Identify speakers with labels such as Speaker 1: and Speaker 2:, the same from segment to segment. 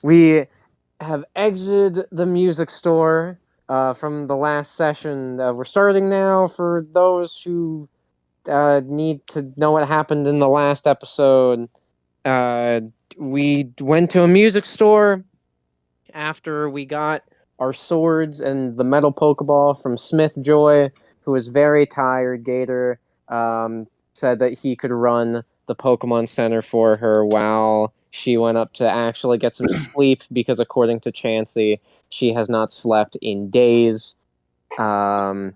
Speaker 1: we have exited the music store from the last session. We're starting now for those who need to know what happened in the last episode. Uh, we went to a music store after we got our swords and the metal Pokeball from Smith Joy, who was very tired. Gator said that he could run the Pokemon Center for her while she went up to actually get some sleep because, according to Chansey, she has not slept in days. And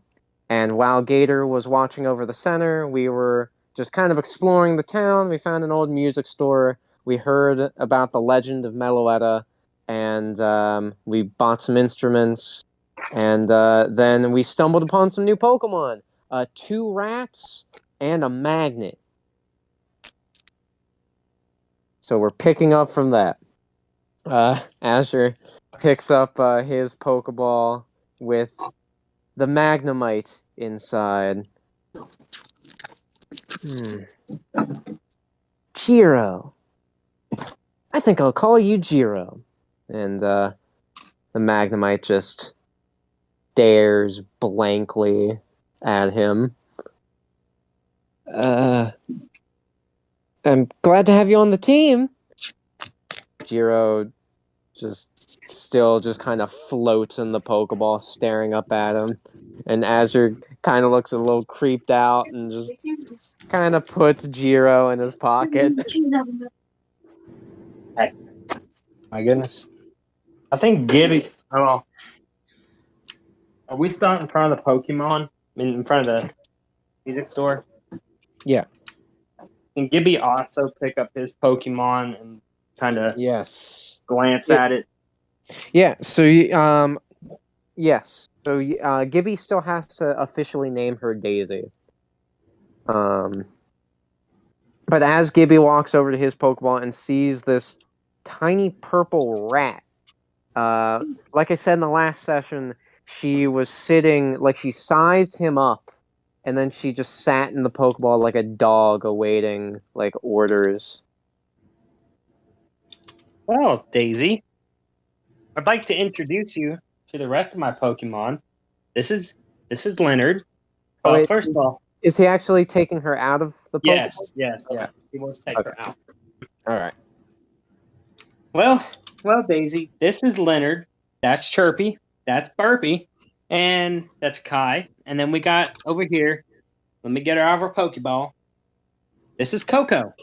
Speaker 1: while Gator was watching over the center, we were just kind of exploring the town. We found an old music store. We heard about the legend of Meloetta, and we bought some instruments. And then we stumbled upon some new Pokemon. 2 rats and a magnet. So we're picking up from that. Azure picks up his Pokeball with the Magnemite inside. Jiro. I think I'll call you Jiro. And the Magnemite just stares blankly at him. I'm glad to have you on the team. Jiro just kind of floats in the Pokeball, staring up at him. And Azure kind of looks a little creeped out and just kind of puts Jiro in his pocket.
Speaker 2: Hey. My goodness. I think Gibby... Oh, are we still in front of the Pokemon? I mean, in front of the music store?
Speaker 1: Yeah.
Speaker 2: Can Gibby also pick up his Pokemon and kind of glance at it?
Speaker 1: Yeah, so yes. So Gibby still has to officially name her Daisy. But as Gibby walks over to his Pokeball and sees this tiny purple rat, like I said in the last session, she was sitting, like she sized him up, and then she just sat in the Pokeball like a dog awaiting like orders.
Speaker 2: Well, Daisy, I'd like to introduce you to the rest of my Pokemon. This is Leonard.
Speaker 1: Wait,
Speaker 2: first of all,
Speaker 1: is he actually taking her out of the Pokeball?
Speaker 2: Yes. He wants to take her out.
Speaker 1: All right.
Speaker 2: Well, Daisy, this is Leonard. That's Chirpy. That's Burpy. And that's Kai. And then we got over here, let me get her out of her Pokeball. This is Coco.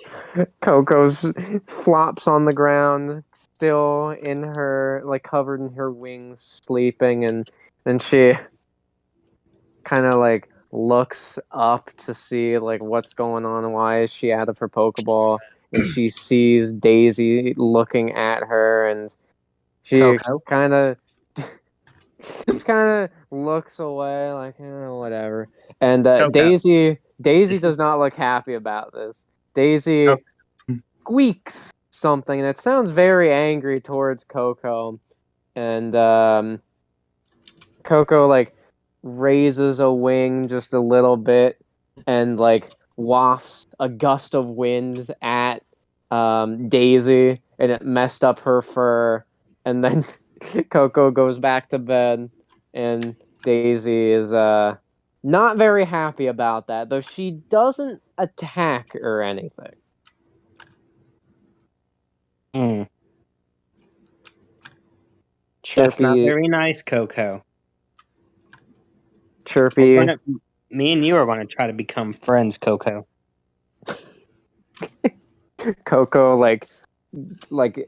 Speaker 1: Coco's flops on the ground, still in her, like, covered in her wings, sleeping, and then she kind of, like, looks up to see, like, what's going on, why is she out of her Pokeball, and she sees Daisy looking at her, and she kind of looks away, like, whatever. And Daisy does not look happy about this. Daisy squeaks something, and it sounds very angry towards Coco. And Coco, like, raises a wing just a little bit and, like, wafts a gust of wind at Daisy, and it messed up her fur. And then Coco goes back to bed, and Daisy is not very happy about that, though she doesn't attack or anything.
Speaker 2: That's not very nice, Coco.
Speaker 1: Chirpy.
Speaker 2: Me and you are going to try to become friends, Coco.
Speaker 1: Coco, like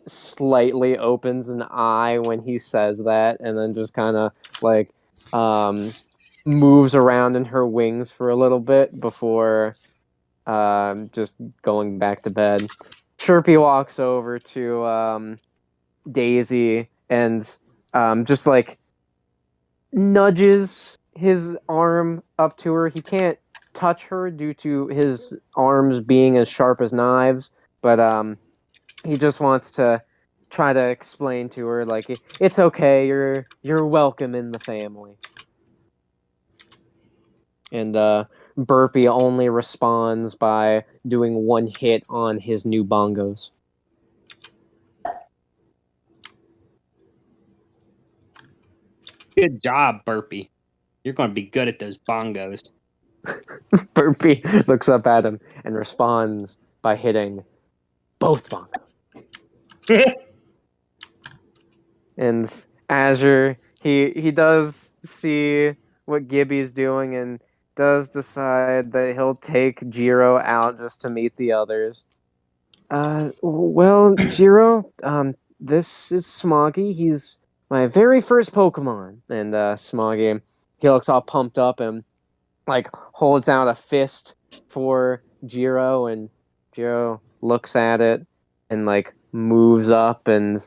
Speaker 1: slightly opens an eye when he says that, and then just kind of like moves around in her wings for a little bit before just going back to bed. Chirpy walks over to Daisy and just like nudges his arm up to her. He can't touch her due to his arms being as sharp as knives, but he just wants to try to explain to her, like, it's okay, you're welcome in the family. And Burpee only responds by doing one hit on his new bongos.
Speaker 2: Good job, Burpee. You're going to be good at those bongos.
Speaker 1: Burpee looks up at him and responds by hitting both bongos. And Azure, he does see what Gibby's doing and does decide that he'll take Jiro out just to meet the others. Well, Jiro, this is Smoggy. He's my very first Pokemon. And Smoggy, he looks all pumped up and like holds out a fist for Jiro, and Jiro looks at it and like moves up and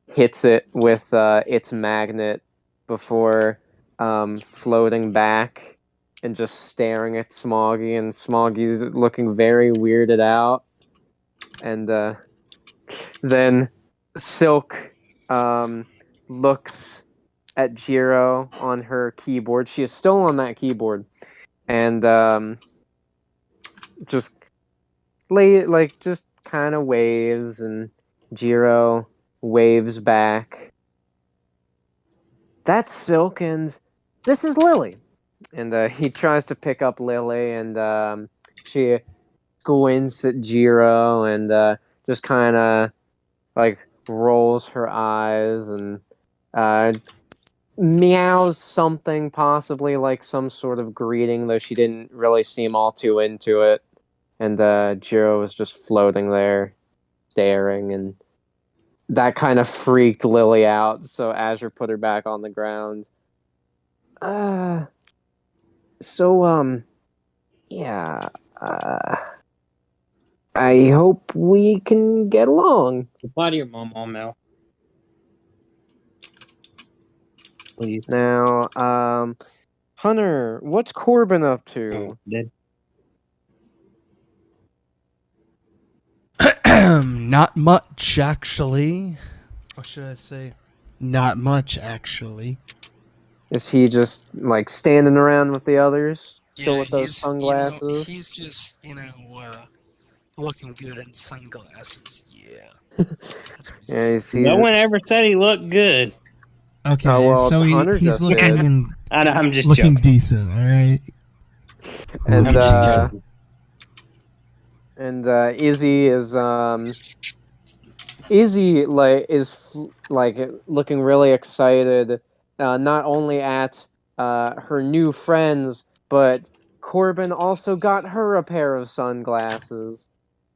Speaker 1: hits it with its magnet before floating back and just staring at Smoggy, and Smoggy's looking very weirded out. And then Silk looks at Jiro on her keyboard. She is still on that keyboard, and just just kind of waves, and Jiro waves back. That's Silk, and this is Lily. And he tries to pick up Lily, and she squints at Jiro and just kind of like rolls her eyes and meows something, possibly like some sort of greeting, though she didn't really seem all too into it. And Jiro was just floating there, staring, and that kind of freaked Lily out, so Azure put her back on the ground. Yeah, I hope we can get along.
Speaker 2: Reply to your mom, Mel. Please.
Speaker 1: Now, Hunter, what's Corbin up to?
Speaker 3: Not much, actually. What should I say? Not much, actually.
Speaker 1: Is he just like standing around with the others, still with those sunglasses?
Speaker 3: He's just, looking good in sunglasses. Yeah. That's what
Speaker 1: Yeah,
Speaker 2: no one ever said he looked good.
Speaker 3: Okay,
Speaker 1: Oh, well,
Speaker 3: so
Speaker 1: Hunter
Speaker 3: he's
Speaker 1: just
Speaker 3: looking
Speaker 1: did.
Speaker 3: and
Speaker 2: I'm just
Speaker 3: looking
Speaker 2: joking.
Speaker 3: decent. All right.
Speaker 1: And
Speaker 2: I'm just joking.
Speaker 1: and Izzy is looking really excited, not only at her new friends, but Corbin also got her a pair of sunglasses,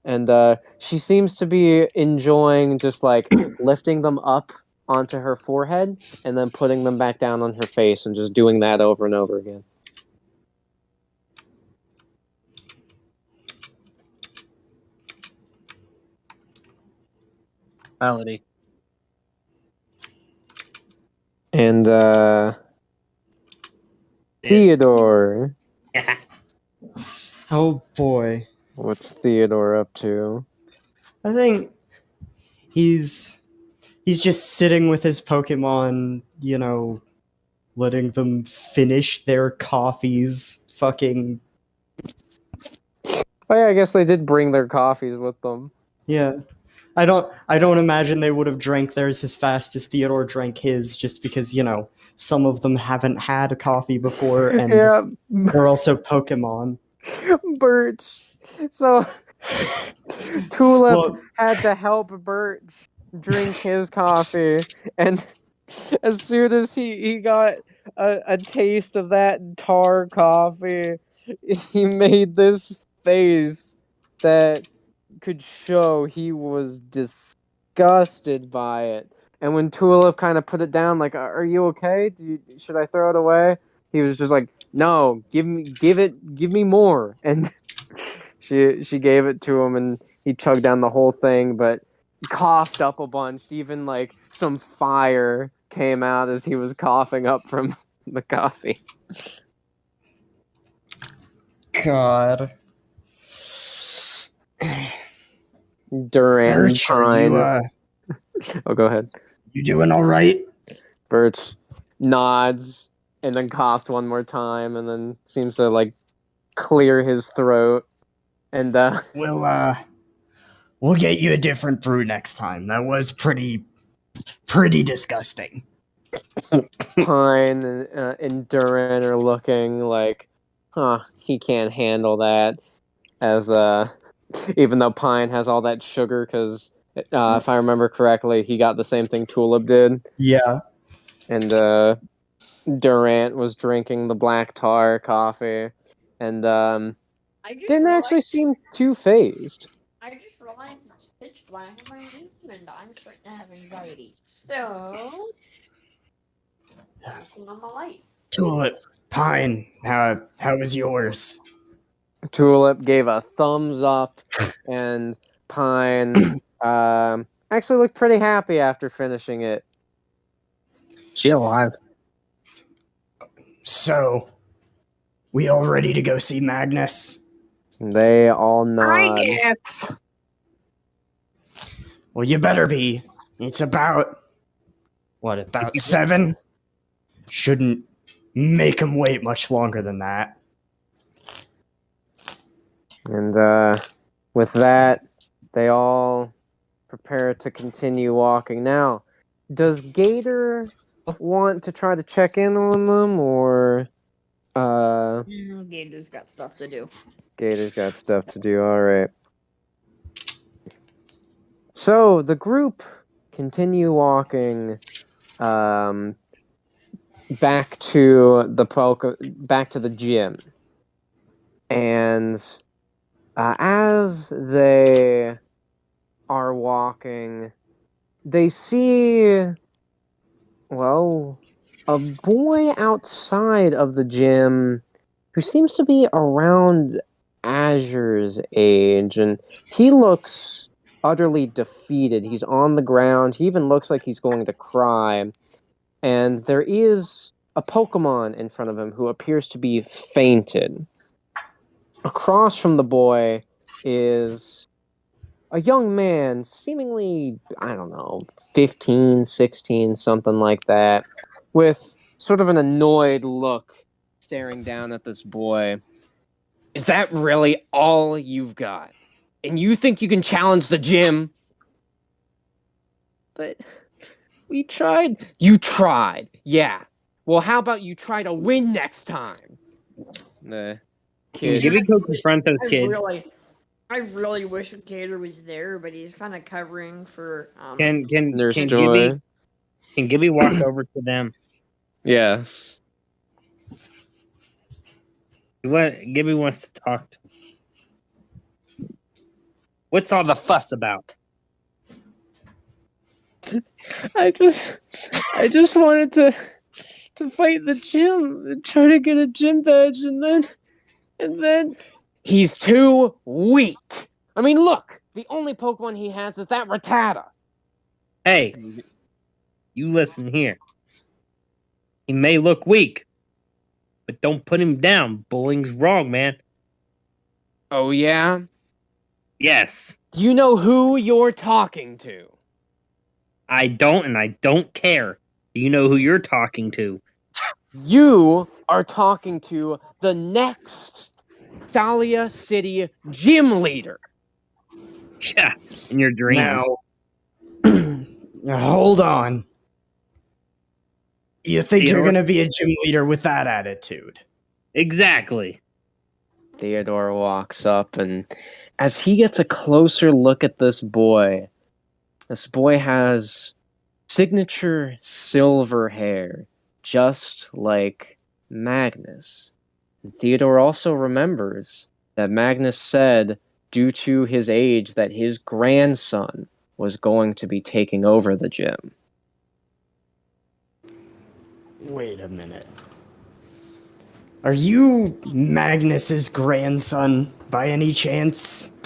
Speaker 1: and she seems to be enjoying just like lifting them up onto her forehead and then putting them back down on her face and just doing that over and over again.
Speaker 2: Melody.
Speaker 1: And Theodore.
Speaker 4: Oh boy.
Speaker 1: What's Theodore up to?
Speaker 4: I think he's just sitting with his Pokemon, letting them finish their coffees. Fucking
Speaker 1: Oh yeah, I guess they did bring their coffees with them.
Speaker 4: yeah. I don't imagine they would have drank theirs as fast as Theodore drank his, just because, some of them haven't had a coffee before, and
Speaker 1: Yeah,
Speaker 4: they're also Pokemon.
Speaker 1: Birch. So Tulip
Speaker 4: Well-
Speaker 1: had to help Birch drink his coffee, and as soon as he got a taste of that tar coffee, he made this face that could show he was disgusted by it. And when Tulip kind of put it down, like, "Are you okay? Should I throw it away?" He was just like, "No, give me more." And she gave it to him, and he chugged down the whole thing, but coughed up a bunch. Even like some fire came out as he was coughing up from the coffee.
Speaker 4: God.
Speaker 1: Duran
Speaker 4: Birch, are
Speaker 1: Pine.
Speaker 4: you,
Speaker 1: Oh, go ahead.
Speaker 4: you doing all right?
Speaker 1: Birch nods and then coughs one more time, and then seems to like clear his throat. And
Speaker 4: We'll get you a different brew next time. That was pretty disgusting.
Speaker 1: Pine and Duran are looking like, he can't handle that. As even though Pine has all that sugar, because if I remember correctly, he got the same thing Tulip did,
Speaker 4: Yeah.
Speaker 1: and Durant was drinking the black tar coffee, and
Speaker 5: I just
Speaker 1: didn't
Speaker 5: realized,
Speaker 1: actually seem too phased.
Speaker 5: I just realized it's pitch black in my room and I'm starting to have anxiety. So, turn on my light.
Speaker 4: Tulip, Pine, how was yours?
Speaker 1: Tulip gave a thumbs up, and Pine actually looked pretty happy after finishing it.
Speaker 2: She alive.
Speaker 4: So, we all ready to go see Magnus?
Speaker 1: They all
Speaker 2: I
Speaker 1: nod.
Speaker 2: guess.
Speaker 4: Well, you better be. It's about 7? Shouldn't make him wait much longer than that.
Speaker 1: And with that, they all prepare to continue walking. Now, does Gator want to try to check in on them, or
Speaker 5: Gator's got stuff to do.
Speaker 1: Gator's got stuff to do? All right. So the group continue walking back to the gym, and as they are walking, they see, well, a boy outside of the gym who seems to be around Azure's age, and he looks utterly defeated. He's on the ground. He even looks like he's going to cry. And there is a Pokémon in front of him who appears to be fainted. Across from the boy is a young man, seemingly, I don't know, 15, 16, something like that, with sort of an annoyed look staring down at this boy. Is that really all you've got? And you think you can challenge the gym? But we tried. You tried, yeah. Well, how about you try to win next time? The kid.
Speaker 2: Gibby go confront those
Speaker 5: I
Speaker 2: kids.
Speaker 5: really wish Gator was there, but he's kind of covering for.
Speaker 2: Can
Speaker 1: Their
Speaker 2: can
Speaker 1: story.
Speaker 2: Gibby walk over to them?
Speaker 1: Yes.
Speaker 2: Gibby wants to talk. What's all the fuss about?
Speaker 1: I just wanted to fight the gym and try to get a gym badge, and then he's too weak. I mean, look, the only Pokemon he has is that Rattata.
Speaker 2: Hey, you listen here. He may look weak, but don't put him down. Bullying's wrong, man.
Speaker 1: Oh yeah?
Speaker 2: Yes,
Speaker 1: You know who you're talking to.
Speaker 2: I don't, and I don't care. Do you know who you're talking to?
Speaker 1: You are talking to the next Dahlia City gym leader.
Speaker 2: Yeah, in your dreams.
Speaker 4: Now, hold on. You think you're
Speaker 2: Theodore?
Speaker 4: going to be a gym leader with that attitude?
Speaker 2: Exactly.
Speaker 1: Theodore walks up, and as he gets a closer look at this boy has signature silver hair, just like Magnus. And Theodore also remembers that Magnus said, due to his age, that his grandson was going to be taking over the gym.
Speaker 4: Wait a minute. Are you Magnus's grandson by any chance?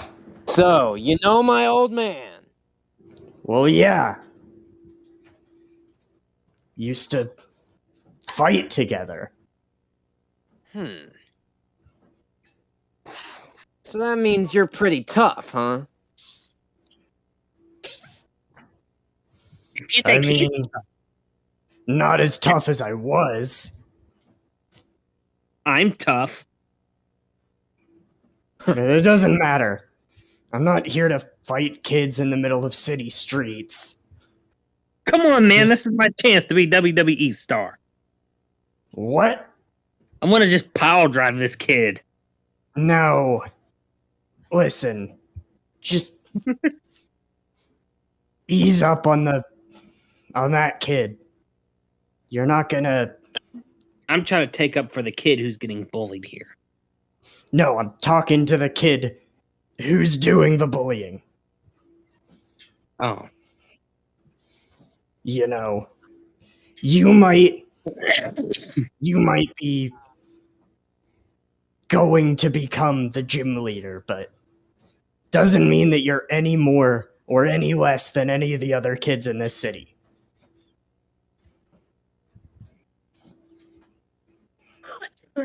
Speaker 1: So, you know my old man.
Speaker 4: Well, yeah. Used to fight together.
Speaker 1: So that means you're pretty tough, huh?
Speaker 2: If you
Speaker 4: I
Speaker 2: think he-
Speaker 4: mean, not as tough as I was.
Speaker 2: I'm tough.
Speaker 4: It doesn't matter. I'm not here to fight kids in the middle of city streets.
Speaker 2: Come on, man.
Speaker 4: Just-
Speaker 2: This is my chance to be WWE star.
Speaker 4: What?
Speaker 2: I want to just pile drive this kid.
Speaker 4: No. Listen. Just ease up on that kid. You're not gonna.
Speaker 2: I'm trying to take up for the kid who's getting bullied here.
Speaker 4: No, I'm talking to the kid who's doing the bullying.
Speaker 2: Oh.
Speaker 4: You know, you might be going to become the gym leader, but doesn't mean that you're any more or any less than any of the other kids in this city.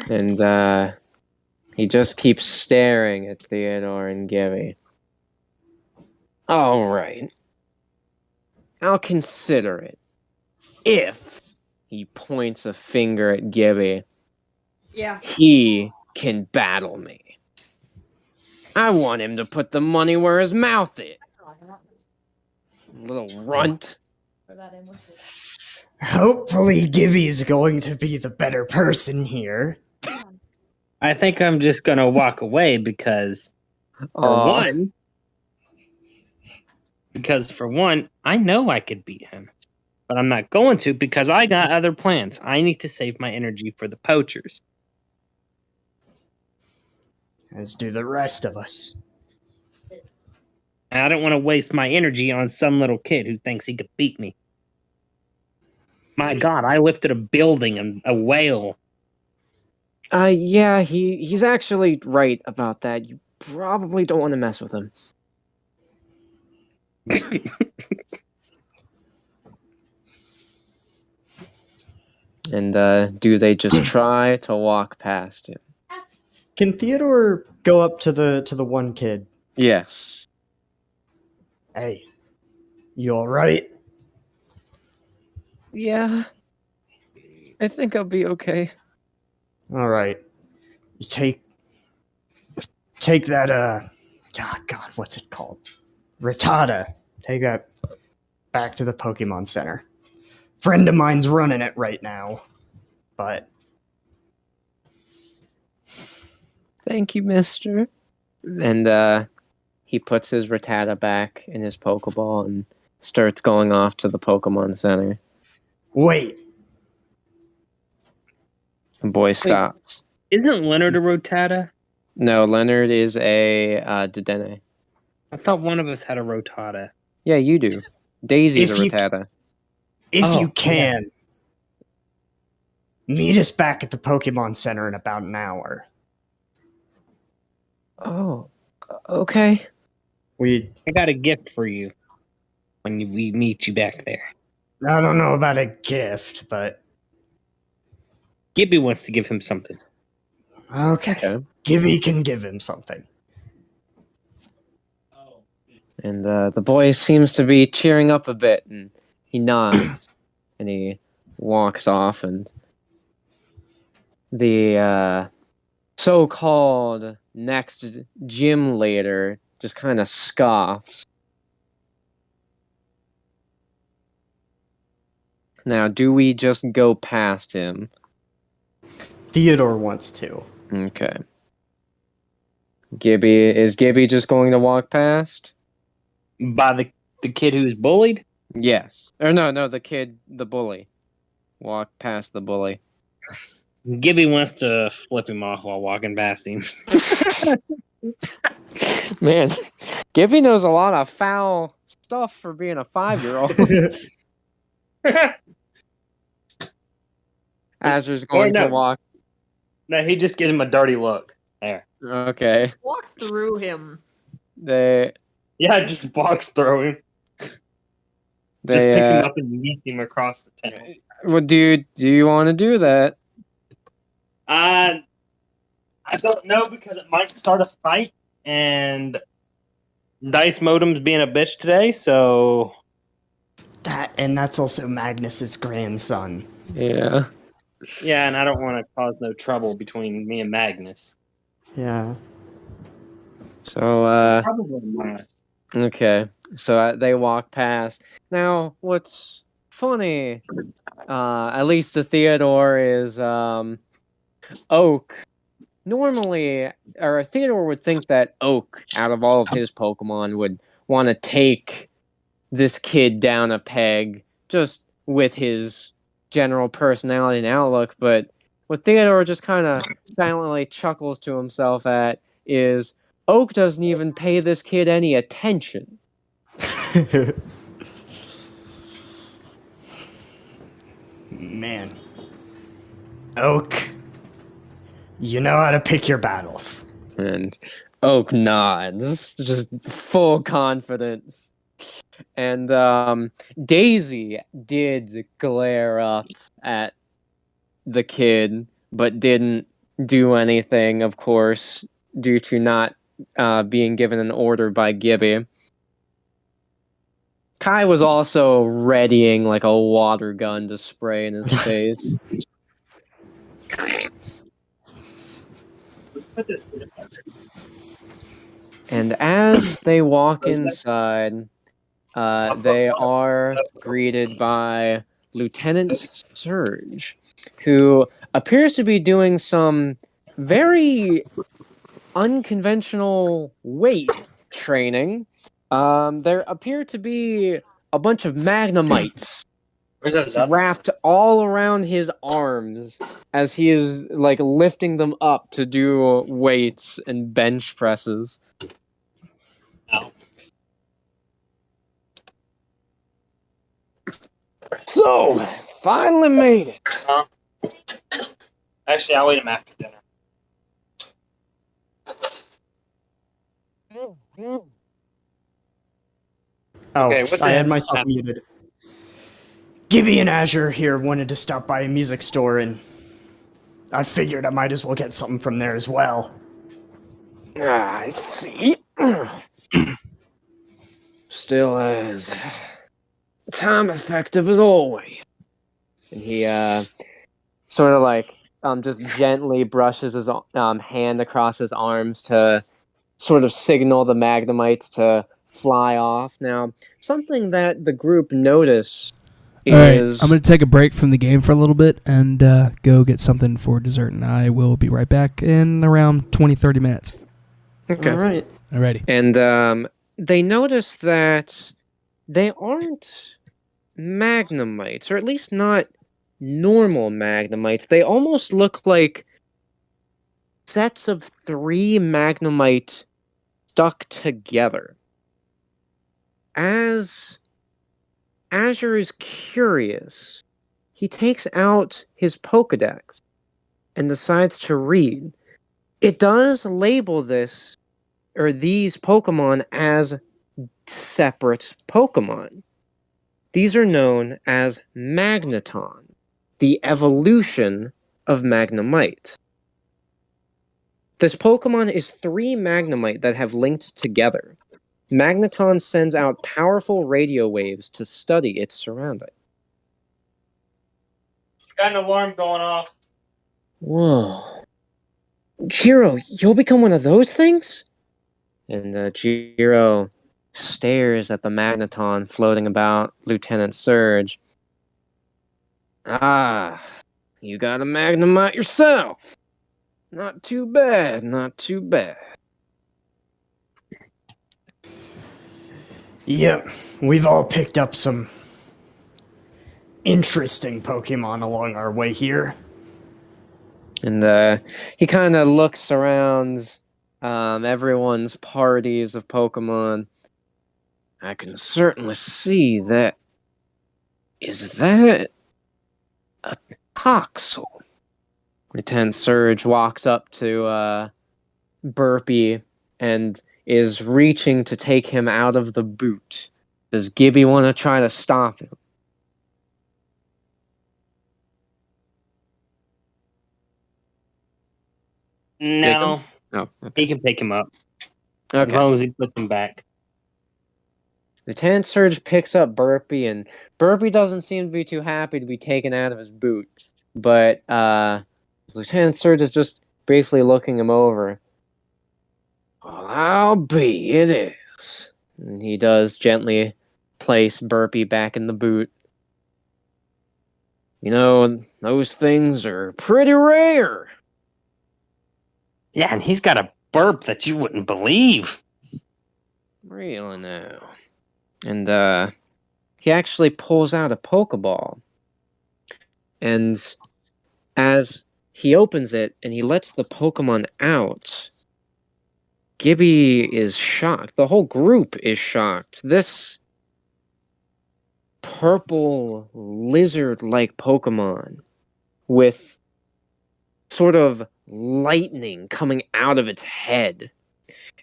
Speaker 1: And he just keeps staring at Theodore and Gibby. All right. I'll consider it. If he points a finger at Gibby,
Speaker 5: Yeah.
Speaker 1: he can battle me. I want him to put the money where his mouth is. Little runt.
Speaker 4: Hopefully, Gibby's going to be the better person here.
Speaker 2: I think I'm just going to walk away because, for one, I know I could beat him. But I'm not going to because I got other plans. I need to save my energy for the poachers.
Speaker 4: As do the rest of us.
Speaker 2: And I don't want to waste my energy on some little kid who thinks he could beat me. My God, I lifted a building and a whale.
Speaker 1: Yeah, he's actually right about that. You probably don't want to mess with him. And do they just try to walk past him?
Speaker 4: Can Theodore go up to the one kid?
Speaker 1: Yes.
Speaker 4: Hey, you all right?
Speaker 1: Yeah. I think I'll be okay.
Speaker 4: All right. You take that God, what's it called? Rattata. Take that back to the Pokemon Center. Friend of mine's running it right now, but
Speaker 1: Thank you, mister. And he puts his Rattata back in his Pokeball and starts going off to the Pokemon Center.
Speaker 4: wait.
Speaker 1: The boy stops.
Speaker 2: Isn't Leonard a Rotata?
Speaker 1: No, Leonard is a Dedenne.
Speaker 2: I thought one of us had a Rotata.
Speaker 1: Yeah, you do. Daisy's
Speaker 4: If
Speaker 1: a
Speaker 4: you-
Speaker 1: Rattata.
Speaker 4: If
Speaker 2: Oh,
Speaker 4: you can, meet us back at the Pokemon Center in about an hour.
Speaker 1: Oh, okay.
Speaker 4: I
Speaker 2: got a gift for you when we meet you back there.
Speaker 4: don't know about a gift, but
Speaker 2: Gibby wants to give him something.
Speaker 4: okay. Gibby can give him something.
Speaker 1: And the boy seems to be cheering up a bit, and he nods, and he walks off, and the so-called next gym leader just kind of scoffs. Now, do we just go past him?
Speaker 4: Theodore wants to.
Speaker 1: Okay. Is Gibby just going to walk past?
Speaker 2: By the kid who's bullied?
Speaker 1: Yes. Or no, the bully. Walk past the bully.
Speaker 2: Gibby wants to flip him off while walking past him.
Speaker 1: Man, Gibby knows a lot of foul stuff for being a 5-year-old. Azur's going to walk.
Speaker 2: No, he just gives him a dirty look. There.
Speaker 1: Okay.
Speaker 5: Walk through him.
Speaker 1: They
Speaker 2: Just walks through him. Just
Speaker 1: they
Speaker 2: picks him up and yeets him across the table.
Speaker 1: well, do you want to do that?
Speaker 2: I don't know because it might start a fight, and Dice Modem's being a bitch today, so
Speaker 4: That's also Magnus's grandson.
Speaker 1: Yeah.
Speaker 2: yeah, and I don't want to cause no trouble between me and Magnus.
Speaker 4: Yeah.
Speaker 2: Probably not.
Speaker 1: Okay. So they walk past. Now, what's funny. At least to Theodore is Oak. Normally, or Theodore would think that Oak, out of all of his Pokemon, would want to take this kid down a peg just with his general personality and outlook. But what Theodore just kind of silently chuckles to himself at is Oak doesn't even pay this kid any attention.
Speaker 4: Man. Oak, you know how to pick your battles.
Speaker 1: And Oak nods, just full confidence. And Daisy did glare up at the kid, but didn't do anything, of course, due to not being given an order by Gibby. Kai was also readying like a water gun to spray in his face. And as they walk inside, they are greeted by Lieutenant Surge, who appears to be doing some very unconventional weight training. There appear to be a bunch of magnemites
Speaker 2: Where's those others?
Speaker 1: wrapped all around his arms as he is like lifting them up to do weights and bench presses.
Speaker 2: Oh.
Speaker 1: So, finally made it.
Speaker 2: Huh? Actually, I'll eat them after dinner.
Speaker 4: Oh,
Speaker 2: Okay, what the
Speaker 4: I
Speaker 2: heck
Speaker 4: had myself
Speaker 2: happened?
Speaker 4: muted. Gibby and Azure here wanted to stop by a music store, and I figured I might as well get something from there as well.
Speaker 1: I see. Still as time effective as always. And he sort of like just gently brushes his hand across his arms to sort of signal the Magnemites to fly off. Now, something that the group noticed
Speaker 3: All right,
Speaker 1: is
Speaker 3: I'm going to take a break from the game for a little bit and go get something for dessert, and I will be right back in around 20-30 minutes.
Speaker 1: okay.
Speaker 4: All right.
Speaker 3: Alrighty.
Speaker 1: And they notice that they aren't Magnemites, or at least not normal Magnemites. They almost look like sets of 3 Magnemite stuck together. As Azure is curious, he takes out his Pokedex and decides to read. It does label these Pokemon as separate Pokemon. These are known as Magneton, the evolution of Magnemite. This Pokemon is 3 Magnemite that have linked together. Magneton sends out powerful radio waves to study its surroundings.
Speaker 2: Got an alarm going off.
Speaker 1: Whoa. Jiro, you'll become one of those things? And Jiro stares at the Magneton floating about Lieutenant Surge. Ah, you got a Magnemite yourself. Not too bad, not too bad.
Speaker 4: Yep, we've all picked up some interesting Pokemon along our way here.
Speaker 1: And he kind of looks around everyone's parties of Pokemon. I can certainly see that. Is that a Toxel? Lieutenant Surge walks up to Burpee and is reaching to take him out of the boot. Does Gibby want to try to stop him?
Speaker 2: No,
Speaker 1: Oh, okay.
Speaker 2: he can pick him up as
Speaker 1: Okay.
Speaker 2: long as he puts him back.
Speaker 1: Lieutenant Surge picks up Burpee, and Burpee doesn't seem to be too happy to be taken out of his boot. But Lieutenant Surge is just briefly looking him over. Well, I'll be, it is. And he does gently place Burpee back in the boot. those things are pretty rare.
Speaker 2: Yeah, and he's got a burp that you wouldn't believe.
Speaker 1: Really now. And he actually pulls out a Pokeball. And as he opens it and he lets the Pokemon out, Gibby is shocked. The whole group is shocked. This purple lizard-like Pokemon with sort of lightning coming out of its head.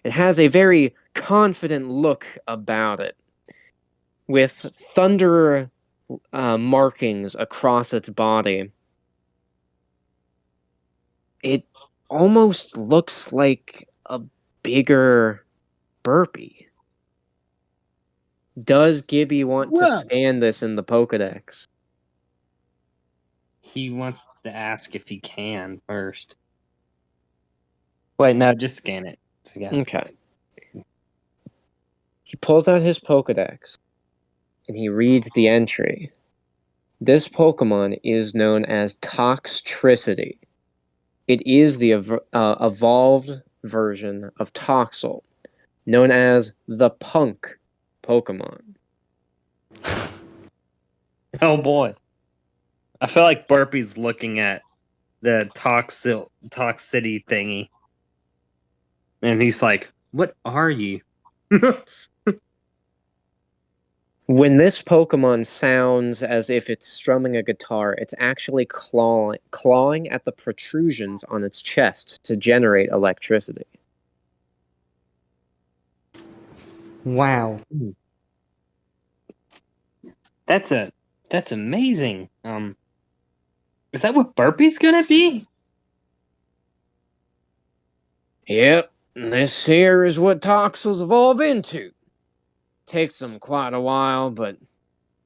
Speaker 1: It has a very confident look about it, with thunder markings across its body. It almost looks like a bigger Burpee. Does Gibby want to
Speaker 2: Whoa.
Speaker 1: scan this in the Pokedex?
Speaker 2: He wants to ask if he can first. Wait, no, just scan it. Yeah.
Speaker 1: Okay. He pulls out his Pokedex and he reads the entry. This Pokemon is known as Toxtricity. It is the evolved version of Toxel, known as the Punk Pokemon.
Speaker 2: Oh boy. I feel like Burpy's looking at the Toxicity thingy. And he's like, what are you?
Speaker 1: When this Pokemon sounds as if it's strumming a guitar, it's actually clawing at the protrusions on its chest to generate electricity.
Speaker 4: Wow.
Speaker 2: That's amazing. Is that what Burpy's gonna be?
Speaker 1: Yep, this here is what Toxels evolve into. Takes them quite a while, but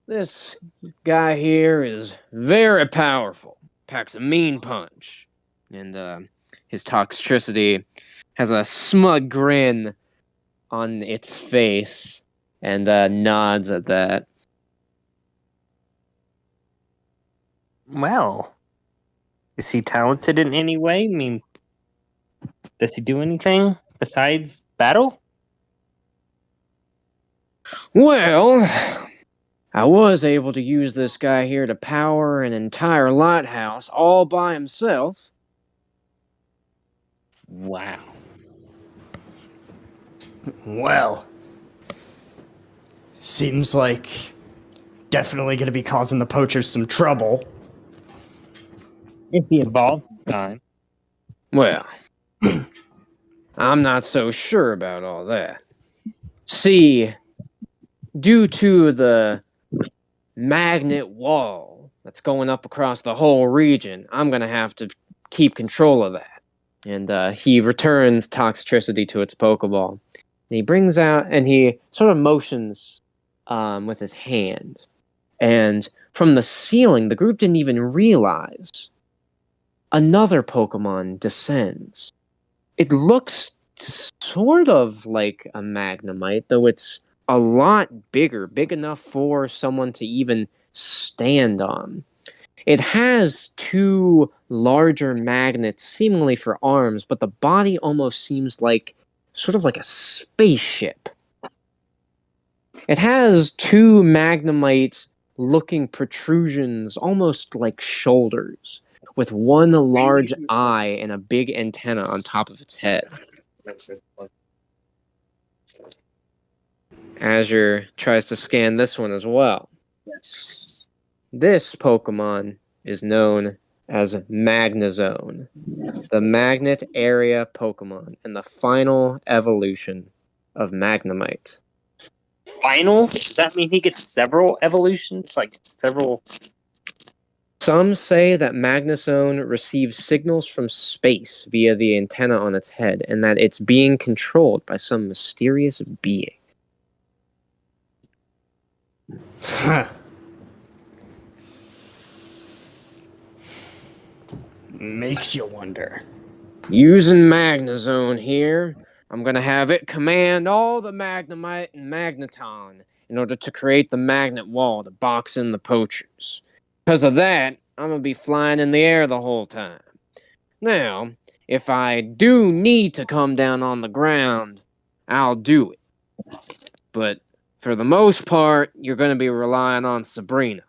Speaker 1: this guy here is very powerful. Packs a mean punch. And his Toxtricity has a smug grin on its face and nods at that.
Speaker 2: Well, is he talented in any way? I mean, does he do anything besides battle?
Speaker 1: Well, I was able to use this guy here to power an entire lighthouse all by himself.
Speaker 2: Wow.
Speaker 4: Well, seems like definitely going to be causing the poachers some trouble.
Speaker 2: If he evolved time.
Speaker 1: Well, I'm not so sure about all that. See, due to the magnet wall that's going up across the whole region, I'm going to have to keep control of that. And he returns Toxtricity to its Pokeball. And he brings out, and he sort of motions with his hand. And from the ceiling, the group didn't even realize, another Pokemon descends. It looks sort of like a Magnemite, though it's a lot bigger, big enough for someone to even stand on. It has two larger magnets, seemingly for arms, but the body almost seems like sort of like a spaceship. It has two Magnemite-looking protrusions, almost like shoulders, with one large eye and a big antenna on top of its head. Azure tries to scan this one as well.
Speaker 2: Yes.
Speaker 1: This Pokemon is known as Magnezone, the Magnet Area Pokemon, and the final evolution of Magnemite.
Speaker 2: Final? Does that mean he gets several evolutions? Like several.
Speaker 1: Some say that Magnezone receives signals from space via the antenna on its head, and that it's being controlled by some mysterious being.
Speaker 4: Huh. Makes you wonder.
Speaker 1: Using Magnezone here, I'm going to have it command all the Magnemite and Magneton in order to create the magnet wall to box in the poachers. Because of that, I'm gonna be flying in the air the whole time. Now, if I do need to come down on the ground, I'll do it. But for the most part, you're gonna be relying on Sabrina.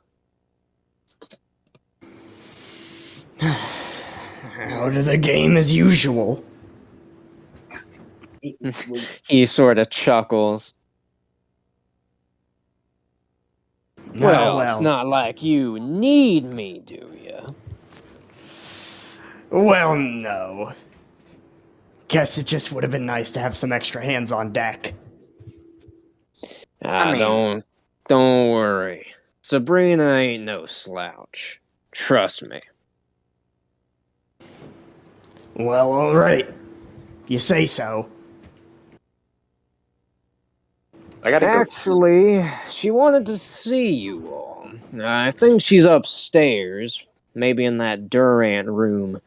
Speaker 4: Out of the game as usual.
Speaker 1: He sort of chuckles. Well, it's not like you need me, do you?
Speaker 4: Well, no. Guess it just would have been nice to have some extra hands on deck.
Speaker 2: I mean-
Speaker 1: Don't worry. Sabrina ain't no slouch. Trust me.
Speaker 4: Well, alright. You say so.
Speaker 6: I gotta go.
Speaker 1: Actually, she wanted to see you all. I think she's upstairs, maybe in that Durant room.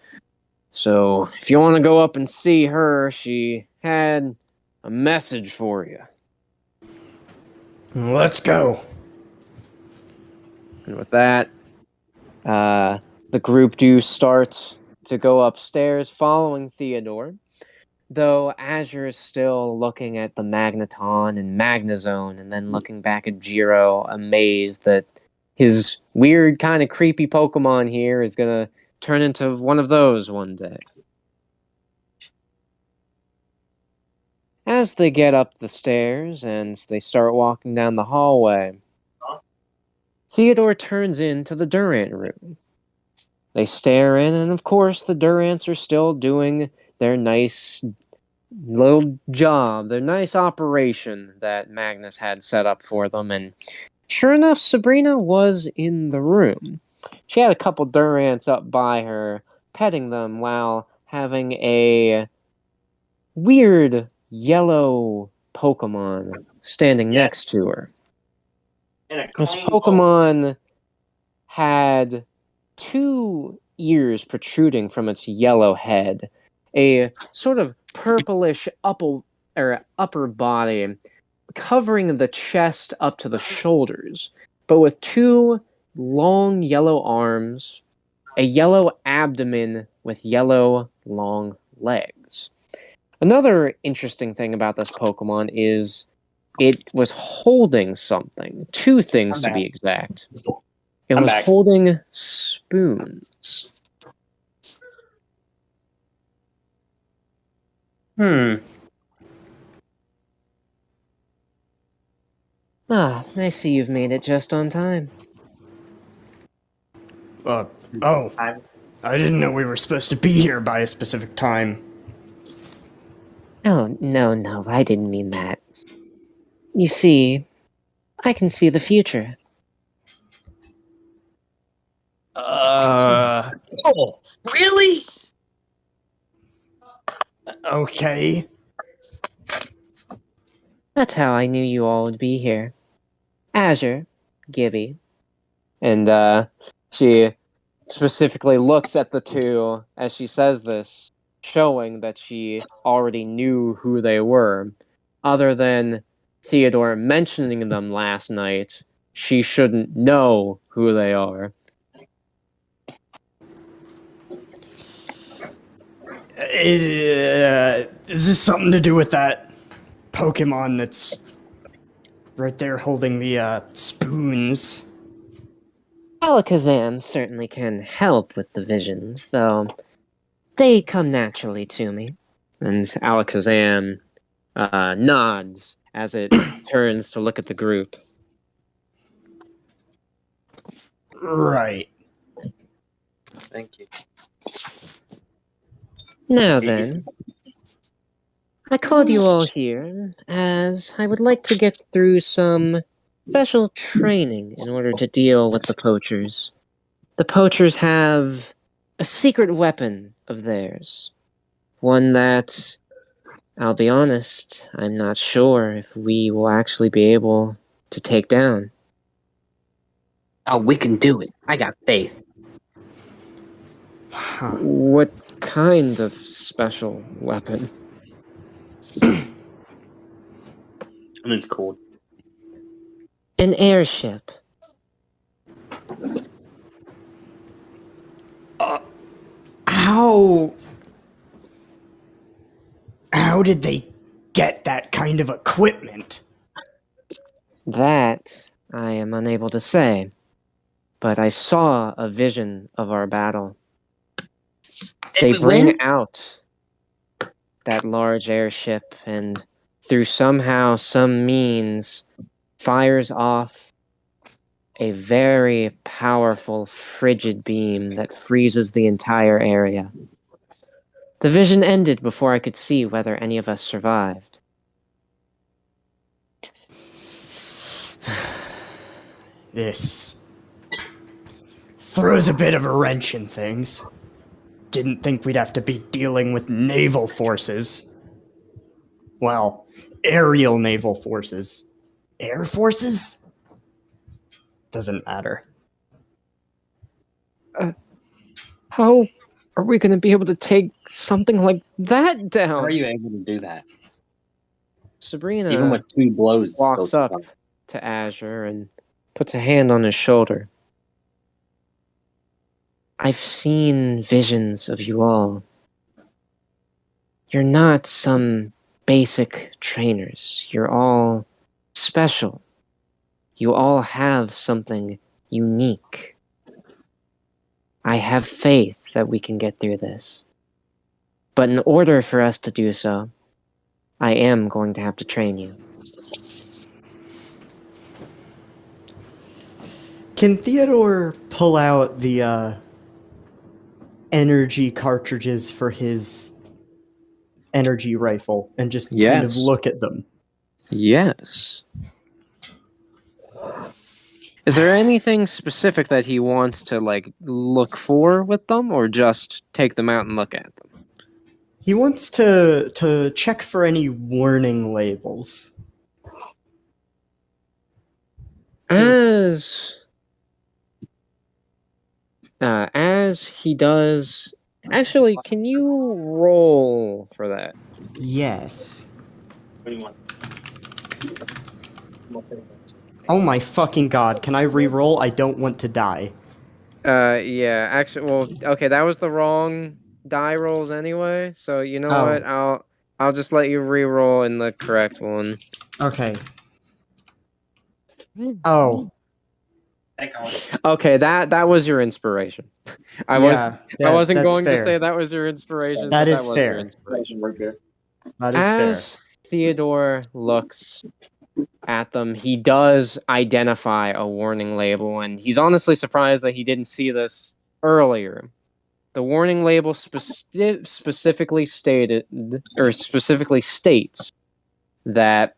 Speaker 1: So, if you want to go up and see her, she had a message for you.
Speaker 4: Let's go.
Speaker 1: And with that, the group do start to go upstairs following Theodore. Though Azure is still looking at the Magneton and Magnezone and then looking back at Jiro, amazed that his weird, kind of creepy Pokemon here is going to turn into one of those one day. As they get up the stairs and they start walking down the hallway, Theodore turns into the Durant room. They stare in, and of course the Durants are still doing their nice little job, their nice operation that Magnus had set up for them, and sure enough, Sabrina was in the room. She had a couple Durants up by her, petting them while having a weird yellow Pokemon standing next to her. This Pokemon had 2 ears protruding from its yellow head, a sort of purplish upper body covering the chest up to the shoulders, but with 2 long yellow arms, a yellow abdomen with yellow long legs. Another interesting thing about this Pokemon is it was holding something. 2 things to be exact. It was holding spoons. Ah, I see you've made it just on time.
Speaker 4: I didn't know we were supposed to be here by a specific time.
Speaker 1: Oh, no, I didn't mean that. You see, I can see the future.
Speaker 2: Oh, really?
Speaker 4: Okay.
Speaker 1: That's how I knew you all would be here. Azure, Gibby. And, she specifically looks at the 2 as she says this, showing that she already knew who they were. Other than Theodore mentioning them last night, she shouldn't know who they are.
Speaker 4: Is this something to do with that Pokemon that's right there holding the spoons?
Speaker 1: Alakazam certainly can help with the visions, though they come naturally to me. And Alakazam nods as it turns to look at the group.
Speaker 4: Right.
Speaker 6: Thank you.
Speaker 1: Now then, I called you all here as I would like to get through some special training in order to deal with the poachers. The poachers have a secret weapon of theirs. One that, I'll be honest, I'm not sure if we will actually be able to take down.
Speaker 2: Oh, we can do it. I got faith.
Speaker 4: Huh.
Speaker 1: What kind of special weapon?
Speaker 2: And it's cold.
Speaker 1: An airship.
Speaker 4: How did they get that kind of equipment?
Speaker 1: That I am unable to say, but I saw a vision of our battle. They
Speaker 2: we
Speaker 1: bring
Speaker 2: win?
Speaker 1: out that large airship and through somehow, some means, fires off a very powerful frigid beam that freezes the entire area. The vision ended before I could see whether any of us survived.
Speaker 4: This throws a bit of a wrench in things. Didn't think we'd have to be dealing with naval forces. Well, aerial naval forces. Air forces? Doesn't matter.
Speaker 1: How are we going to be able to take something like that down?
Speaker 2: How are you able to do that?
Speaker 1: Sabrina
Speaker 2: Even with 2 blows, it's
Speaker 1: walks
Speaker 2: still
Speaker 1: up
Speaker 2: tough.
Speaker 1: to Azure and puts a hand on his shoulder. I've seen visions of you all. You're not some basic trainers. You're all special. You all have something unique. I have faith that we can get through this. But in order for us to do so, I am going to have to train you.
Speaker 4: Can Theodore pull out the energy cartridges for his energy rifle and just kind of
Speaker 1: Yes.
Speaker 4: look at them?
Speaker 1: Yes. Is there anything specific that he wants to, look for with them, or just take them out and look at them?
Speaker 4: He wants to check for any warning labels.
Speaker 1: As he does... Actually, can you roll for that?
Speaker 4: Yes.
Speaker 2: What do you want?
Speaker 4: Oh my fucking god, can I re-roll? I don't want to die.
Speaker 1: Yeah, actually, well, okay, that was the wrong die rolls anyway, so you know
Speaker 4: Oh.
Speaker 1: what, I'll just let you re-roll in the correct one.
Speaker 4: Okay. Oh.
Speaker 1: Okay, that was your inspiration. I wasn't
Speaker 4: that's
Speaker 1: going
Speaker 4: fair.
Speaker 1: to say that was your inspiration,
Speaker 4: That
Speaker 1: but
Speaker 4: is
Speaker 1: that was
Speaker 4: fair.
Speaker 1: your inspiration.
Speaker 4: That is
Speaker 1: As Theodore looks at them, he does identify a warning label, and he's honestly surprised that he didn't see this earlier. The warning label specifically states that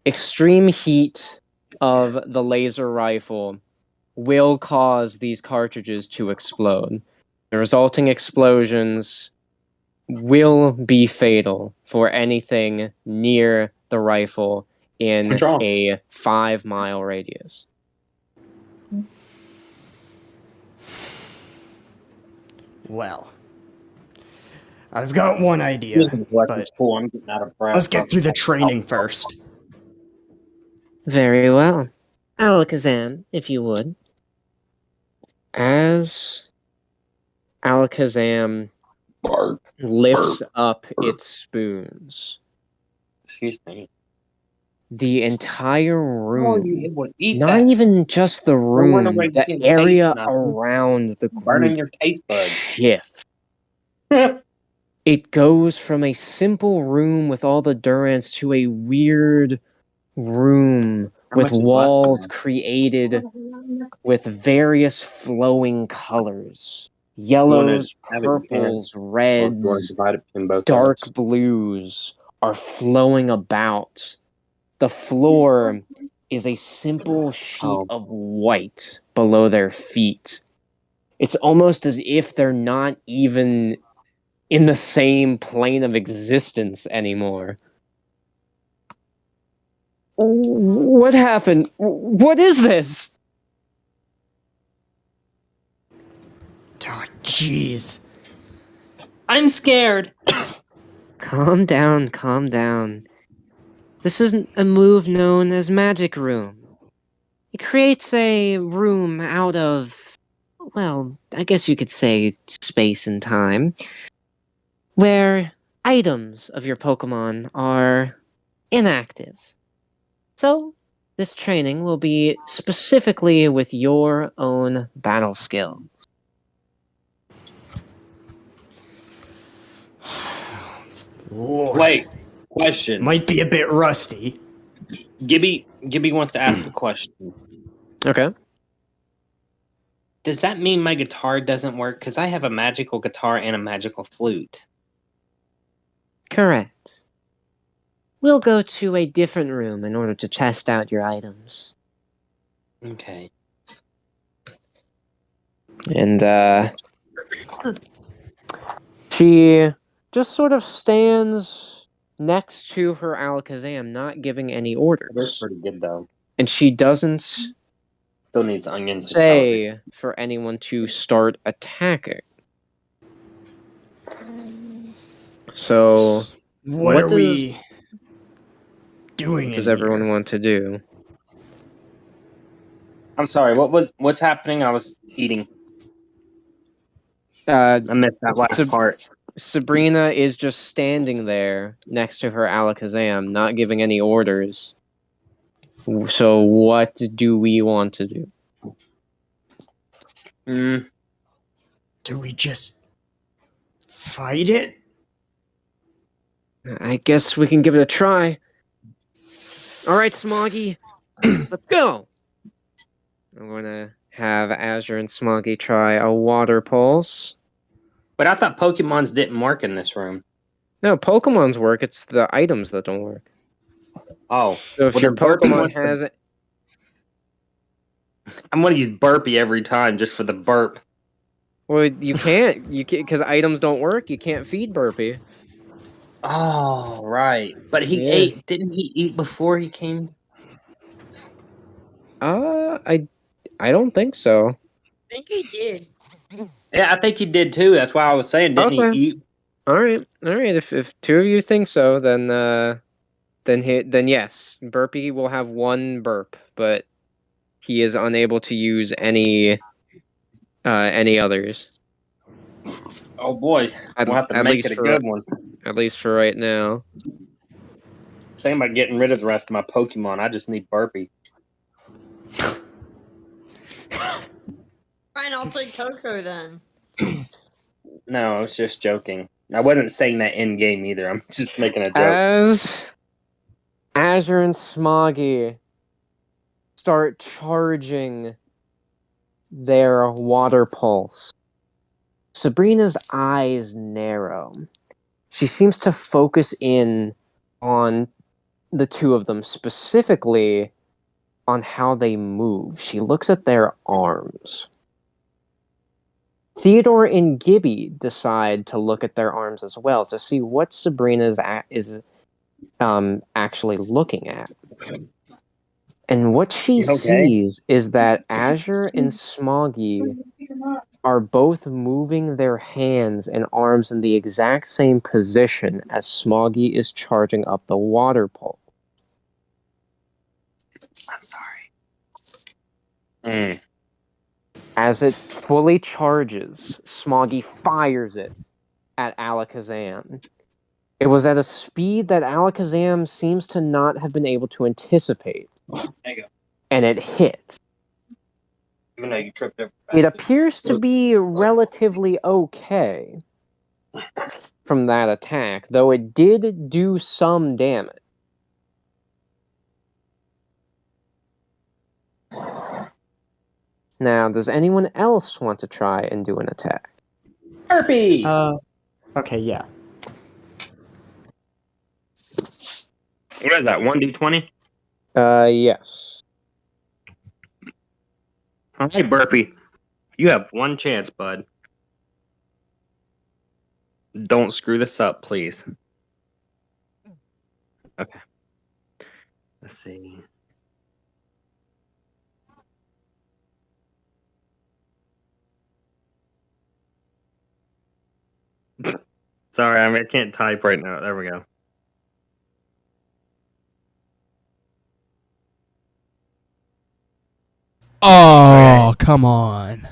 Speaker 1: extreme heat of the laser rifle will cause these cartridges to explode. The resulting explosions will be fatal for anything near the rifle in
Speaker 2: What's wrong?
Speaker 1: a 5-mile radius.
Speaker 4: Well, I've got one idea, but
Speaker 2: Cool. I'm getting out of breath.
Speaker 4: let's get through the training first.
Speaker 1: Very well. Alakazam, if you would. As Alakazam lifts up its spoons,
Speaker 2: Excuse me.
Speaker 1: the entire
Speaker 2: How are
Speaker 1: room,
Speaker 2: you able to eat
Speaker 1: not
Speaker 2: that?
Speaker 1: even just the room,
Speaker 2: away
Speaker 1: the
Speaker 2: getting
Speaker 1: area
Speaker 2: taste nothing.
Speaker 1: around the
Speaker 2: Burning
Speaker 1: group
Speaker 2: your taste buds.
Speaker 1: shifts. It goes from a simple room with all the Durants to a weird room
Speaker 2: How
Speaker 1: with
Speaker 2: much is
Speaker 1: walls
Speaker 2: left?
Speaker 1: created with various flowing colors.
Speaker 2: You wanna
Speaker 1: Yellows,
Speaker 2: have it in your hand?
Speaker 1: purples,
Speaker 2: Or do you want to
Speaker 1: reds,
Speaker 2: divide it between both
Speaker 1: dark
Speaker 2: of us?
Speaker 1: blues are flowing about. The floor is a simple sheet of white below their feet. It's almost as if they're not even in the same plane of existence anymore. What happened? What is this?
Speaker 4: Oh, jeez.
Speaker 2: I'm scared.
Speaker 1: Calm down, calm down. This isn't a move known as Magic Room. It creates a room out of well, I guess you could say space and time, where items of your Pokemon are inactive. So, this training will be specifically with your own battle skill.
Speaker 4: Lord.
Speaker 2: Wait, question.
Speaker 4: Might be a bit rusty.
Speaker 2: Gibby wants to ask a question.
Speaker 1: Okay.
Speaker 2: Does that mean my guitar doesn't work? Because I have a magical guitar and a magical flute.
Speaker 1: Correct. We'll go to a different room in order to test out your items.
Speaker 2: Okay.
Speaker 1: And, she just sort of stands next to her Alakazam, not giving any
Speaker 2: That's
Speaker 1: orders.
Speaker 2: pretty good, though.
Speaker 1: And she doesn't
Speaker 2: Still needs onions and celery.
Speaker 1: say for anyone to start attacking. So,
Speaker 4: What are we doing
Speaker 1: what does
Speaker 4: in
Speaker 1: everyone
Speaker 4: here?
Speaker 1: want to do?
Speaker 2: I'm sorry, what's happening? I was eating.
Speaker 1: Uh,
Speaker 2: I missed that last
Speaker 1: Sab-
Speaker 2: part.
Speaker 1: Sabrina is just standing there next to her Alakazam, not giving any orders. So, what do we want to do?
Speaker 4: Do we just fight it?
Speaker 1: I guess we can give it a try. All right, Smoggy, let's go. I'm going to have Azure and Smoggy try a water pulse.
Speaker 2: But I thought Pokemon's didn't work in this room.
Speaker 1: No, Pokemon's work. It's the items that don't work.
Speaker 2: Oh.
Speaker 1: So if
Speaker 2: well,
Speaker 1: your
Speaker 2: then Burpee
Speaker 1: Pokemon
Speaker 2: wants to-
Speaker 1: has it,
Speaker 2: I'm going to use Burpee every time just for the burp.
Speaker 1: well, you can't. You can't because items don't work. You can't feed Burpee.
Speaker 2: Oh, right. But he
Speaker 1: Yeah.
Speaker 2: ate. Didn't he eat before he came?
Speaker 1: I don't think so.
Speaker 5: I think he did.
Speaker 2: Yeah, I think he did too. That's why I was saying, didn't
Speaker 1: Okay.
Speaker 2: he eat?
Speaker 1: All right. If two of you think so, then yes, Burpee will have one burp, but he is unable to use any others.
Speaker 2: Oh boy, we'll have to
Speaker 1: At
Speaker 2: make
Speaker 1: least
Speaker 2: it a
Speaker 1: for
Speaker 2: good one.
Speaker 1: At least for right now.
Speaker 2: Thinking about getting rid of the rest of my Pokemon. I just need Burpee.
Speaker 5: Fine, I'll take Coco then.
Speaker 2: No, I was just joking. I wasn't saying that in game either. I'm just making a joke.
Speaker 1: As Azure and Smoggy start charging their water pulse, Sabrina's eyes narrow. She seems to focus in on the two of them, specifically on how they move. She looks at their arms. Theodore and Gibby decide to look at their arms as well to see what Sabrina is actually looking at. And what she
Speaker 2: Okay.
Speaker 1: sees is that Azure and Smoggy are both moving their hands and arms in the exact same position as Smoggy is charging up the water pulse.
Speaker 2: I'm sorry.
Speaker 1: As it fully charges, Smoggy fires it at Alakazam. It was at a speed that Alakazam seems to not have been able to anticipate.
Speaker 2: There you go.
Speaker 1: And it hit.
Speaker 2: Even though you tripped over.
Speaker 1: It appears to be relatively okay from that attack, though it did do some damage. Now, does anyone else want to try and do an attack?
Speaker 2: Burpee!
Speaker 4: Okay, yeah.
Speaker 2: What is that, 1d20?
Speaker 1: Yes.
Speaker 2: All right, Burpee. You have one chance, bud. Don't screw this up, please. Okay. Let's see. Sorry, I can't type right now. There we go.
Speaker 3: Oh, come on.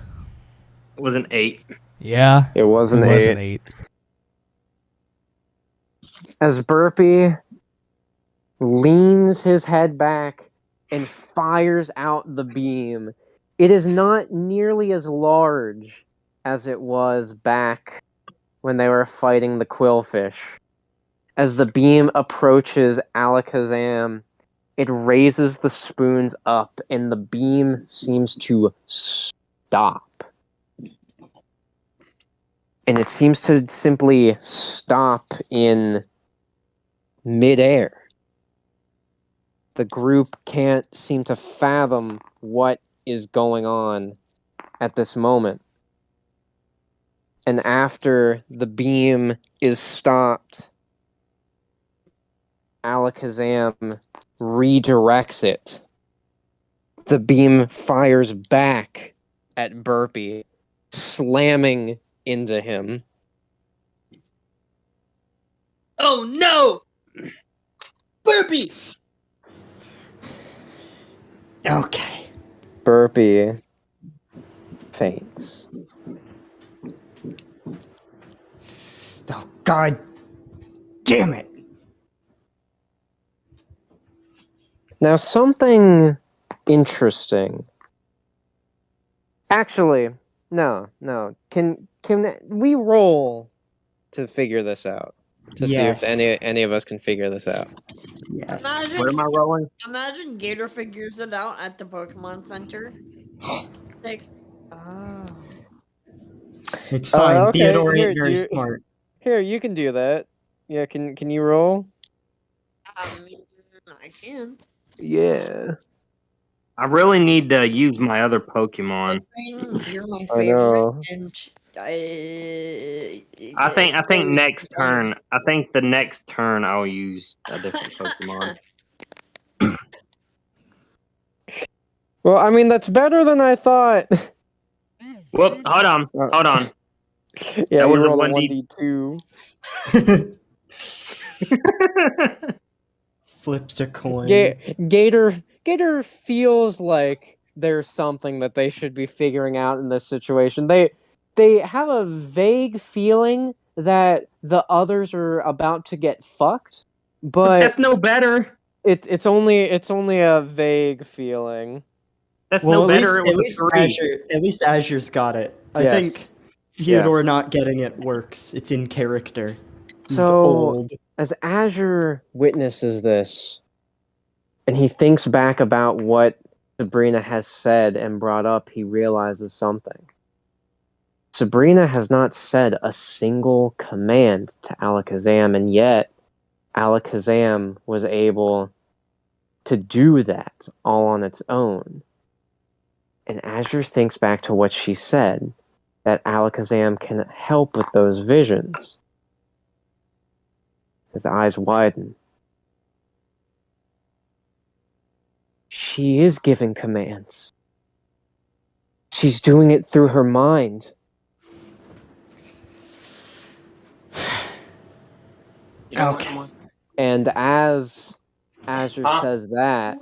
Speaker 2: It was an 8.
Speaker 3: Yeah,
Speaker 1: It was an
Speaker 3: an
Speaker 1: 8.
Speaker 3: 8.
Speaker 1: As Burpee leans his head back and fires out the beam, it is not nearly as large as it was back when they were fighting the Quillfish. As the beam approaches Alakazam, it raises the spoons up and the beam seems to stop. And it seems to simply stop in midair. The group can't seem to fathom what is going on at this moment. And after the beam is stopped, Alakazam redirects it. The beam fires back at Burpee, slamming into him.
Speaker 2: Oh no! Burpee!
Speaker 4: Okay.
Speaker 1: Burpee faints.
Speaker 4: Oh, God damn it.
Speaker 1: Now, something interesting. Actually, no. Can we roll to figure this out? To see if any of us can figure this out.
Speaker 4: Yes.
Speaker 2: What am I rolling?
Speaker 5: Imagine Gator figures it out at the Pokemon Center. Like, oh.
Speaker 4: It's fine.
Speaker 1: Okay,
Speaker 4: Theodore
Speaker 1: here,
Speaker 4: ain't very smart.
Speaker 1: Here, you can do that. Yeah, can you roll?
Speaker 5: I can.
Speaker 1: Yeah.
Speaker 2: I really need to use my other Pokemon.
Speaker 5: You're my
Speaker 1: I
Speaker 5: favorite,
Speaker 1: know.
Speaker 5: and
Speaker 2: I think next turn. I think the next turn I'll use a different Pokemon.
Speaker 1: Well, I mean, that's better than I thought.
Speaker 2: Whoop! Hold on.
Speaker 1: Yeah,
Speaker 2: That
Speaker 1: you
Speaker 2: was a
Speaker 1: rolled a
Speaker 2: 1D.
Speaker 1: 1d2.
Speaker 4: Flips a coin.
Speaker 1: Gator feels like there's something that they should be figuring out in this situation. They have a vague feeling that the others are about to get fucked, but
Speaker 2: That's no better.
Speaker 1: it's only a vague feeling.
Speaker 2: That's
Speaker 4: Well,
Speaker 2: no better. It was a 3.
Speaker 4: At least Azure's got it. I
Speaker 1: Yes.
Speaker 4: think Theodore
Speaker 1: Yes.
Speaker 4: not getting it works. It's in character. He's
Speaker 1: So-
Speaker 4: old.
Speaker 1: As Azure witnesses this, and he thinks back about what Sabrina has said and brought up, he realizes something. Sabrina has not said a single command to Alakazam, and yet Alakazam was able to do that all on its own. And Azure thinks back to what she said, that Alakazam can help with those visions. His eyes widen. She is giving commands. She's doing it through her mind.
Speaker 4: Okay.
Speaker 1: And as Azure says that,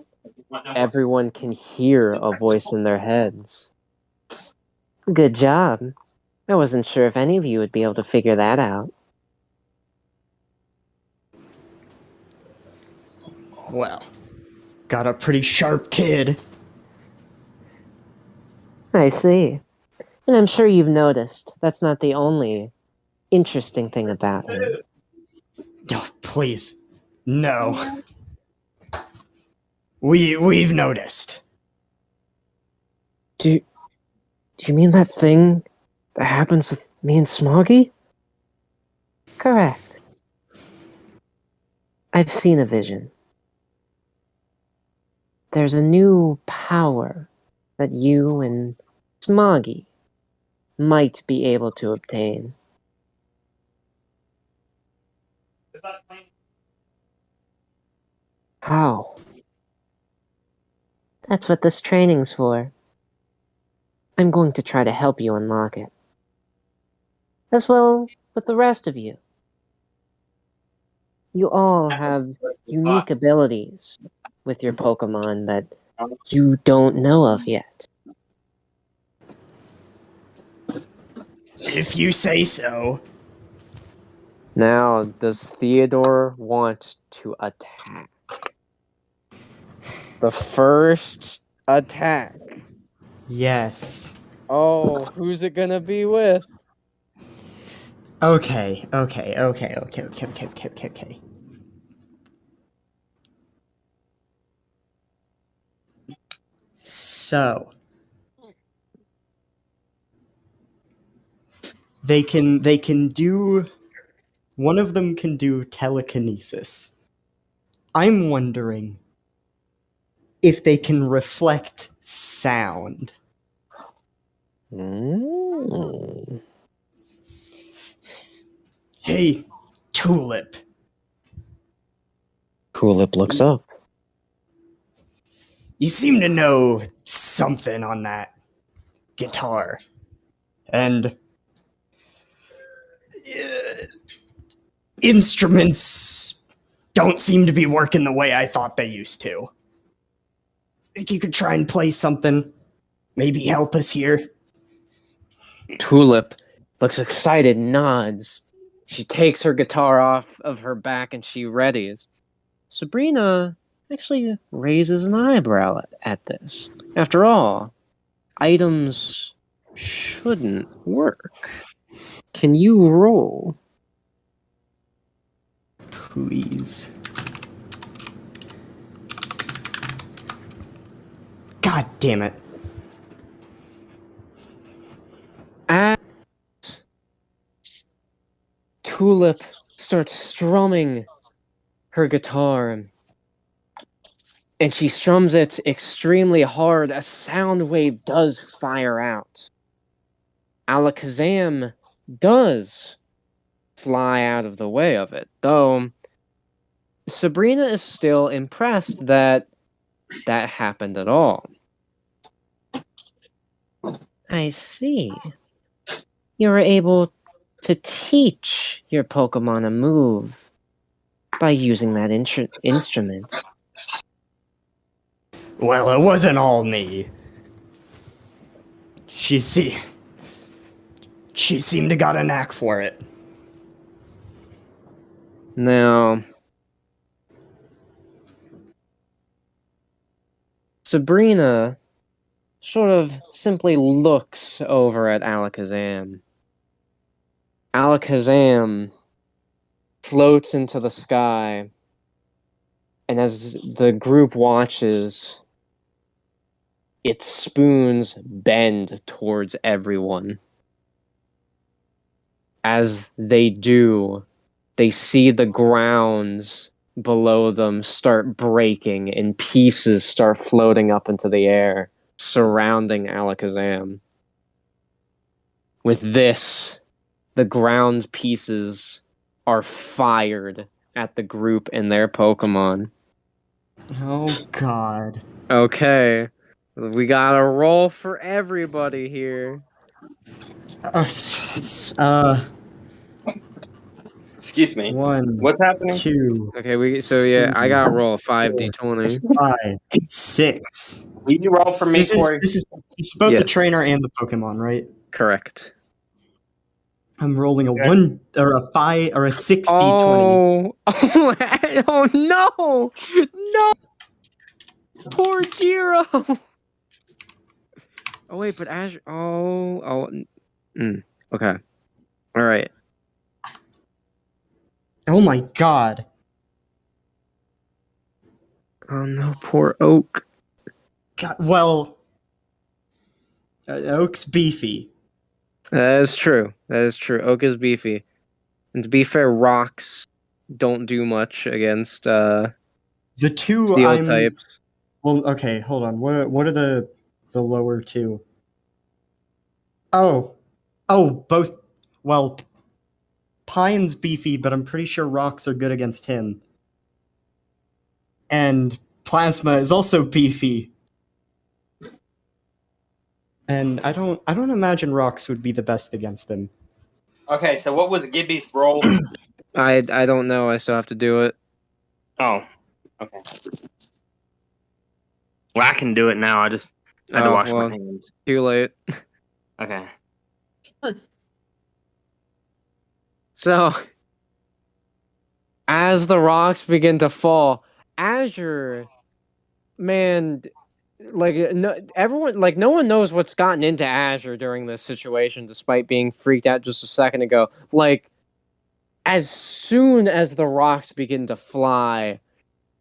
Speaker 1: everyone can hear a voice in their heads. Good job. I wasn't sure if any of you would be able to figure that out.
Speaker 4: Well, got a pretty sharp kid.
Speaker 1: I see. And I'm sure you've noticed that's not the only interesting thing about him.
Speaker 4: Oh, please. No. We've noticed.
Speaker 1: Do you mean that thing that happens with me and Smoggy? Correct. I've seen a vision. There's a new power that you and Smoggy might be able to obtain. How? That's what this training's for. I'm going to try to help you unlock it. As well with the rest of you. You all have unique abilities with your Pokemon that you don't know of yet.
Speaker 4: If you say so.
Speaker 1: Now, does Theodore want to attack? The first attack.
Speaker 4: Yes.
Speaker 1: Oh, who's it gonna be with?
Speaker 4: Okay. So they can do one of them can do telekinesis. I'm wondering if they can reflect sound.
Speaker 1: Mm.
Speaker 4: Hey, Tulip.
Speaker 1: Tulip looks up.
Speaker 4: You seem to know something on that guitar. And instruments don't seem to be working the way I thought they used to. Think you could try and play something? Maybe help us here?
Speaker 1: Tulip looks excited, nods. She takes her guitar off of her back and she readies. Sabrina actually raises an eyebrow at this. After all, items shouldn't work. Can you roll?
Speaker 4: Please. God damn it.
Speaker 1: As Tulip starts strumming her guitar, and she strums it extremely hard, a sound wave does fire out. Alakazam does fly out of the way of it, though Sabrina is still impressed that that happened at all. I see. You were able to teach your Pokemon a move by using that instrument.
Speaker 4: Well, it wasn't all me. She seemed to got a knack for it.
Speaker 1: Now, Sabrina sort of simply looks over at Alakazam. Alakazam floats into the sky, and as the group watches, its spoons bend towards everyone. As they do, they see the grounds below them start breaking and pieces start floating up into the air, surrounding Alakazam. With this, the ground pieces are fired at the group and their Pokemon.
Speaker 4: Oh, God.
Speaker 1: Okay, we got a roll for everybody here.
Speaker 6: Excuse me.
Speaker 4: One,
Speaker 6: What's happening?
Speaker 4: 2,
Speaker 1: Okay, I got a roll of 5d20.
Speaker 4: 5, 6.
Speaker 2: Will you roll for me,
Speaker 4: This
Speaker 2: Corey?
Speaker 4: is both the
Speaker 1: Yes.
Speaker 4: trainer and the Pokemon, right?
Speaker 1: Correct.
Speaker 4: I'm rolling a
Speaker 2: Okay.
Speaker 4: 1 or a 5 or a 6d20.
Speaker 1: Oh, oh no! No! Poor Jiro! Oh wait, but Azure. Okay. All right.
Speaker 4: Oh my God.
Speaker 1: Oh no, poor Oak.
Speaker 4: God, well, Oak's beefy.
Speaker 1: That is true. That is true. Oak is beefy, and to be fair, rocks don't do much against
Speaker 4: The two
Speaker 1: steel
Speaker 4: I'm
Speaker 1: types.
Speaker 4: well. Okay, hold on. What are the lower two? Oh, both. Well, Pine's beefy, but I'm pretty sure rocks are good against him. And Plasma is also beefy. And I don't imagine rocks would be the best against him.
Speaker 2: Okay, so what was Gibby's roll?
Speaker 1: I don't know. I still have to do it.
Speaker 2: Oh, okay. Well, I can do it now. I just had to
Speaker 1: Oh,
Speaker 2: wash
Speaker 1: well.
Speaker 2: my hands.
Speaker 1: Too late.
Speaker 2: Okay.
Speaker 1: So, as the rocks begin to fall, Azure, man, like no one knows what's gotten into Azure during this situation, despite being freaked out just a second ago. Like, as soon as the rocks begin to fly,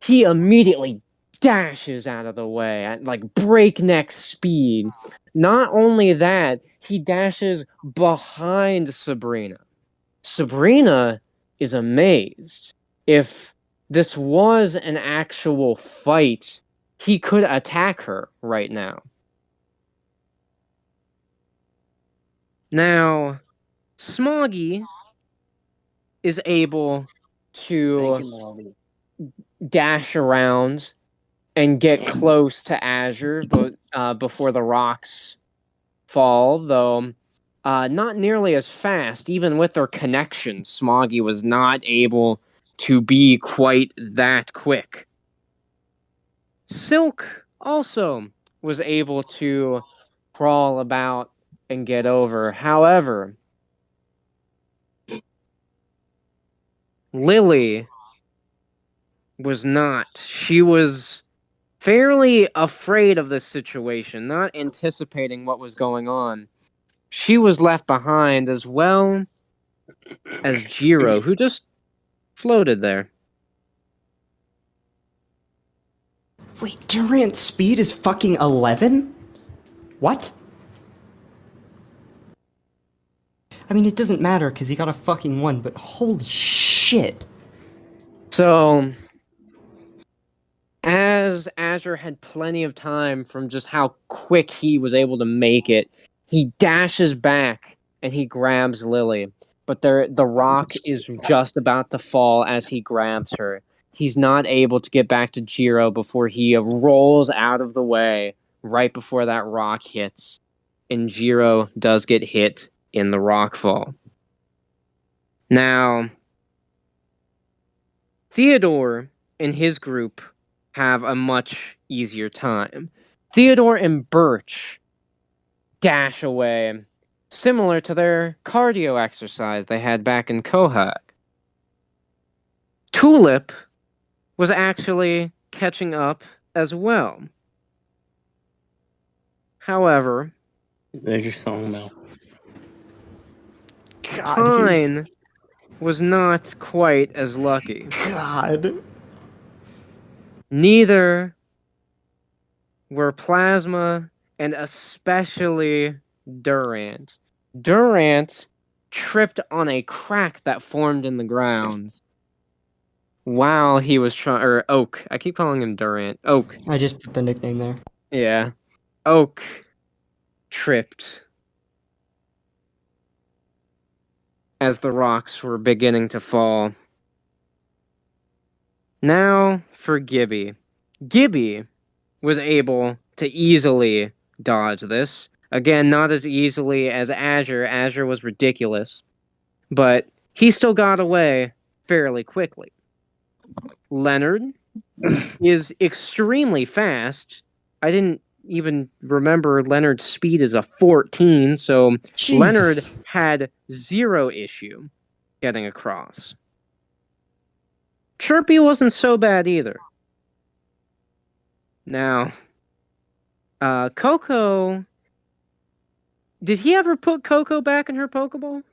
Speaker 1: he immediately dashes out of the way at like breakneck speed. Not only that, he dashes behind Sabrina. Sabrina is amazed. If this was an actual fight, he could attack her right now. Now, Smoggy is able
Speaker 2: Thank
Speaker 1: to
Speaker 2: you, Molly.
Speaker 1: dash around and get close to Azure, but before the rocks fall, though not nearly as fast. Even with their connection, Smoggy was not able to be quite that quick. Silk also was able to crawl about and get over. However, Lily was not. She was fairly afraid of this situation, not anticipating what was going on. She was left behind as well as Jiro, who just floated there.
Speaker 4: Wait, Durant's speed is fucking 11? What? I mean, it doesn't matter because he got a fucking 1, but holy shit.
Speaker 1: So, as Azure had plenty of time from just how quick he was able to make it, he dashes back and he grabs Lily. But the rock is just about to fall as he grabs her. He's not able to get back to Jiro before he rolls out of the way right before that rock hits. And Jiro does get hit in the rock fall. Now, Theodore and his group have a much easier time. Theodore and Birch dash away, similar to their cardio exercise they had back in Kohag. Tulip was actually catching up as well. However,
Speaker 2: There's your song, Mel.
Speaker 4: God, here's...
Speaker 1: Pine was not quite as lucky.
Speaker 4: God.
Speaker 1: Neither were Plasma and especially Durant. Durant tripped on a crack that formed in the ground while he was trying, or Oak. I keep calling him Durant. Oak.
Speaker 4: I just put the nickname there.
Speaker 1: Yeah. Oak tripped as the rocks were beginning to fall. Now for Gibby. Gibby was able to easily dodge this. Again, not as easily as Azure. Azure was ridiculous. But he still got away fairly quickly. Leonard is extremely fast. I didn't even remember Leonard's speed is a 14, so
Speaker 4: Jesus.
Speaker 1: Leonard had zero issue getting across. Chirpy wasn't so bad either. Now, Coco... Did he ever put Coco back in her Pokeball?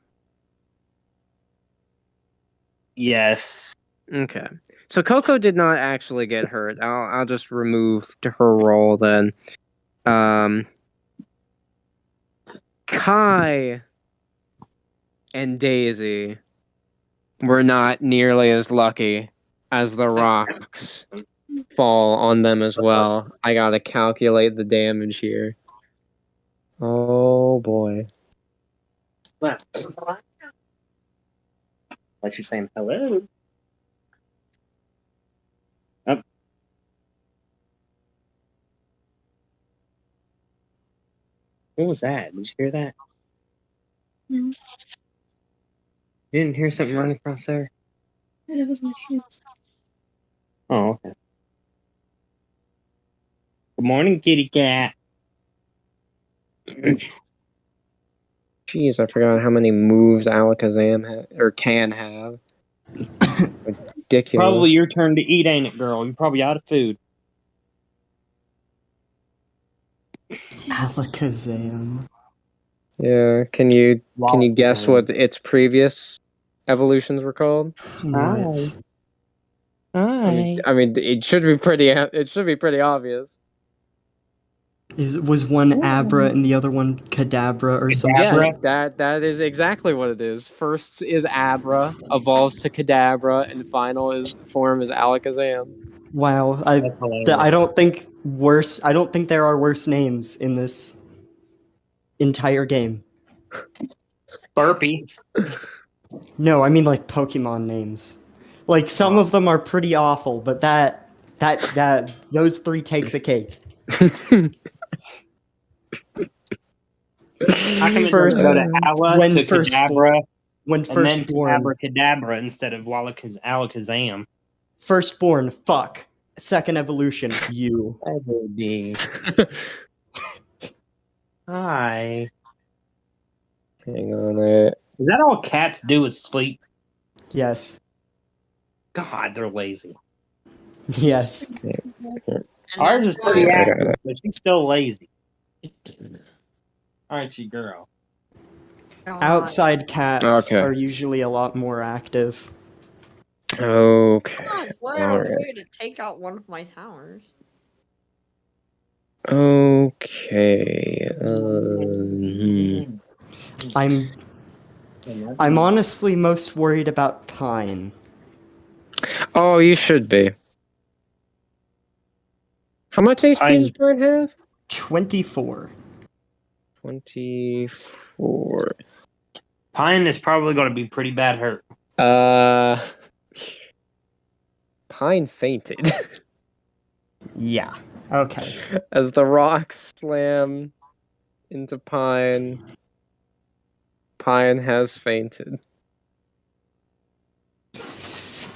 Speaker 2: Yes.
Speaker 1: Okay. So Coco did not actually get hurt. I'll just remove her role then. Kai and Daisy were not nearly as lucky as the rocks fall on them as well. I gotta calculate the damage here. Oh boy.
Speaker 2: What? Like she's saying hello. Oh. What was that? Did you hear that?
Speaker 5: No.
Speaker 2: You didn't hear something running across there?
Speaker 5: It was my shoes.
Speaker 2: Oh, okay. Good morning, kitty cat.
Speaker 1: Jeez, I forgot how many moves Alakazam can have. Ridiculous.
Speaker 2: Probably your turn to eat, ain't it, girl? You're probably out of food.
Speaker 4: Alakazam.
Speaker 1: Yeah, can you guess
Speaker 2: Alakazam.
Speaker 1: what its previous evolutions were called?
Speaker 4: What?
Speaker 1: I mean, it should be pretty. It should be pretty obvious.
Speaker 4: Was one Abra and the other one Kadabra or some
Speaker 2: Kadabra.
Speaker 4: shit?
Speaker 1: Yeah, that is exactly what it is. First is Abra, evolves to Kadabra, and final form is Alakazam.
Speaker 4: Wow,
Speaker 2: That's
Speaker 4: I
Speaker 2: hilarious.
Speaker 4: don't think there are worse names in this entire game.
Speaker 2: Burpee.
Speaker 4: No, I mean like Pokemon names. Like some of them are pretty awful, but those three take the cake.
Speaker 2: How come it
Speaker 4: First-
Speaker 2: doesn't go to Ala
Speaker 4: when
Speaker 2: to
Speaker 4: first
Speaker 2: Kadabra
Speaker 4: When
Speaker 2: and then to
Speaker 4: firstborn,
Speaker 2: Abracadabra instead of Alakazam?
Speaker 4: firstborn, fuck. Second evolution, you.
Speaker 2: That would be. Hi.
Speaker 1: Hang on there.
Speaker 2: Is that all cats do is sleep?
Speaker 4: Yes.
Speaker 2: God, they're lazy.
Speaker 4: Yes.
Speaker 5: And
Speaker 2: Ours is
Speaker 5: that's
Speaker 2: pretty
Speaker 5: why-
Speaker 1: I got
Speaker 2: active,
Speaker 1: it.
Speaker 2: but she's still lazy. Aren't you, girl?
Speaker 4: Outside cats
Speaker 1: Okay.
Speaker 4: are usually a lot more active.
Speaker 1: Okay.
Speaker 5: God, we're
Speaker 1: Alright.
Speaker 5: here to take out one of my towers.
Speaker 1: Okay.
Speaker 4: I'm honestly most worried about Pine.
Speaker 1: Oh, you should be. How much HP does Pine have?
Speaker 4: 24.
Speaker 1: 24.
Speaker 2: Pine is probably going to be pretty bad hurt.
Speaker 1: Pine fainted
Speaker 4: Yeah. Okay.
Speaker 1: as the rocks slam into Pine. Pine has fainted.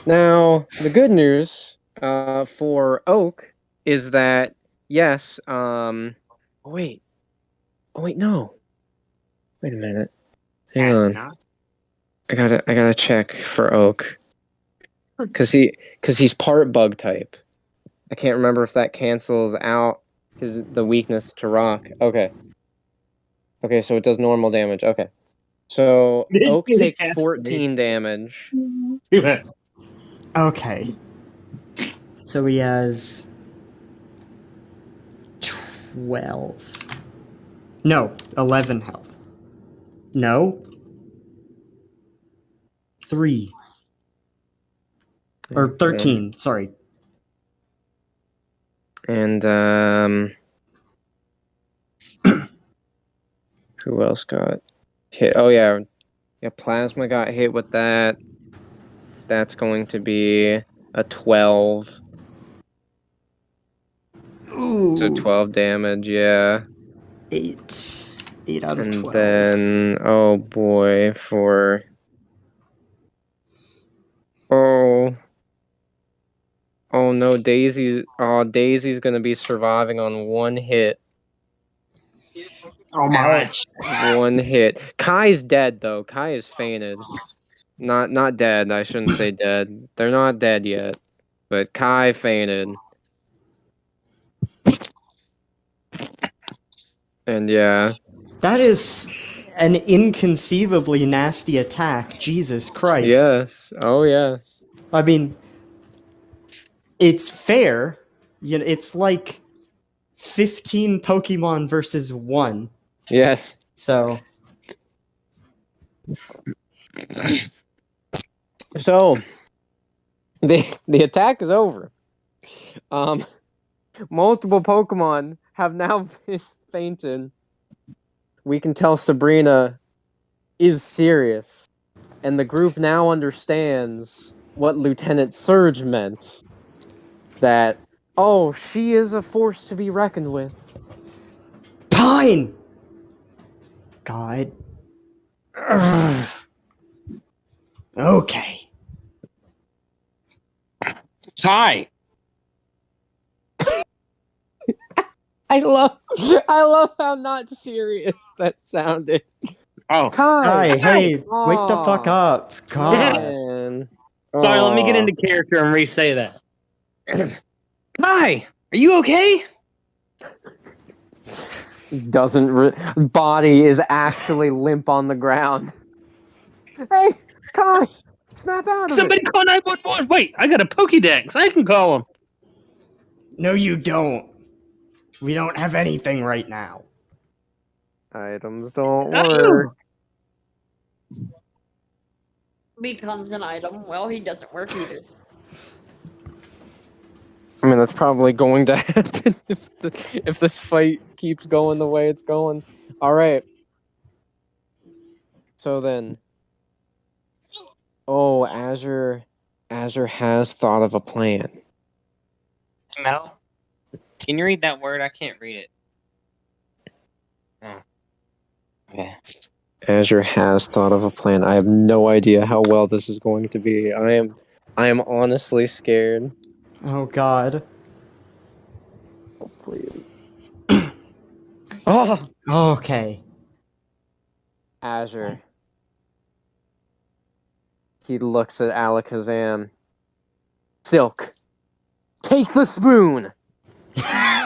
Speaker 1: Now, the good news for Oak is that yes, wait. Oh wait, no. Wait a minute. Hang on. I gotta check for Oak. Cause he's part bug type. I can't remember if that cancels out the weakness to rock. Okay. Okay, so it does normal damage. Okay. So Oak
Speaker 2: It
Speaker 1: takes
Speaker 2: cancels
Speaker 1: 14 damage.
Speaker 4: Okay. So he has 12. No, 11 health. No. 3. Or 13, sorry.
Speaker 1: And who else got hit? Oh yeah, Plasma got hit with that. That's going to be a 12.
Speaker 4: Ooh.
Speaker 1: So 12 damage, yeah.
Speaker 4: 8. 8 out of
Speaker 1: And
Speaker 4: 12.
Speaker 1: then oh boy, for oh no, Daisy's gonna be surviving on one hit.
Speaker 2: Oh my.
Speaker 4: Ouch.
Speaker 1: One hit. Kai's dead though. Kai is fainted. Not dead. I shouldn't say dead. They're not dead yet. But Kai fainted. And yeah.
Speaker 4: That is an inconceivably nasty attack. Jesus Christ.
Speaker 1: Yes. Oh yes.
Speaker 4: I mean, it's fair. You know, it's like 15 Pokemon versus 1.
Speaker 1: Yes.
Speaker 4: So,
Speaker 1: So the attack is over. Multiple Pokemon have now been fainted. We can tell Sabrina is serious, and the group now understands what Lieutenant Surge meant. That, oh, she is a force to be reckoned with.
Speaker 4: Pine! God. Ugh. Okay.
Speaker 2: Ty.
Speaker 1: I love how not serious that sounded.
Speaker 2: Oh,
Speaker 1: Kai!
Speaker 4: Hey, wake the fuck up. God.
Speaker 1: Man.
Speaker 2: sorry. Let me get
Speaker 1: Aw.
Speaker 2: into character and re-say that. Kai, are you okay?
Speaker 1: Body is actually limp on the ground. Hey, Kai! Snap out of
Speaker 2: Somebody
Speaker 1: it!
Speaker 2: call 911. Wait, I got a Pokédex. I can call him.
Speaker 4: No, you don't. We don't have anything right now.
Speaker 1: Items don't
Speaker 2: Oh!
Speaker 1: work.
Speaker 5: Becomes an item. Well, he doesn't work either.
Speaker 1: I mean, that's probably going to happen if this fight keeps going the way it's going. All right. So then, Azure has thought of a plan.
Speaker 2: Mel, can you read that word? I can't read it. Oh. Okay.
Speaker 1: Azure has thought of a plan. I have no idea how well this is going to be. I am honestly scared.
Speaker 4: Oh God.
Speaker 1: Oh, please. Oh,
Speaker 4: Okay.
Speaker 1: Azure. He looks at Alakazam. Silk, take the spoon.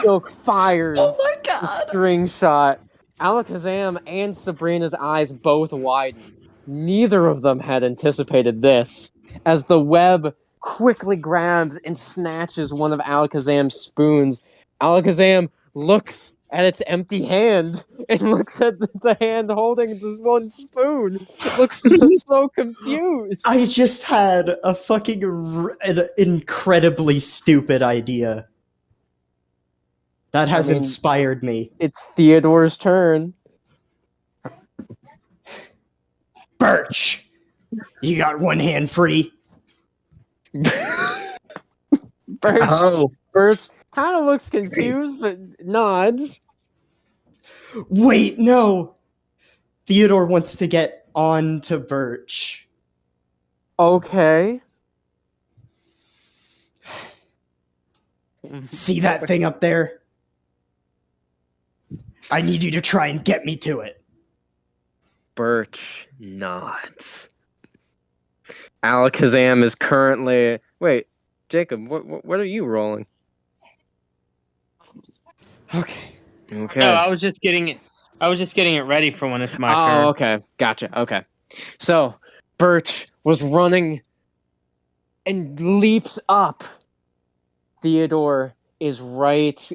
Speaker 1: Silk fires the string shot. Alakazam and Sabrina's eyes both widen. Neither of them had anticipated this, as the web quickly grabs and snatches one of Alakazam's spoons. Alakazam looks at its empty hand and looks at the hand holding this one spoon. Looks so confused.
Speaker 4: I just had a fucking an incredibly stupid idea. That has
Speaker 1: mean-
Speaker 4: inspired me.
Speaker 1: It's Theodore's turn.
Speaker 4: Birch! You got one hand free?
Speaker 1: Birch,
Speaker 2: Oh,
Speaker 1: Birch kind of looks confused, but nods.
Speaker 4: Wait, no! Theodore wants to get on to Birch.
Speaker 1: Okay.
Speaker 4: See that thing up there? I need you to try and get me to it.
Speaker 1: Birch nods. Alakazam is currently. Wait, Jacob, what are you rolling?
Speaker 4: Okay.
Speaker 1: Okay.
Speaker 2: no, I was just getting it. I was just getting it ready for when it's my turn.
Speaker 1: Okay. Gotcha. Okay. So, Birch was running and leaps up. Theodore is right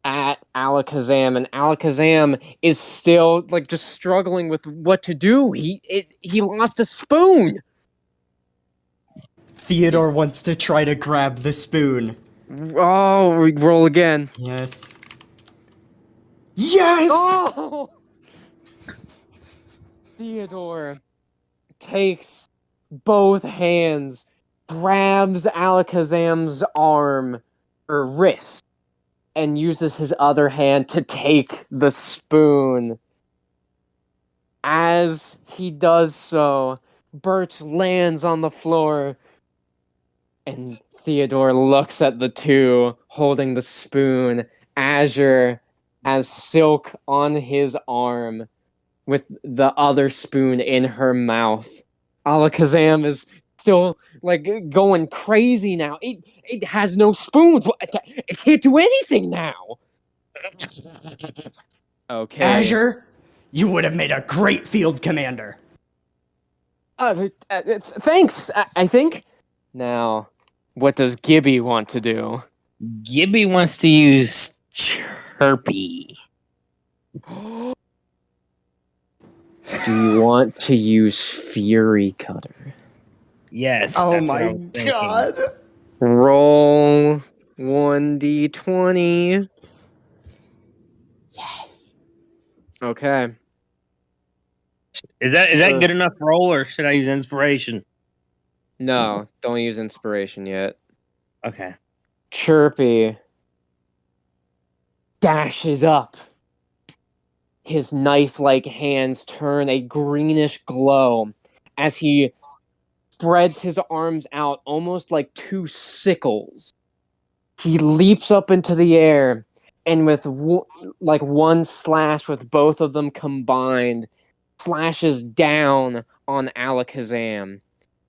Speaker 1: at Alakazam, and Alakazam is still like just struggling with what to do. He lost a spoon.
Speaker 4: Theodore wants to try to grab the spoon.
Speaker 1: Oh, we roll again.
Speaker 4: Yes. Yes!
Speaker 1: Oh! Theodore takes both hands, grabs Alakazam's arm or wrist, and uses his other hand to take the spoon. As he does so, Birch lands on the floor, and Theodore looks at the two holding the spoon. Azure has Silk on his arm with the other spoon in her mouth. Alakazam is still like going crazy now. It has no spoons. It can't do anything now. Okay.
Speaker 4: Azure, you would have made a great field commander.
Speaker 1: Thanks. I think. Now, what does Gibby want to do?
Speaker 2: Gibby wants to use Chirpy.
Speaker 1: Do you want to use Fury Cutter?
Speaker 2: Yes.
Speaker 4: Oh
Speaker 2: that's what I
Speaker 4: my
Speaker 2: was thinking.
Speaker 4: God.
Speaker 1: Roll 1d20.
Speaker 4: Yes.
Speaker 1: Okay.
Speaker 2: Is that good enough roll, or should I use inspiration?
Speaker 1: No, don't use inspiration yet.
Speaker 2: Okay.
Speaker 1: Chirpy dashes up. His knife-like hands turn a greenish glow as he spreads his arms out almost like two sickles. He leaps up into the air, and with one slash with both of them combined, slashes down on Alakazam.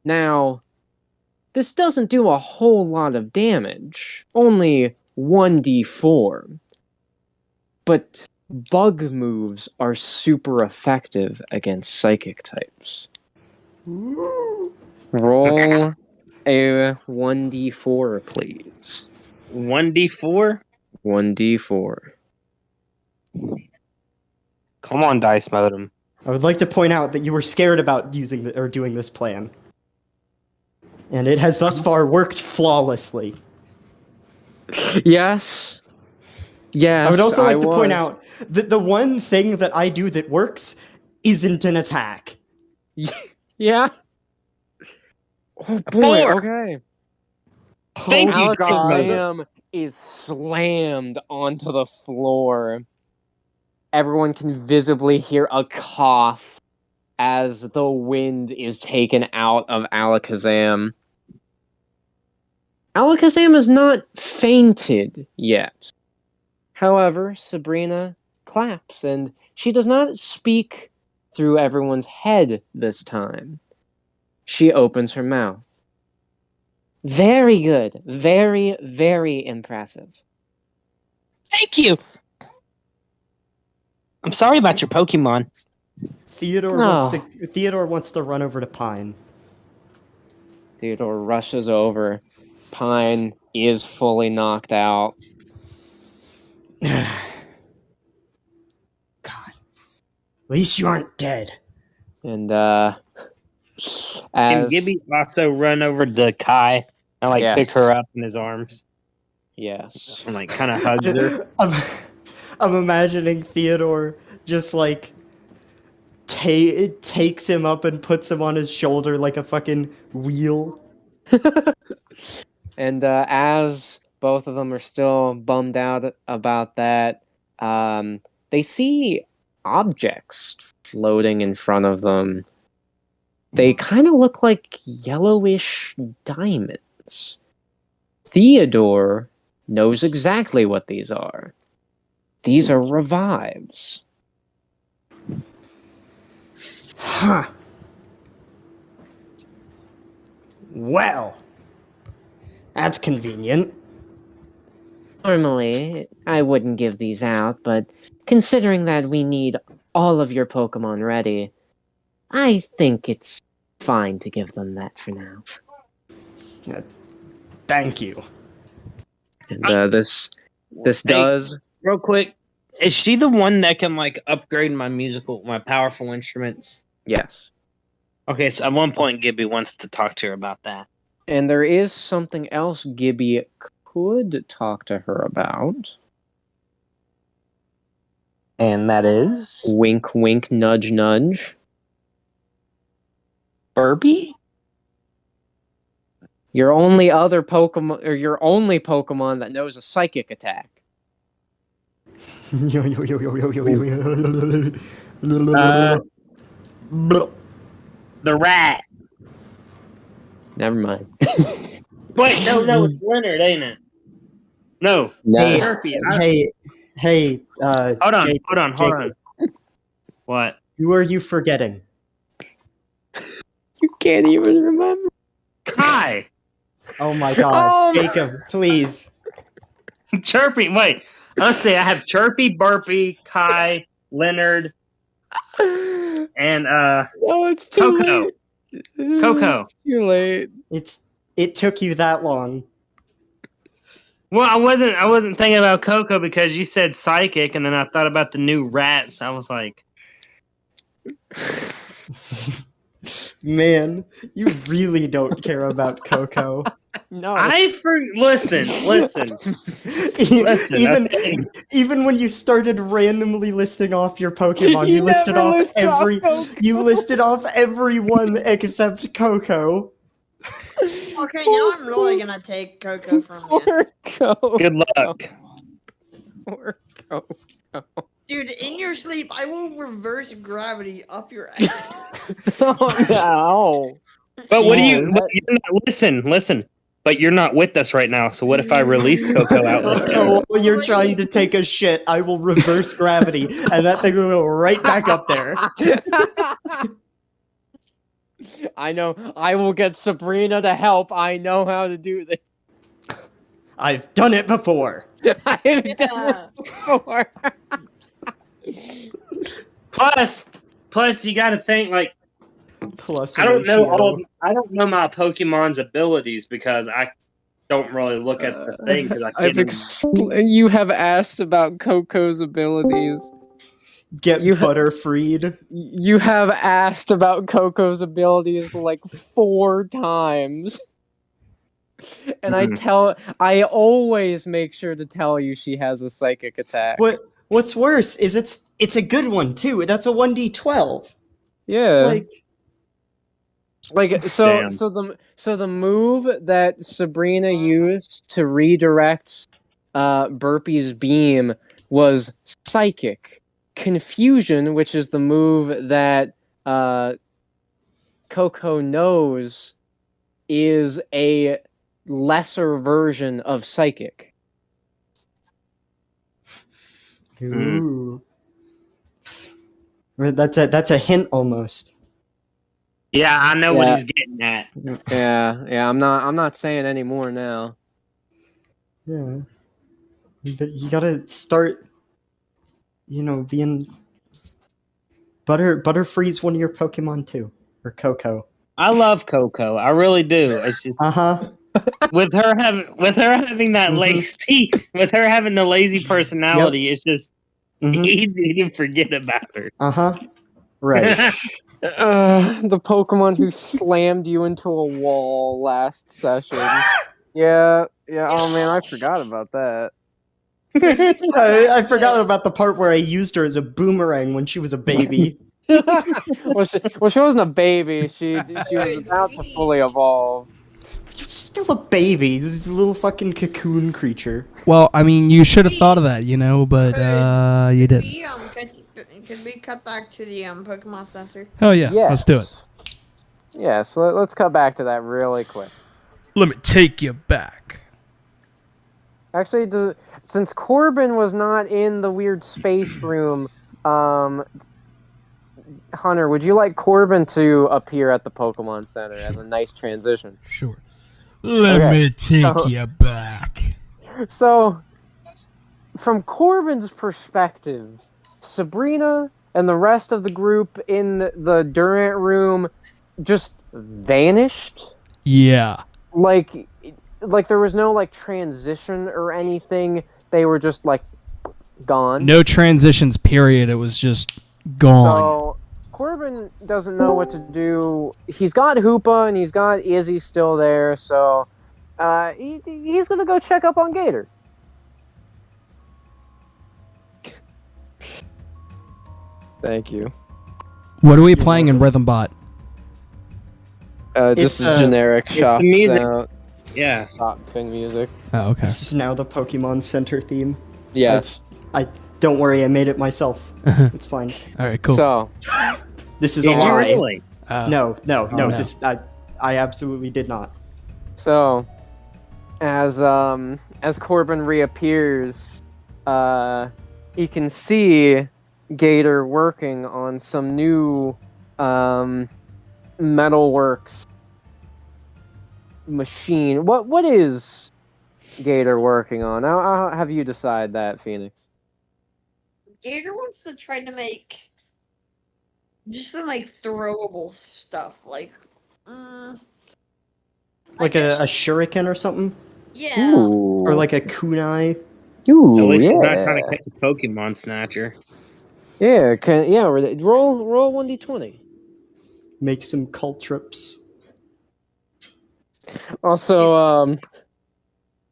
Speaker 1: Now, this doesn't do a whole lot of damage, only 1d4. But bug moves are super effective against psychic types. Roll a 1d4, please.
Speaker 2: 1d4?
Speaker 1: 1d4.
Speaker 2: Come on, Dice Modem.
Speaker 4: I would like to point out that you were scared about doing this plan. And it has thus far worked flawlessly.
Speaker 1: Yes. Yes.
Speaker 4: I would also like to
Speaker 1: was.
Speaker 4: point out that the one thing that I do that works isn't an attack.
Speaker 1: Yeah. Oh boy.
Speaker 2: 4.
Speaker 1: Okay.
Speaker 2: Thank you, Dice Modem.
Speaker 1: Alakazam is slammed onto the floor. Everyone can visibly hear a cough as the wind is taken out of Alakazam. Alakazam is not fainted yet. However, Sabrina claps, and she does not speak through everyone's head this time. She opens her mouth. Very good. Very, very impressive.
Speaker 2: Thank you. I'm sorry about your Pokemon.
Speaker 4: Theodore wants to run over to Pine.
Speaker 1: Theodore rushes over. Pine is fully knocked out.
Speaker 4: God. At least you aren't dead.
Speaker 1: And,
Speaker 2: Can
Speaker 1: as...
Speaker 2: Gibby also run over to Kai and pick her up in his arms
Speaker 1: Yes.
Speaker 2: and kind of hugs her?
Speaker 4: I'm imagining Theodore just takes him up and puts him on his shoulder like a fucking wheel.
Speaker 1: And as both of them are still bummed out about that, they see objects floating in front of them. They kind of look like yellowish diamonds. Theodore knows exactly what these are. These are revives.
Speaker 4: Huh. Well, that's convenient.
Speaker 1: Normally, I wouldn't give these out, but considering that we need all of your Pokemon ready, I think it's fine to give them that for now.
Speaker 4: Thank you.
Speaker 1: And this does...
Speaker 2: Real quick, is she the one that can upgrade my powerful instruments?
Speaker 1: Yes.
Speaker 2: Okay, so at one point Gibby wants to talk to her about that.
Speaker 1: And there is something else Gibby could talk to her about.
Speaker 2: And that is
Speaker 1: Wink, wink, nudge, nudge.
Speaker 2: Burpee?
Speaker 1: Your only Pokemon that knows a psychic attack.
Speaker 2: The rat.
Speaker 1: Never mind.
Speaker 2: Wait, no, it's Leonard, ain't it? No.
Speaker 4: Hey,
Speaker 2: Burpee.
Speaker 4: hey,
Speaker 2: Hold on. What?
Speaker 4: Who are you forgetting?
Speaker 1: You can't even remember.
Speaker 2: Kai.
Speaker 4: Oh my god, Jacob, please.
Speaker 2: Chirpy. Wait. Let's see. I have Chirpy, Burpee, Kai, Leonard, and
Speaker 1: Oh, it's too
Speaker 2: Coco.
Speaker 1: late.
Speaker 2: Coco.
Speaker 1: It's too late.
Speaker 4: It took you that long.
Speaker 2: Well, I wasn't thinking about Coco because you said psychic, and then I thought about the new rats. I was like,
Speaker 4: Man, you really don't care about Coco.
Speaker 1: No.
Speaker 2: listen.
Speaker 4: Even when you started randomly listing off your Pokemon, you listed off everyone except Coco.
Speaker 5: Okay, now I'm really gonna take Coco from you.
Speaker 1: Poor Coco.
Speaker 2: good luck.
Speaker 1: Poor Coco.
Speaker 5: Dude, in your sleep, I will reverse gravity up your ass.
Speaker 1: Oh, no.
Speaker 2: But what do you
Speaker 4: Jesus.
Speaker 2: listen? but you're not with us right now. So what if I release Coco out? Let's go.
Speaker 4: While you're trying to take a shit, I will reverse gravity, and that thing will go right back up there.
Speaker 1: I know. I will get Sabrina to help. I know how to do this.
Speaker 4: I've done it before.
Speaker 1: I've done it before.
Speaker 2: Plus, you got to think like
Speaker 4: Plus,
Speaker 2: I don't know
Speaker 4: ratio.
Speaker 2: I don't know my Pokemon's abilities because I don't really look at the thing because I can't.
Speaker 1: You have asked about Coco's abilities.
Speaker 4: Get
Speaker 1: You ha-
Speaker 4: Butterfreed.
Speaker 1: You have asked about Coco's abilities like 4 times. And I always make sure to tell you she has a psychic attack.
Speaker 4: What's worse is it's a good one too. That's a 1d12.
Speaker 1: Yeah. So
Speaker 2: Damn.
Speaker 1: so the move that Sabrina used to redirect Burpy's beam was psychic. Confusion, which is the move that Coco knows, is a lesser version of psychic.
Speaker 4: Ooh. That's a hint almost.
Speaker 2: Yeah, I know what
Speaker 1: Yeah.
Speaker 2: he's getting at.
Speaker 1: Yeah. I'm not saying any more now.
Speaker 4: Yeah. But you gotta start, being... Butterfree's one of your Pokemon too. Or Coco.
Speaker 2: I love Coco. I really do. It's just,
Speaker 4: Uh-huh.
Speaker 2: with her having that
Speaker 4: Mhm.
Speaker 2: lazy with her having the lazy personality, it's just
Speaker 4: Mhm.
Speaker 2: easy to forget about her.
Speaker 4: Uh-huh. Right.
Speaker 1: The Pokemon who slammed you into a wall last session. Yeah. Oh man, I forgot about that.
Speaker 4: I forgot about the part where I used her as a boomerang when she was a baby.
Speaker 1: Well, she wasn't a baby. She was about to fully evolve.
Speaker 4: You're still a baby. This is a little fucking cocoon creature.
Speaker 3: Well, I mean, you should have thought of that, but you didn't.
Speaker 5: Could we cut back to the Pokemon Center?
Speaker 3: Oh yeah, let's do it.
Speaker 1: Yeah, so let's cut back to that really quick.
Speaker 3: Let me take you back.
Speaker 1: Actually, since Corbin was not in the weird space room, Hunter, would you like Corbin to appear at the Pokemon Center as a nice transition?
Speaker 3: Sure. Let
Speaker 1: Okay.
Speaker 3: me take you back.
Speaker 1: So, from Corbin's perspective, Sabrina and the rest of the group in the Durant room just vanished.
Speaker 3: Yeah.
Speaker 1: Like there was no like transition or anything. They were just like gone.
Speaker 3: No transitions, period. It was just gone.
Speaker 1: So Corbin doesn't know what to do. He's got Hoopa and he's got Izzy still there, so he's gonna go check up on Gator. Thank you.
Speaker 3: What are we playing in Rhythm Bot?
Speaker 1: Just
Speaker 4: It's,
Speaker 1: a generic
Speaker 2: it's
Speaker 1: shop
Speaker 2: the music.
Speaker 1: sound,
Speaker 2: Yeah.
Speaker 1: shopping music.
Speaker 3: Oh, okay.
Speaker 4: This is now the Pokemon Center theme.
Speaker 1: Yes.
Speaker 4: I don't worry, I made it myself. It's fine.
Speaker 3: All right, cool.
Speaker 1: So
Speaker 4: This is a
Speaker 2: Did you
Speaker 4: lie.
Speaker 2: really?
Speaker 4: No.
Speaker 3: no.
Speaker 4: This I absolutely did not.
Speaker 1: So, as Corbin reappears, he can see Gator working on some new metalworks machine. What is Gator working on? I'll have you decide that, Phoenix.
Speaker 5: Gator wants to try to make just some like throwable stuff, like
Speaker 4: Like
Speaker 5: guess-
Speaker 4: a shuriken or something?
Speaker 5: yeah.
Speaker 4: Or like a kunai?
Speaker 1: Ooh,
Speaker 2: At least
Speaker 1: yeah.
Speaker 2: he's not trying to catch a Pokemon Snatcher.
Speaker 1: Yeah, roll 1d20.
Speaker 4: Make some Cultrips.
Speaker 1: Also,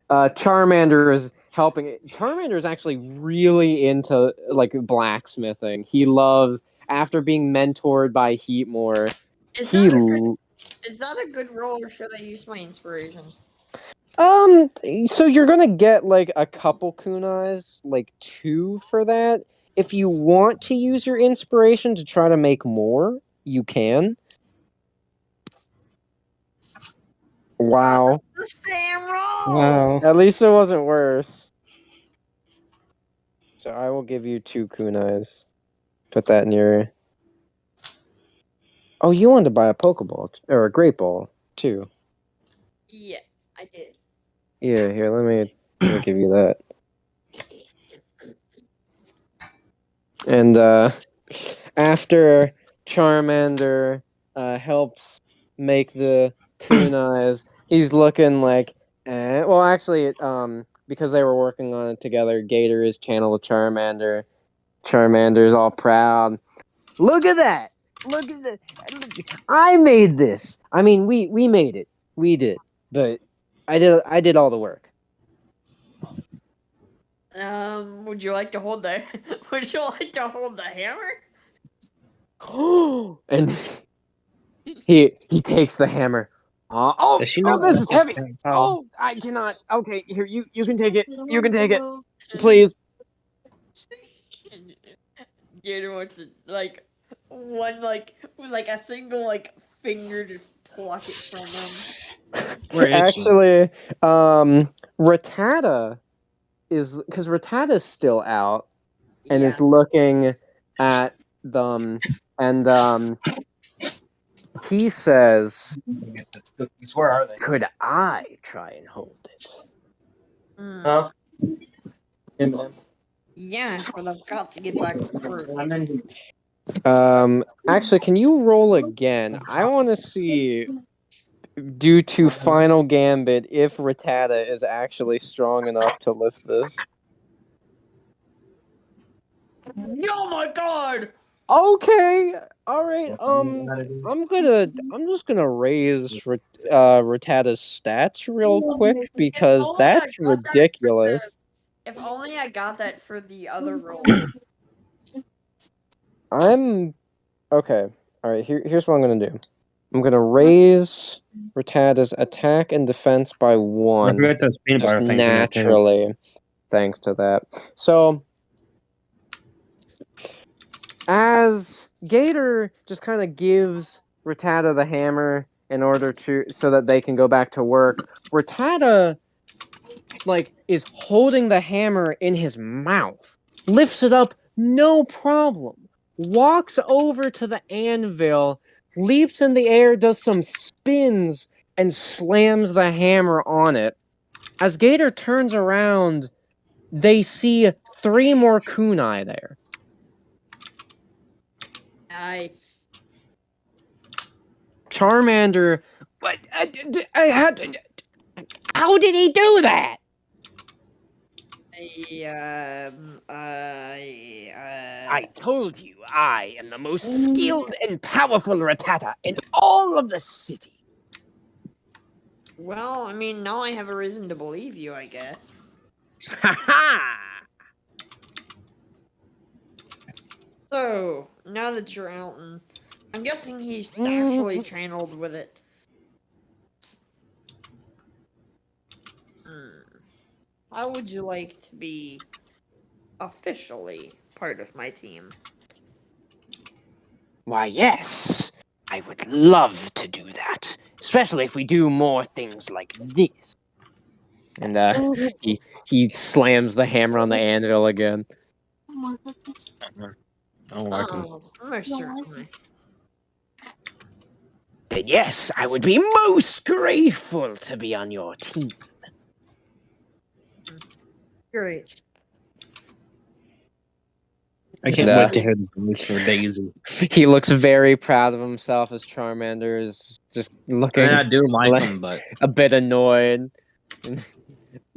Speaker 1: Charmander is helping. Charmander is actually really into like blacksmithing. He loves, after being mentored by Heatmore,
Speaker 5: Is
Speaker 1: he
Speaker 5: that a good roll, or should I use my inspiration?
Speaker 1: so you're gonna get like a couple kunais, like 2 for that. If you want to use your inspiration to try to make more, you can. Wow.
Speaker 5: The same roll.
Speaker 3: Wow.
Speaker 1: At least it wasn't worse. So I will give you 2 kunais. Put that in your. Oh, you wanted to buy a Pokeball or a Great Ball too.
Speaker 5: Yeah, I did.
Speaker 1: Yeah, here, let me give you that. And after Charmander helps make the kunais, he's looking like well actually because they were working on it together, Gator is channel Charmander. Charmander's all proud. Look at that! Look at that! I made this. I mean, we made it. We did, but I did all the work.
Speaker 5: Would you like to hold the? Would you like to hold the hammer?
Speaker 1: And he takes the hammer.
Speaker 2: Does she not
Speaker 1: This
Speaker 2: like
Speaker 1: is
Speaker 2: this
Speaker 1: heavy.
Speaker 2: kind of power?
Speaker 1: Oh, I cannot. Okay, here you can take it. You can take it, please.
Speaker 5: Gator wants to one with a single finger just pluck it from him.
Speaker 2: Where is she?
Speaker 1: Actually, Rattata is because Rattata's still out and is looking at them, and he says,
Speaker 6: Where are they?
Speaker 1: "Could I try and hold it?"
Speaker 6: Huh?
Speaker 5: Yeah, but I've got to get back to work.
Speaker 1: Actually, can you roll again? I want to see, due to Final Gambit, if Rattata is actually strong enough to lift this.
Speaker 5: Oh my god!
Speaker 1: Okay, all right. I'm just gonna raise Rattata's stats real quick because
Speaker 5: only I
Speaker 1: that's
Speaker 5: got that for
Speaker 1: ridiculous.
Speaker 5: If only I got that for the other roll.
Speaker 1: I'm okay. All right. Here's what I'm gonna do. I'm gonna raise Rattata's attack and defense by
Speaker 2: I
Speaker 1: 1,
Speaker 2: forgot those peanut
Speaker 1: just
Speaker 2: butter things in there too.
Speaker 1: naturally, thanks to that. So, as Gator just kind of gives Rattata the hammer in order so that they can go back to work, Rattata is holding the hammer in his mouth, lifts it up, no problem, walks over to the anvil, leaps in the air, does some spins, and slams the hammer on it. As Gator turns around, they see 3 more kunai there.
Speaker 5: Nice.
Speaker 1: Charmander, what? How did he do that? I told you I am the most skilled and powerful Rattata in all of the city.
Speaker 5: Well, I mean, now I have a reason to believe you, I guess.
Speaker 1: Ha ha!
Speaker 5: So, now that you're out, I'm guessing he's actually channeled with it. How would you like to be officially part of my team?
Speaker 1: Why, yes. I would love to do that. Especially if we do more things like this. And he slams the hammer on the anvil again.
Speaker 2: I don't like them.
Speaker 5: Most certainly.
Speaker 1: Then yes, I would be most grateful to be on your team.
Speaker 5: Great.
Speaker 2: I can't
Speaker 1: And,
Speaker 2: wait to hear the voice for Daisy.
Speaker 1: He looks very proud of himself as Charmander is just looking
Speaker 2: And I do like them, but
Speaker 1: a bit annoyed.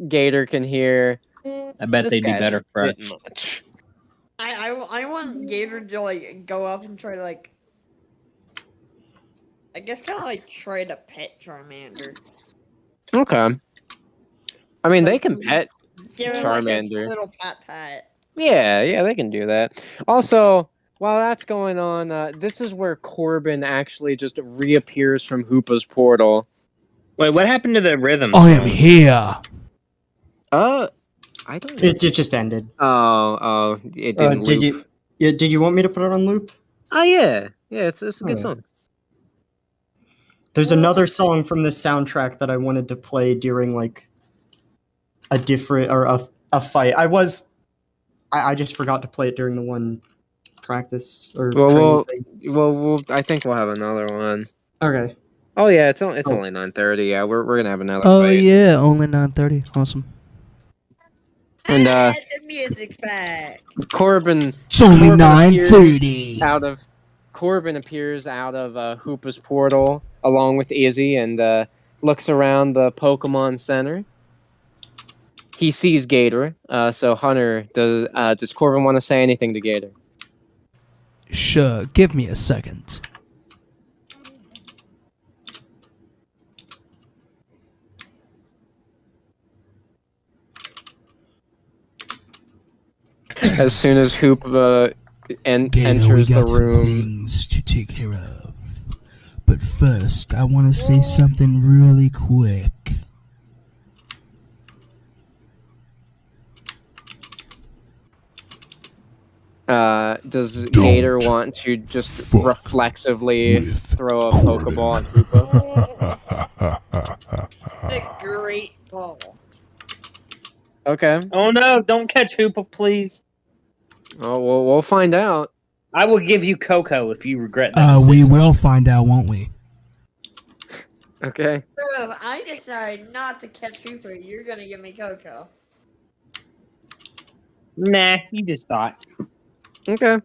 Speaker 1: Gator can hear.
Speaker 2: I bet
Speaker 1: This
Speaker 2: they'd be
Speaker 1: guy's
Speaker 2: better
Speaker 1: a
Speaker 2: for us.
Speaker 1: bit much.
Speaker 5: I want Gator to go up and try to I guess kind of try to pet Charmander.
Speaker 1: Okay. I mean, they can pet.
Speaker 5: Give him
Speaker 1: Charmander.
Speaker 5: a little pat.
Speaker 1: Yeah, they can do that. Also, while that's going on, this is where Corbin actually just reappears from Hoopa's portal.
Speaker 2: Wait, what happened to the rhythm?
Speaker 3: I am
Speaker 2: song?
Speaker 3: here.
Speaker 1: I don't.
Speaker 4: It just ended.
Speaker 1: Oh, it didn't
Speaker 4: Did
Speaker 1: loop.
Speaker 4: did you want me to put it on loop?
Speaker 1: Oh yeah, it's a good
Speaker 4: Okay.
Speaker 1: song.
Speaker 4: There's another song from this soundtrack that I wanted to play during like a different or a fight. I just forgot to play it during the one practice or training thing.
Speaker 1: I think we'll have another one.
Speaker 4: Okay.
Speaker 1: Oh yeah, it's only
Speaker 4: Oh.
Speaker 1: 9:30. Yeah, we're gonna have another
Speaker 3: Oh
Speaker 1: fight.
Speaker 3: yeah, only 9:30. Awesome.
Speaker 1: And
Speaker 5: The music's back.
Speaker 1: Corbin.
Speaker 3: It's only
Speaker 1: Corbin
Speaker 3: 9:30.
Speaker 1: Corbin appears out of Hoopa's portal along with Izzy and looks around the Pokemon Center. He sees Gator. So Hunter, does Corbin want to say anything to Gator?
Speaker 3: Sure, give me a second.
Speaker 1: As soon as Hoopa
Speaker 3: Gator,
Speaker 1: enters
Speaker 3: we
Speaker 1: the
Speaker 3: got some
Speaker 1: room,
Speaker 3: things to take care of. But first, I want to say something really quick.
Speaker 1: does Gator want to just reflexively throw a Pokeball at Hoopa?
Speaker 5: The great ball.
Speaker 1: Okay.
Speaker 2: Oh no! Don't catch Hoopa, please.
Speaker 1: Oh, well, we'll find out.
Speaker 2: I will give you Coco if you regret that.
Speaker 3: We
Speaker 2: decision.
Speaker 3: will find out, won't we?
Speaker 1: Okay.
Speaker 5: So if I decide not to catch Hooper, you're gonna give me Coco.
Speaker 2: Nah, you just thought.
Speaker 1: Okay. All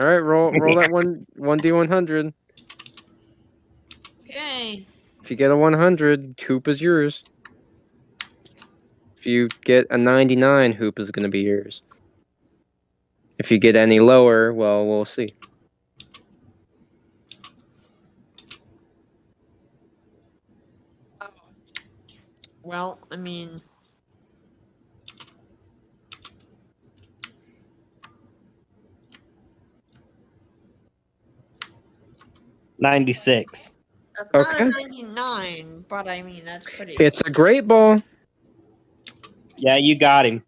Speaker 1: right. Roll that 1d100.
Speaker 5: Okay.
Speaker 1: If you get a 100, Hoop is yours. If you get a 99, Hoop is going to be yours. If you get any lower, well, we'll see.
Speaker 5: Well, I mean,
Speaker 2: 96.
Speaker 5: that's not
Speaker 1: Okay.
Speaker 5: a 99, but I mean, that's pretty.
Speaker 1: It's a great ball.
Speaker 2: Yeah, you got him.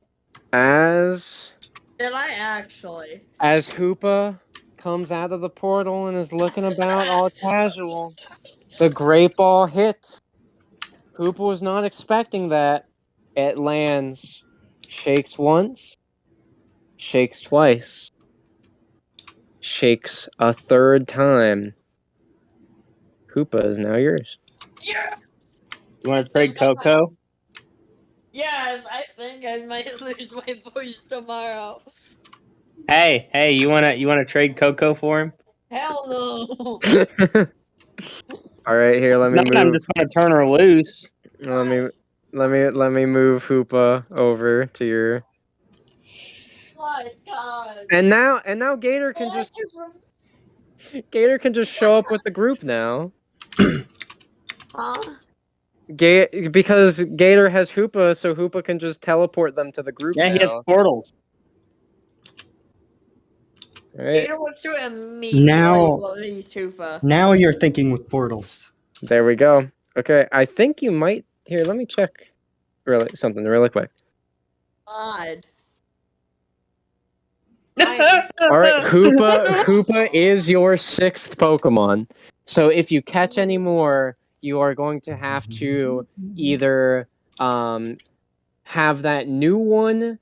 Speaker 1: As
Speaker 5: Did I actually?
Speaker 1: Hoopa comes out of the portal and is looking about all casual, the great ball hits. Hoopa was not expecting that. It lands, shakes once, shakes twice, shakes a third time. Hoopa is now yours.
Speaker 5: Yeah.
Speaker 2: You want to trade Coco?
Speaker 5: Yes, I think I might lose my voice tomorrow.
Speaker 2: Hey, you wanna trade Coco for him?
Speaker 5: Hell no.
Speaker 1: All right, here. Let me
Speaker 2: No, I'm
Speaker 1: move.
Speaker 2: just gonna turn her loose.
Speaker 1: Let me move Hoopa over to your.
Speaker 5: My God.
Speaker 1: And now Gator can just show up with the group now.
Speaker 5: Huh?
Speaker 1: Because Gator has Hoopa, so Hoopa can just teleport them to the group
Speaker 2: Yeah,
Speaker 1: now.
Speaker 2: he has portals.
Speaker 1: All right,
Speaker 5: Peter wants to immediately
Speaker 4: Now-
Speaker 5: release Hoopa.
Speaker 4: Now you're thinking with portals.
Speaker 1: there we go. Okay, I think you might. Here, let me check something really quick.
Speaker 5: God.
Speaker 1: All right, Hoopa is your 6th Pokemon. So if you catch any more, you are going to have to either have that new one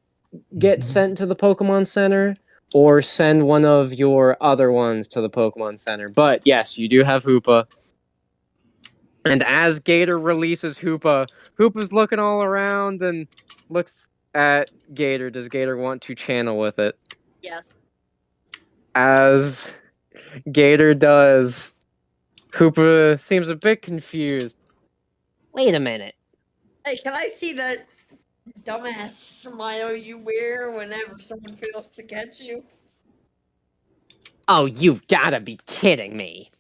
Speaker 1: get sent to the Pokemon Center or send one of your other ones to the Pokemon Center. But yes, you do have Hoopa. And as Gator releases Hoopa, Hoopa's looking all around and looks at Gator. Does Gator want to channel with it?
Speaker 5: Yes.
Speaker 1: As Gator does, Hoopa seems a bit confused. Wait a minute.
Speaker 5: Hey, can I see that dumbass smile you wear whenever someone fails to catch you?
Speaker 1: Oh, you've gotta be kidding me.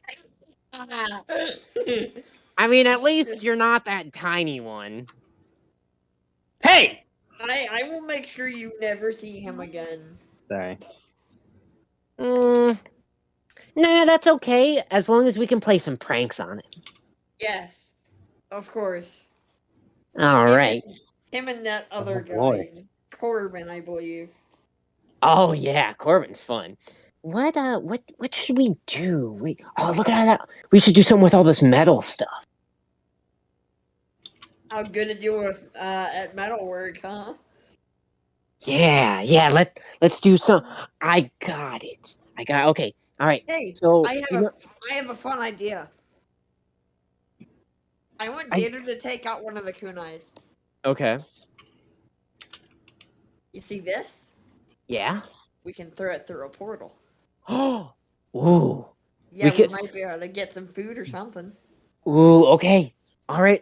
Speaker 1: I mean, at least you're not that tiny one.
Speaker 2: Hey!
Speaker 5: I will make sure you never see him again.
Speaker 2: Sorry.
Speaker 1: Nah, that's okay, as long as we can play some pranks on it.
Speaker 5: Yes, of course.
Speaker 1: Alright.
Speaker 5: Him and that other
Speaker 2: Oh, boy.
Speaker 5: guy, Corbin, I believe.
Speaker 1: Oh yeah, Corbin's fun. what should we do? Look at that. We should do something with all this metal stuff.
Speaker 5: How good at you with at metalwork, huh?
Speaker 1: Yeah. Let's do some. I got it. Okay. All right.
Speaker 5: Hey,
Speaker 1: So
Speaker 5: I have a fun idea. I want
Speaker 1: I-
Speaker 5: Gator to take out one of the kunais.
Speaker 1: okay.
Speaker 5: You see this?
Speaker 1: Yeah.
Speaker 5: We can throw it through a portal.
Speaker 1: Oh. Ooh.
Speaker 5: Yeah, we
Speaker 1: could-
Speaker 5: might be able to get some food or something.
Speaker 1: Ooh. Okay. All right.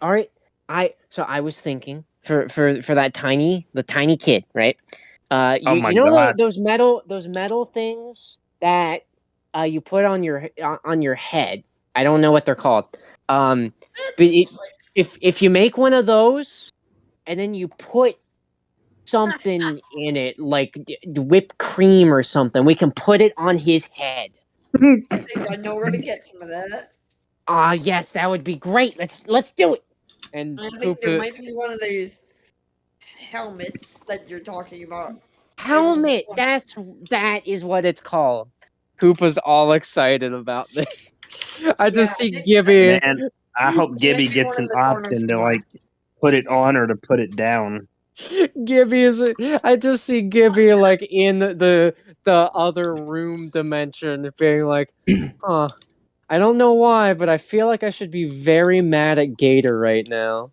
Speaker 1: I was thinking for that the tiny kid, right?
Speaker 2: Oh my
Speaker 1: you know
Speaker 2: God.
Speaker 1: those metal things that you put on your head. I don't know what they're called. But if you make one of those and then you put something in it like whipped cream or something, we can put it on his head.
Speaker 5: I think I know where to get some of that.
Speaker 1: Yes, that would be great. Let's do it. And
Speaker 5: I think there
Speaker 1: Koopa-
Speaker 5: might be one of those helmets that you're talking about.
Speaker 1: helmet. That is what it's called. Koopa's all excited about this. I just
Speaker 5: Yeah,
Speaker 1: see
Speaker 5: I think-
Speaker 1: Gibby.
Speaker 2: Man, I hope Gibby
Speaker 5: Maybe
Speaker 2: gets
Speaker 5: one
Speaker 2: an
Speaker 5: of the corners
Speaker 2: option to
Speaker 5: tomorrow.
Speaker 2: like put it on or to put it down.
Speaker 1: Gibby is. I just see Gibby like in the other room dimension, being like, "Huh, I don't know why, but I feel like I should be very mad at Gator right now."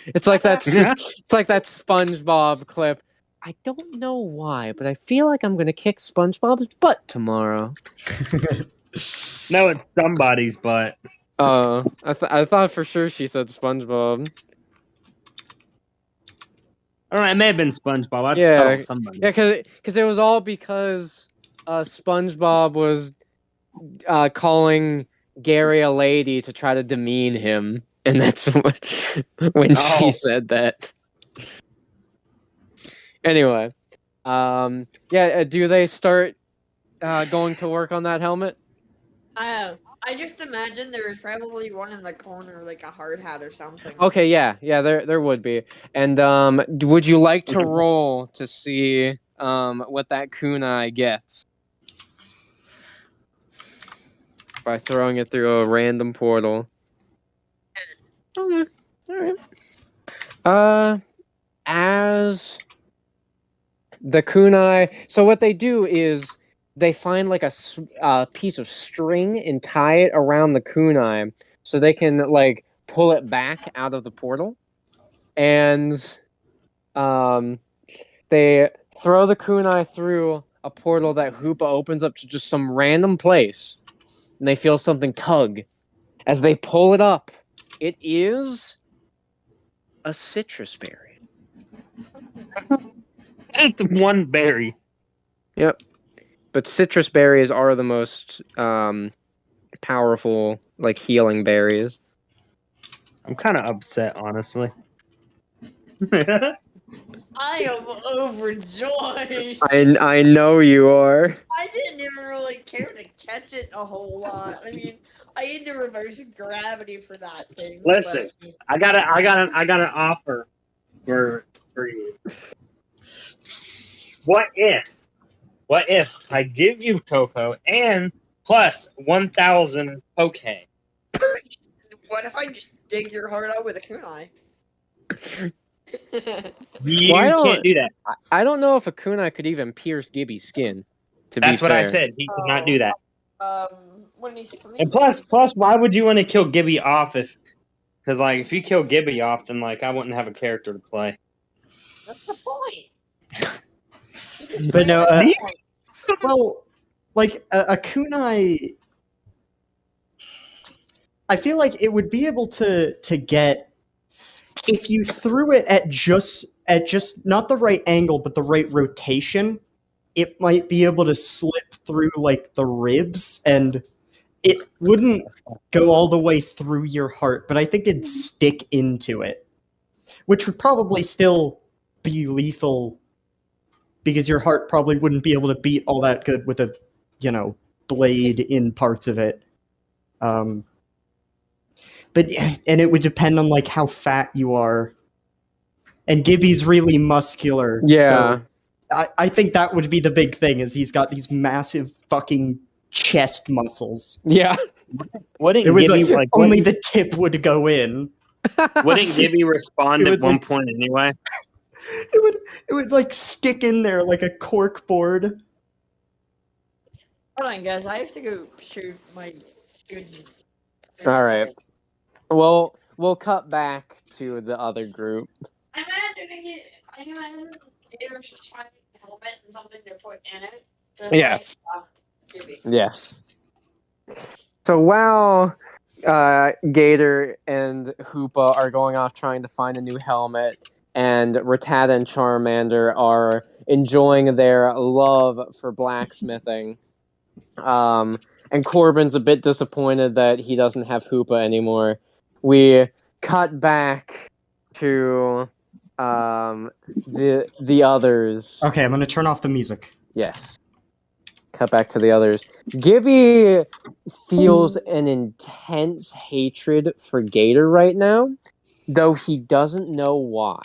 Speaker 1: It's like that. It's like that SpongeBob clip. I don't know why, but I feel like I'm gonna kick SpongeBob's butt tomorrow.
Speaker 2: No, it's somebody's butt.
Speaker 1: I thought for sure she said SpongeBob.
Speaker 2: All right, it may have been SpongeBob. I just
Speaker 1: Yeah,
Speaker 2: thought it was somebody.
Speaker 1: Yeah, because it was all because SpongeBob was calling Gary a lady to try to demean him, and that's when she
Speaker 2: Oh.
Speaker 1: said that. Anyway, do they start going to work on that helmet?
Speaker 5: I just imagine there was probably one in the corner, like a hard hat or something.
Speaker 1: Okay, yeah, there would be. And would you like to roll to see what that kunai gets by throwing it through a random portal? Okay, all right. As the kunai, so what they do is they find like a piece of string and tie it around the kunai so they can like pull it back out of the portal, and they throw the kunai through a portal that Hoopa opens up to just some random place, and they feel something tug as they pull it up. It is a citrus berry.
Speaker 2: Just one berry.
Speaker 1: Yep. But citrus berries are the most powerful, like, healing berries.
Speaker 2: I'm kind of upset, honestly.
Speaker 5: I am overjoyed.
Speaker 1: I know you are.
Speaker 5: I didn't even really care to catch it a whole lot. I mean, I had to reverse gravity for that thing.
Speaker 2: Listen.
Speaker 5: but-
Speaker 2: I got an offer for you. What if I give you Coco and plus 1,000 Poke?
Speaker 5: What if I just dig your heart out with a kunai?
Speaker 2: You
Speaker 1: Why don't-
Speaker 2: can't do that.
Speaker 1: I don't know if a kunai could even pierce Gibby's skin. To
Speaker 2: That's
Speaker 1: be
Speaker 2: what I
Speaker 1: fair.
Speaker 2: said. He could not do that.
Speaker 5: When he's sleeping.
Speaker 2: And plus, why would you want to kill Gibby off because like if you kill Gibby off, then like I wouldn't have a character to play.
Speaker 5: That's the point.
Speaker 4: But no, well, like a kunai, I feel like it would be able to get if you threw it at just not the right angle but the right rotation. It might be able to slip through like the ribs, and it wouldn't go all the way through your heart, but I think it'd stick into it, which would probably still be lethal because your heart probably wouldn't be able to beat all that good with a, blade in parts of it. But and it would depend on like how fat you are. And Gibby's really muscular.
Speaker 1: Yeah.
Speaker 4: So I think that would be the big thing, is he's got these massive fucking chest muscles.
Speaker 1: Yeah.
Speaker 2: Wouldn't
Speaker 4: It was
Speaker 2: Gibby
Speaker 4: like only the tip would go in.
Speaker 2: wouldn't Gibby respond
Speaker 4: It
Speaker 2: at
Speaker 4: would,
Speaker 2: one
Speaker 4: like,
Speaker 2: point anyway?
Speaker 4: It would like stick in there like a cork board.
Speaker 5: Hold on, guys. I have to go shoot my students.
Speaker 1: All right. Well, we'll cut back to the other group.
Speaker 5: I imagine Gator's just finding a helmet and something to put in it. Just
Speaker 1: Yes.
Speaker 5: like, Gibby.
Speaker 1: Yes. So while Gator and Hoopa are going off trying to find a new helmet, and Rattata and Charmander are enjoying their love for blacksmithing, and Corbin's a bit disappointed that he doesn't have Hoopa anymore, we cut back to the others.
Speaker 4: Okay, I'm gonna turn off the music.
Speaker 1: Yes. Cut back to the others. Gibby feels an intense hatred for Gator right now, though he doesn't know why.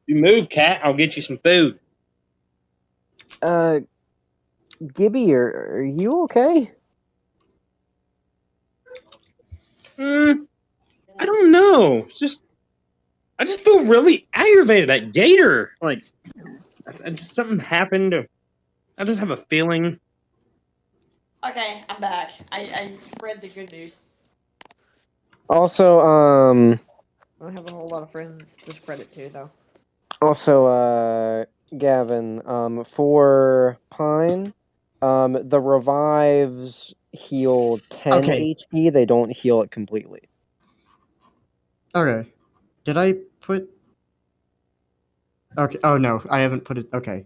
Speaker 2: You move, cat. I'll get you some food.
Speaker 1: Gibby, are you okay?
Speaker 2: I don't know. I just feel really aggravated at Gator. Like, something happened. I just have a feeling.
Speaker 5: Okay, I'm back. I spread the good news.
Speaker 1: Also,
Speaker 5: I don't have a whole lot of friends to spread it to, though.
Speaker 1: Gavin, for Pine, the revives heal 10
Speaker 4: Okay.
Speaker 1: HP. They don't heal it completely.
Speaker 4: Okay. Did I put... Okay, oh no, I haven't put it... Okay.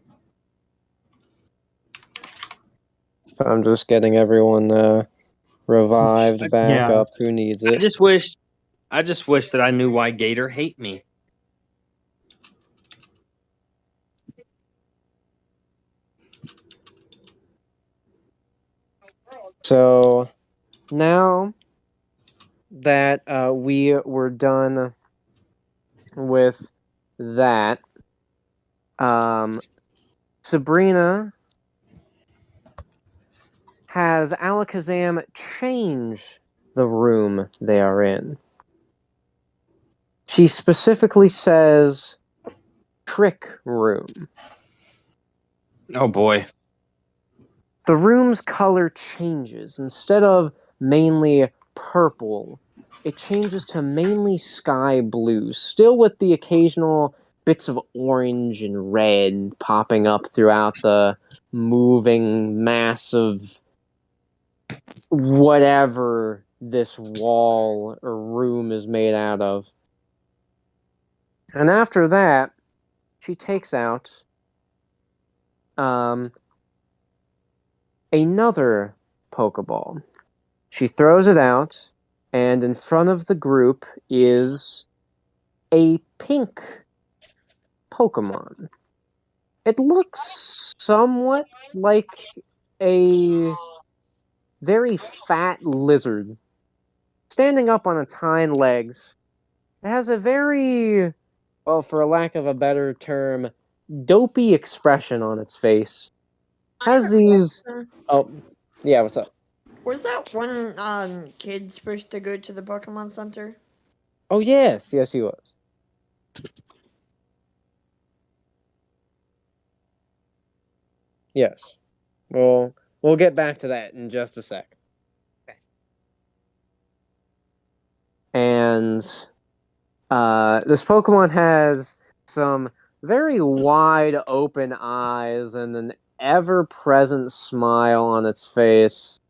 Speaker 1: So I'm just getting everyone revived back
Speaker 4: Yeah.
Speaker 1: up who needs
Speaker 2: I
Speaker 1: it.
Speaker 2: just wish that I knew why Gator hate me.
Speaker 1: So now that we were done with that, Sabrina has Alakazam change the room they are in. She specifically says trick room.
Speaker 2: Oh boy.
Speaker 1: The room's color changes. Instead of mainly purple, it changes to mainly sky blue, still with the occasional bits of orange and red popping up throughout the moving mass of whatever this wall or room is made out of. And after that, she takes out another Pokeball. She throws it out, and in front of the group is a pink Pokemon. It looks somewhat like a very fat lizard, standing up on its hind legs. It has a very, well, for a lack of a better term, dopey expression on its face. Has these... Oh, yeah, what's up?
Speaker 5: Was that one kid supposed to go to the Pokemon Center?
Speaker 1: Oh, yes, he was. Yes. Well, we'll get back to that in just a sec.
Speaker 5: Okay.
Speaker 1: And this Pokemon has some very wide open eyes and an ever-present smile on its face.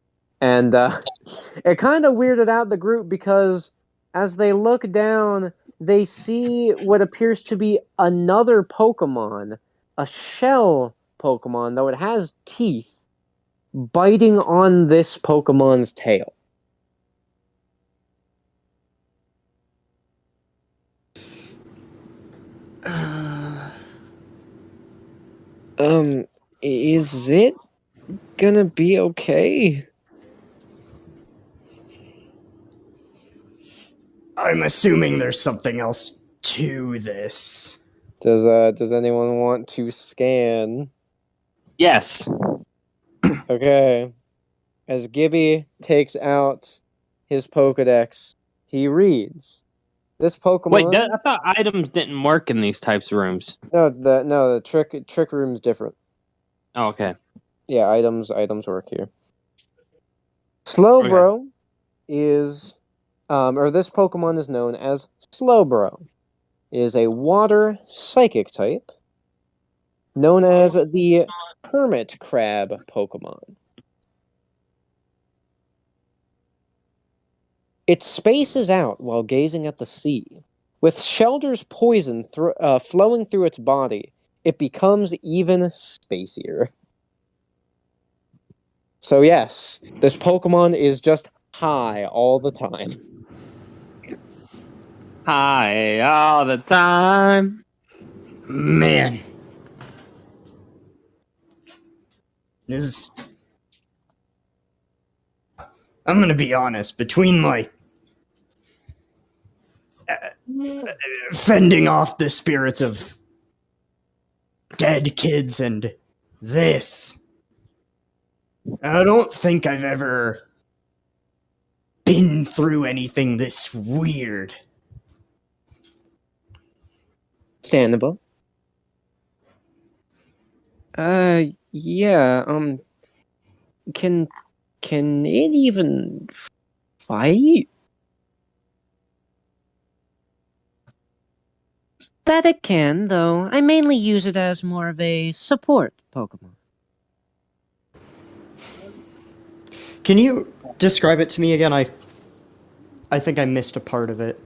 Speaker 1: And it kind of weirded out the group because as they look down, they see what appears to be another Pokemon, a shell Pokemon, though it has teeth, biting on this Pokemon's tail. Is it gonna be okay?
Speaker 4: I'm assuming there's something else to this.
Speaker 1: Does anyone want to scan?
Speaker 2: Yes.
Speaker 1: Okay. As Gibby takes out his Pokedex, he reads, "This Pokemon."
Speaker 2: Wait, I thought items didn't work in these types of rooms.
Speaker 1: No, the trick room's different.
Speaker 2: Oh, okay.
Speaker 1: Yeah, items work here. Slowbro is, or this Pokemon is known as Slowbro. It is a water psychic type, known as the Hermit Crab Pokemon. It spaces out while gazing at the sea. With Shelder's poison flowing through its body, it becomes even spacier. So yes, this Pokemon is just high all the time.
Speaker 2: Hi, all the time.
Speaker 4: Man. Is I'm gonna be honest, between like fending off the spirits of dead kids and this, I don't think I've ever been through anything this weird.
Speaker 1: Understandable. Yeah, can it even fight? That it can, though. I mainly use it as more of a support Pokemon.
Speaker 4: Can you describe it to me again? I think I missed a part of it.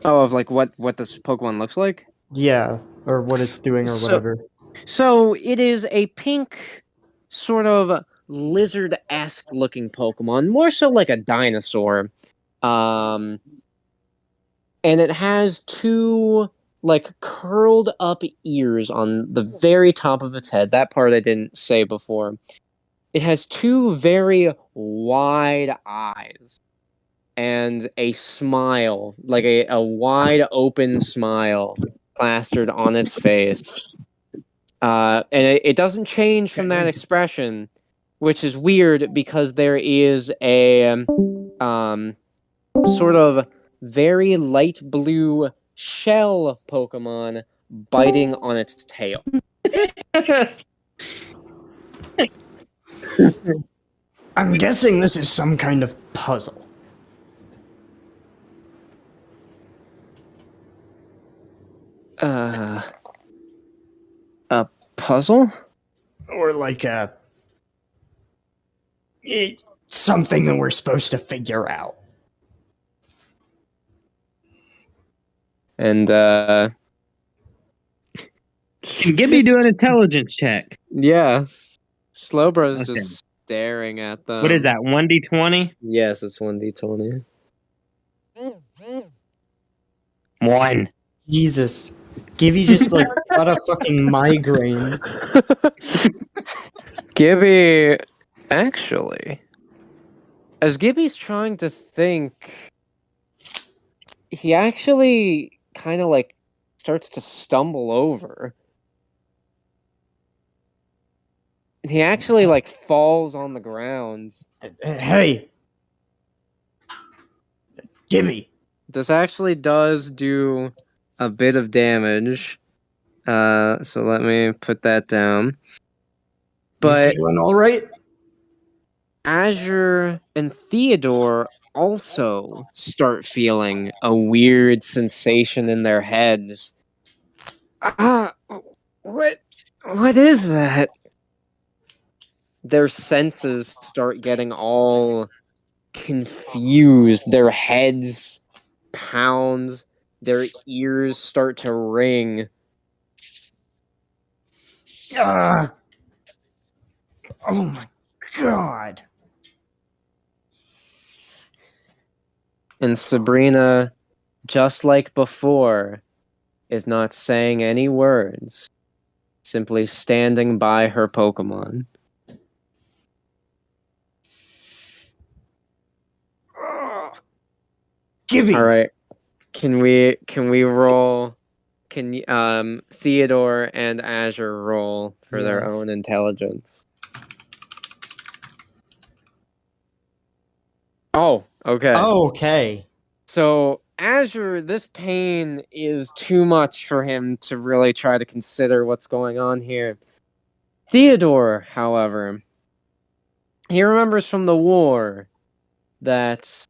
Speaker 1: Oh, of like what this Pokemon looks like?
Speaker 4: Yeah, or what it's doing or
Speaker 1: So-
Speaker 4: whatever.
Speaker 1: So it is a pink, sort of lizard-esque looking Pokemon, more so like a dinosaur. And it has two like curled up ears on the very top of its head. That part I didn't say before. It has two very wide eyes and a smile, like a wide open smile plastered on its face. And it doesn't change from that expression, which is weird because there is a sort of very light blue shell Pokemon biting on its tail.
Speaker 4: I'm guessing this is some kind of puzzle.
Speaker 1: A puzzle?
Speaker 4: Or like something that we're supposed to figure out.
Speaker 1: And
Speaker 2: Can Gibby do an intelligence check?
Speaker 1: yes, Slowbro's
Speaker 2: Okay.
Speaker 1: just staring at them.
Speaker 2: What is that? 1d20?
Speaker 1: Yes, it's 1d20.
Speaker 2: 1.
Speaker 4: Jesus. Gibby just like got a fucking migraine.
Speaker 1: Gibby, actually, as Gibby's trying to think, he actually kind of like starts to stumble over. He actually like falls on the ground.
Speaker 4: Hey. Gibby.
Speaker 1: This actually does do a bit of damage. So let me put that down. But
Speaker 4: you feeling alright?
Speaker 1: Azure and Theodore also start feeling a weird sensation in their heads. What is that? Their senses start getting all confused. Their heads pound. Their ears start to ring.
Speaker 4: Oh my god.
Speaker 1: And Sabrina, just like before, is not saying any words, simply standing by her Pokemon.
Speaker 4: Gibby.
Speaker 1: All right, can we roll can Theodore and Azure roll for their
Speaker 4: Yes.
Speaker 1: own intelligence? Oh, okay.
Speaker 4: Okay.
Speaker 1: So Azure, this pain is too much for him to really try to consider what's going on here. Theodore, however, he remembers from the war that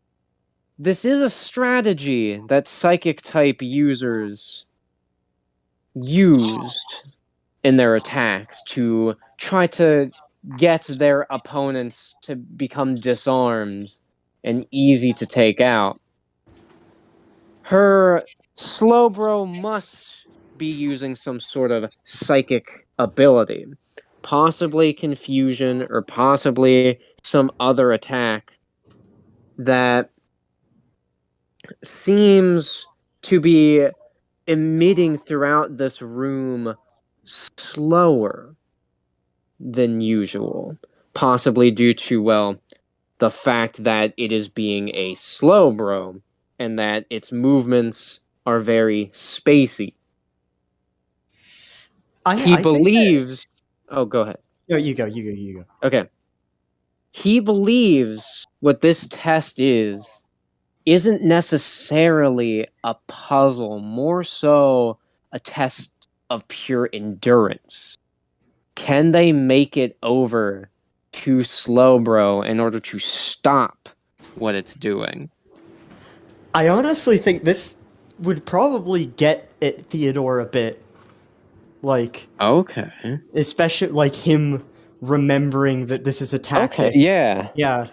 Speaker 1: this is a strategy that psychic type users used in their attacks to try to get their opponents to become disarmed and easy to take out. Her Slowbro must be using some sort of psychic ability, possibly confusion or possibly some other attack that seems to be emitting throughout this room slower than usual, possibly due to, well, the fact that it is being a Slowbro and that its movements are very spacey. He
Speaker 4: I think that,
Speaker 1: believes. Oh, go ahead.
Speaker 4: no, you go.
Speaker 1: Okay. He believes what this test isn't necessarily a puzzle, more so a test of pure endurance. Can they make it over to Slowbro in order to stop what it's doing?
Speaker 4: I honestly think this would probably get at Theodore a bit. Like,
Speaker 1: Okay.
Speaker 4: especially like him remembering that this is a tactic.
Speaker 1: Okay, yeah.
Speaker 4: Yeah.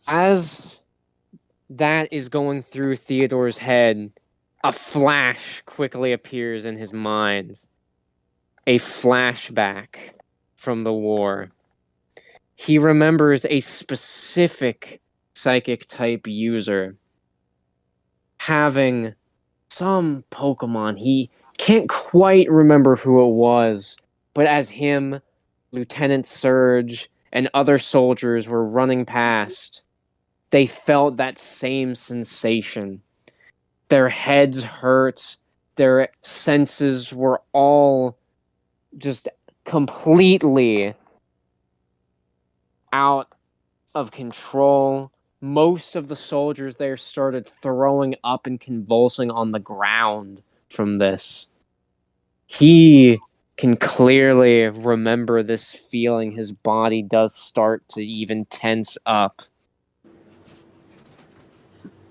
Speaker 1: As that is going through Theodore's head, a flash quickly appears in his mind. A flashback from the war. He remembers a specific psychic type user having some Pokemon. He can't quite remember who it was, but as him, Lieutenant Surge, and other soldiers were running past, they felt that same sensation. Their heads hurt, their senses were all just completely out of control. Most of the soldiers there started throwing up and convulsing on the ground from this. He can clearly remember this feeling. His body does start to even tense up.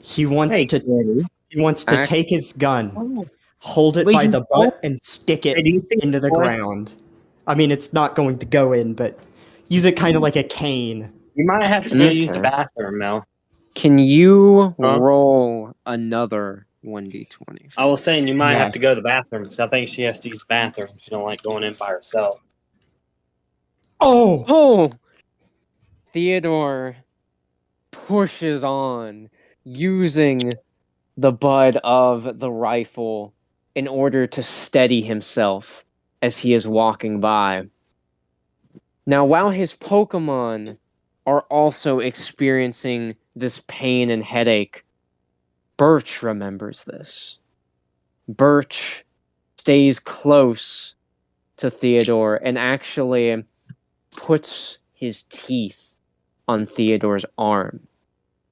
Speaker 4: He wants to
Speaker 1: Act-
Speaker 4: take his gun, hold it
Speaker 2: Wait,
Speaker 4: by
Speaker 2: you
Speaker 4: the butt, and stick it
Speaker 2: Hey, do you think
Speaker 4: into the
Speaker 2: boy-
Speaker 4: ground. I mean, it's not going to go in, but use it kind of like a cane.
Speaker 2: You might have to go use the
Speaker 1: Okay.
Speaker 2: bathroom, Mel.
Speaker 1: Can you
Speaker 2: Huh?
Speaker 1: roll another 1d20?
Speaker 2: I was saying you might
Speaker 4: Yeah.
Speaker 2: have to go to the bathroom because I think she has to use the bathroom. She don't like going in by herself.
Speaker 4: Oh!
Speaker 1: Oh! Theodore pushes on, using the butt of the rifle in order to steady himself as he is walking by. Now, while his Pokemon are also experiencing this pain and headache, Birch remembers this. Birch stays close to Theodore and actually puts his teeth on Theodore's arm.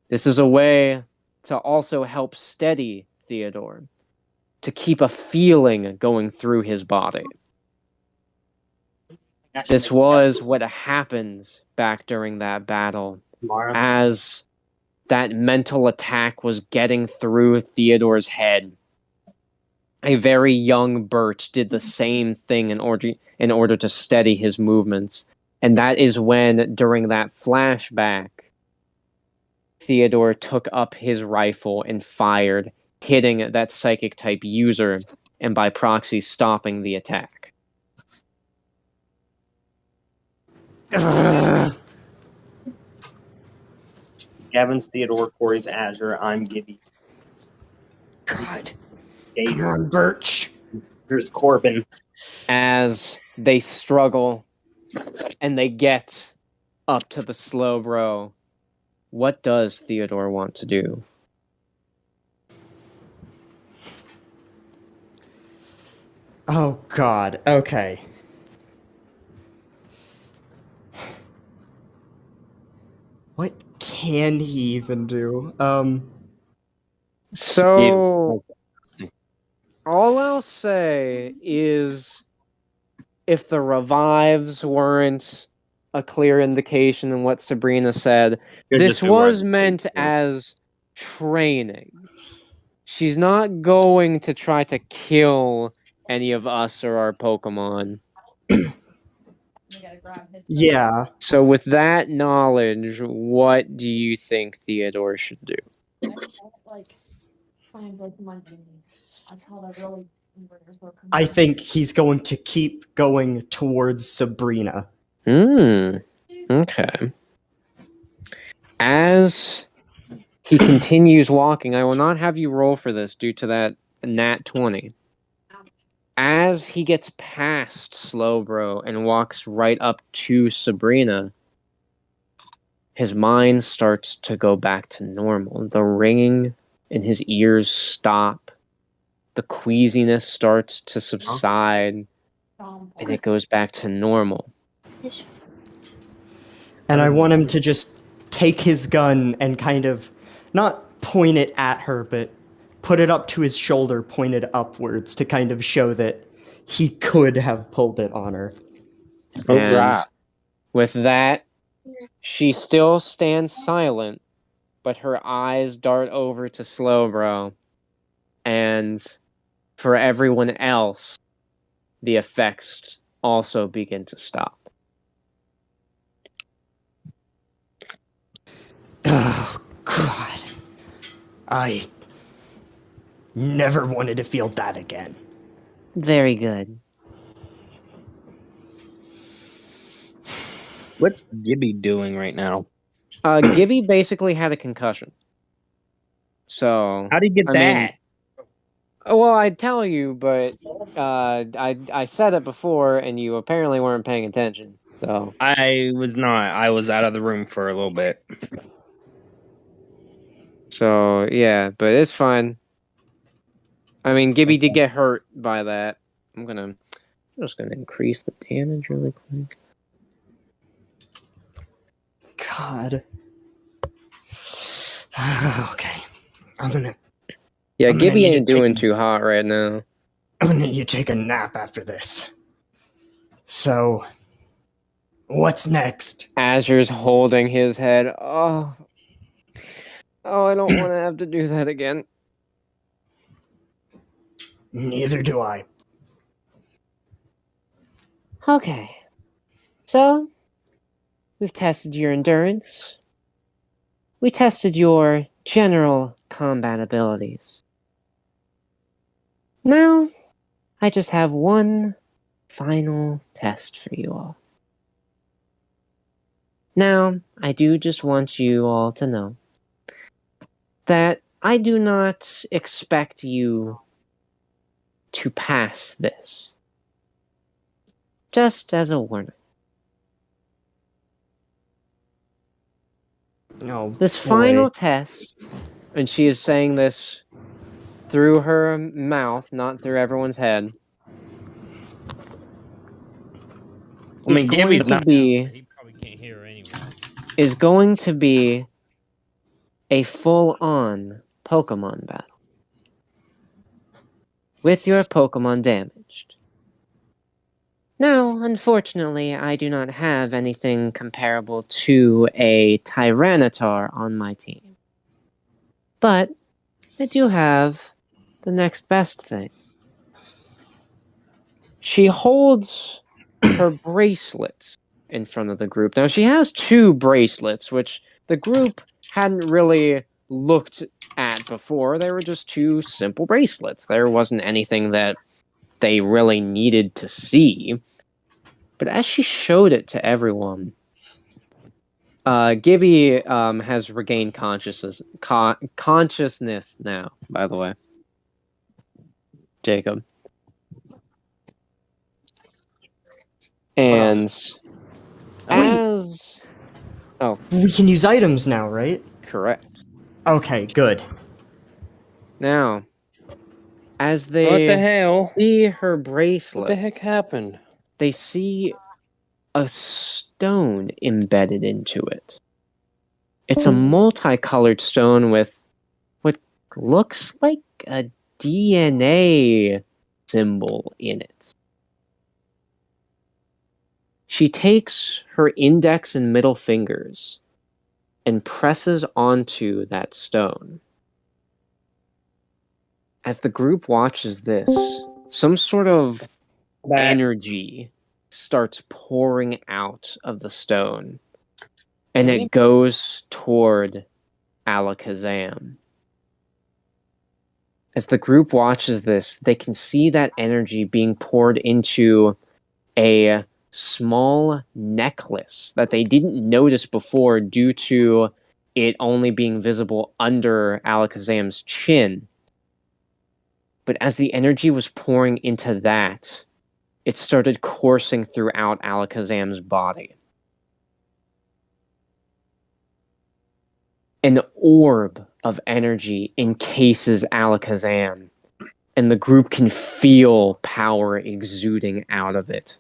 Speaker 1: This is a way to also help steady Theodore, to keep a feeling going through his body. This was what happens back during that battle,
Speaker 2: Tomorrow.
Speaker 1: as that mental attack was getting through Theodore's head. A very young Birch did the same thing in order to steady his movements. And that is when, during that flashback, Theodore took up his rifle and fired, hitting that psychic type user, and by proxy stopping the attack.
Speaker 2: Gavin's Theodore, Corey's Azure, I'm Gibby.
Speaker 4: God.
Speaker 2: Gabe.
Speaker 4: Come on, Birch.
Speaker 2: Here's Corbin.
Speaker 1: As they struggle and they get up to the Slowbro, what does Theodore want to do?
Speaker 4: Oh god, okay. What can he even do?
Speaker 1: So all I'll say is if the revives weren't a clear indication in what Sabrina said, this was meant as training. She's not going to try to kill any of us or our Pokemon.
Speaker 4: Yeah.
Speaker 1: So with that knowledge, what do you think Theodore should do?
Speaker 4: I think he's going to keep going towards Sabrina.
Speaker 1: Okay. As he continues walking, I will not have you roll for this due to that nat 20. As he gets past Slowbro and walks right up to Sabrina, his mind starts to go back to normal. The ringing in his ears stop. The queasiness starts to subside, and it goes back to normal.
Speaker 4: And I want him to just take his gun and kind of not point it at her, but put it up to his shoulder, pointed upwards to kind of show that he could have pulled it on her.
Speaker 1: And with that, she still stands silent, but her eyes dart over to Slowbro. And for everyone else, the effects also begin to stop.
Speaker 4: Oh, God. I never wanted to feel that again.
Speaker 1: Very good.
Speaker 2: What's Gibby doing right now?
Speaker 1: Gibby basically had a concussion. So
Speaker 2: How did he get that?
Speaker 1: Well, I'd tell you, but I said it before, and you apparently weren't paying attention. So
Speaker 2: I was not. I was out of the room for a little bit.
Speaker 1: So yeah, but it's fine. I mean, Gibby did get hurt by that. I'm just gonna increase the damage really quick.
Speaker 4: God. Okay.
Speaker 1: Yeah,
Speaker 4: I'm gonna
Speaker 1: Gibby
Speaker 4: need
Speaker 1: ain't
Speaker 4: to take
Speaker 1: doing
Speaker 4: a-
Speaker 1: too hot right now.
Speaker 4: I'm gonna need to take a nap after this. So, what's next?
Speaker 1: Azur's holding his head. Oh, I don't want to have to do that again.
Speaker 4: Neither do I.
Speaker 1: Okay. So, we've tested your endurance. We tested your general combat abilities. Now, I just have one final test for you all. Now, I do just want you all to know that I do not expect you to pass this. Just as a warning.
Speaker 4: No.
Speaker 1: This final test, and she is saying this through her mouth, not through everyone's head.
Speaker 2: I mean, Gibby's not.
Speaker 3: He probably can't hear her anyway.
Speaker 1: Is going to be a full-on Pokemon battle. With your Pokemon damaged. Now, unfortunately, I do not have anything comparable to a Tyranitar on my team. But I do have the next best thing. She holds her bracelet in front of the group. Now, she has 2 bracelets, which the group hadn't really looked at before. They were just 2 simple bracelets. There wasn't anything that they really needed to see. But as she showed it to everyone, Gibby has regained consciousness now, by the way. Jacob. And as... Oh.
Speaker 4: We can use items now, right?
Speaker 1: Correct.
Speaker 4: Okay, good.
Speaker 1: Now, As
Speaker 2: What the
Speaker 1: they
Speaker 2: hell?
Speaker 1: see her
Speaker 2: What the
Speaker 1: bracelet,
Speaker 2: heck happened?
Speaker 1: they see a stone embedded into it. It's a multicolored stone with what looks like a DNA symbol in it. She takes her index and middle fingers and presses onto that stone. As the group watches this, some sort of energy starts pouring out of the stone, and it goes toward Alakazam. As the group watches this, they can see that energy being poured into a small necklace that they didn't notice before due to it only being visible under Alakazam's chin. But as the energy was pouring into that, it started coursing throughout Alakazam's body. An orb of energy encases Alakazam, and the group can feel power exuding out of it.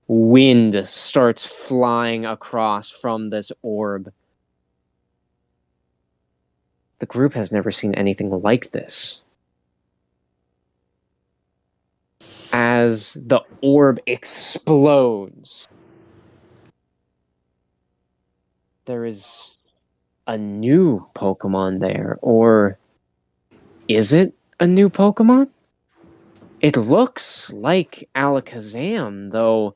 Speaker 1: Wind starts flying across from this orb. The group has never seen anything like this. As the orb explodes, there is a new Pokemon there, or is it a new Pokemon? It looks like Alakazam, though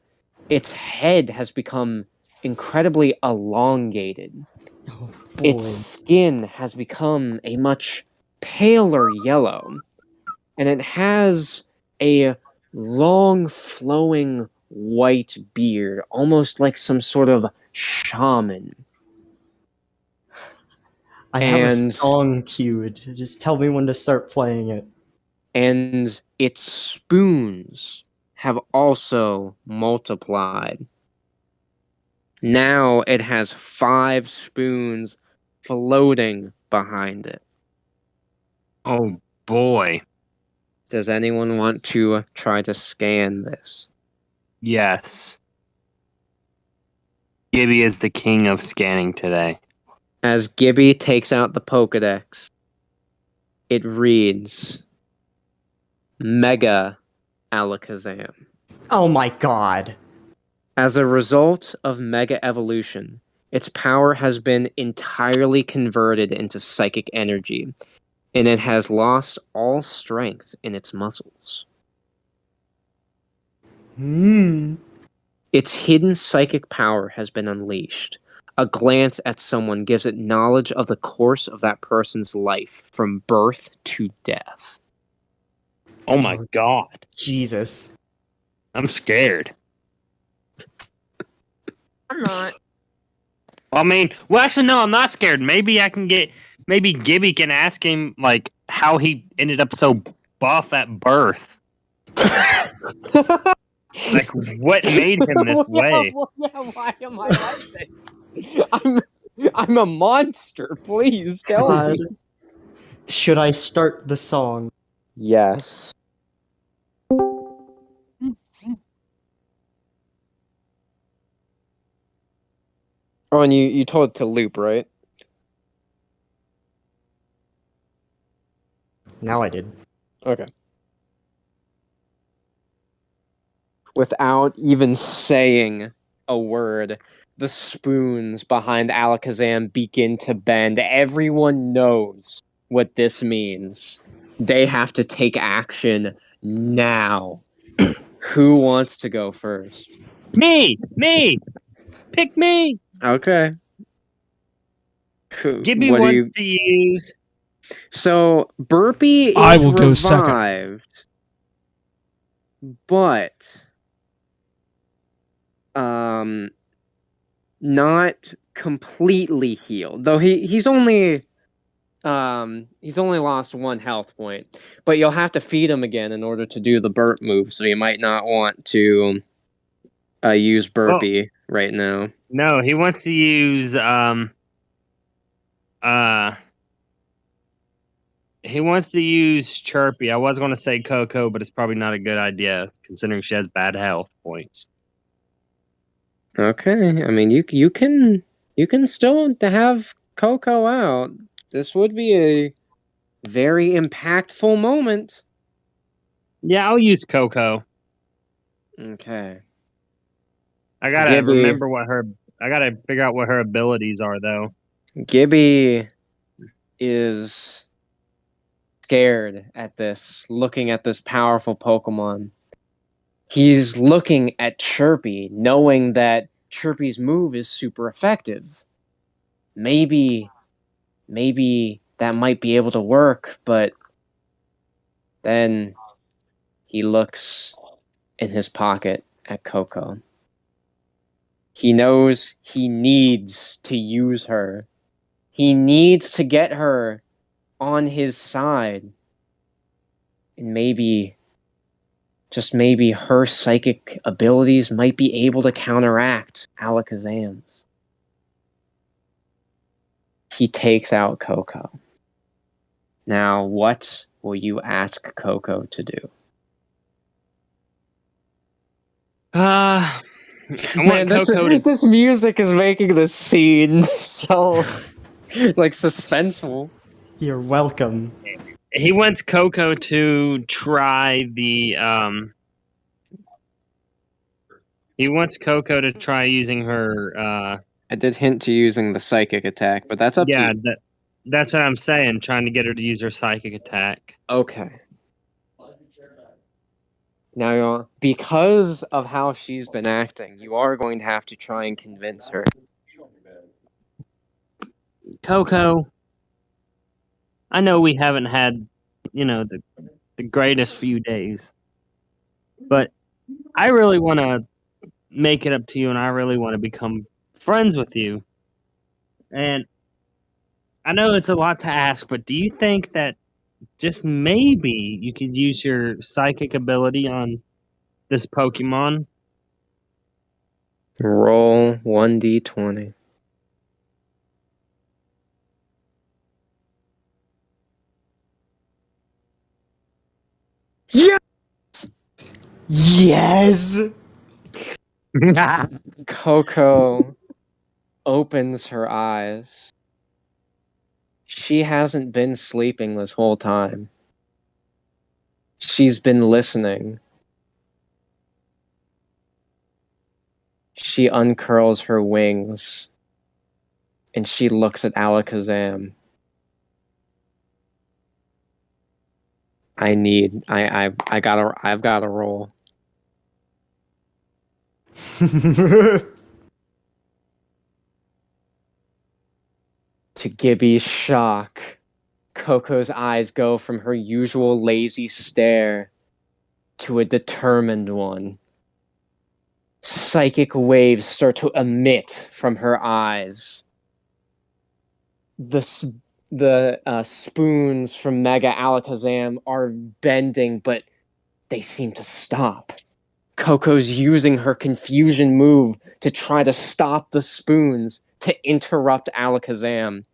Speaker 1: its head has become incredibly elongated.
Speaker 4: Oh,
Speaker 1: Its skin has become a much paler yellow, and it has a long flowing white beard, almost like some sort of shaman.
Speaker 4: I have a
Speaker 1: And
Speaker 4: song queued. Just tell me when to start playing it.
Speaker 1: and its spoons have also multiplied. Now it has 5 spoons floating behind it.
Speaker 2: Oh boy.
Speaker 1: Does anyone want to try to scan this?
Speaker 2: Yes. Gibby is the king of scanning today.
Speaker 1: As Gibby takes out the Pokedex, it reads Mega Alakazam.
Speaker 4: Oh my god.
Speaker 1: As a result of Mega Evolution, its power has been entirely converted into psychic energy, and it has lost all strength in its muscles. Its hidden psychic power has been unleashed. A glance at someone gives it knowledge of the course of that person's life from birth to death.
Speaker 2: Oh my god.
Speaker 4: Jesus.
Speaker 2: I'm scared.
Speaker 5: I'm not.
Speaker 2: I mean, well, actually, no, I'm not scared. Maybe maybe Gibby can ask him, like, how he ended up so buff at birth. Like, what made him this way?
Speaker 1: Why am I like this? I'm a monster. Please tell
Speaker 4: God.
Speaker 1: me.
Speaker 4: Should I start the song?
Speaker 1: Yes. Oh, and you told it to loop, right?
Speaker 4: Now I did.
Speaker 1: Okay. Without even saying a word, the spoons behind Alakazam begin to bend. Everyone knows what this means. They have to take action now. Who wants to go first?
Speaker 2: Me! Pick me!
Speaker 1: Okay.
Speaker 2: Gibby
Speaker 1: What do
Speaker 2: wants
Speaker 1: you?
Speaker 2: to use.
Speaker 1: So Burpee is
Speaker 3: I will go second.
Speaker 1: revived, but not completely healed. Though he's only lost 1 health point. But you'll have to feed him again in order to do the burp move, so you might not want to use Burpee right now.
Speaker 2: No, he wants to use He wants to use Chirpy. I was going to say Coco, but it's probably not a good idea considering she has bad health points.
Speaker 1: Okay, I mean you can still have Coco out. This would be a very impactful moment.
Speaker 2: Yeah, I'll use Coco.
Speaker 1: Okay.
Speaker 2: I gotta
Speaker 1: Gibby.
Speaker 2: remember what her. I gotta figure out what her abilities are, though.
Speaker 1: Gibby is scared at this, looking at this powerful Pokemon. He's looking at Chirpy, knowing that Chirpy's move is super effective. Maybe that might be able to work, but then he looks in his pocket at Coco. He knows he needs to use her. He needs to get her on his side. And maybe, just maybe, her psychic abilities might be able to counteract Alakazam's. He takes out Coco. Now, what will you ask Coco to do?
Speaker 2: I
Speaker 1: Man,
Speaker 2: want Coco to.
Speaker 1: this music is making this scene so, like, suspenseful.
Speaker 4: You're welcome.
Speaker 2: He wants Coco to try the. He wants Coco to try using her.
Speaker 1: I did hint to using the psychic attack, but that's up to you.
Speaker 2: That's what I'm saying. Trying to get her to use her psychic attack.
Speaker 1: Okay. Now, because of how she's been acting, you are going to have to try and convince her.
Speaker 2: Coco, I know we haven't had, the greatest few days, but I really want to make it up to you, and I really want to become friends with you. And I know it's a lot to ask, but do you think that just maybe you could use your psychic ability on this Pokemon?
Speaker 1: Roll 1d20. Yeah!
Speaker 4: Yes!
Speaker 1: Coco opens her eyes. She hasn't been sleeping this whole time. She's been listening. She uncurls her wings and she looks at Alakazam. I've gotta roll. To Gibby's shock, Coco's eyes go from her usual lazy stare to a determined one. Psychic waves start to emit from her eyes. The spoons from Mega Alakazam are bending, but they seem to stop. Coco's using her confusion move to try to stop the spoons to interrupt Alakazam.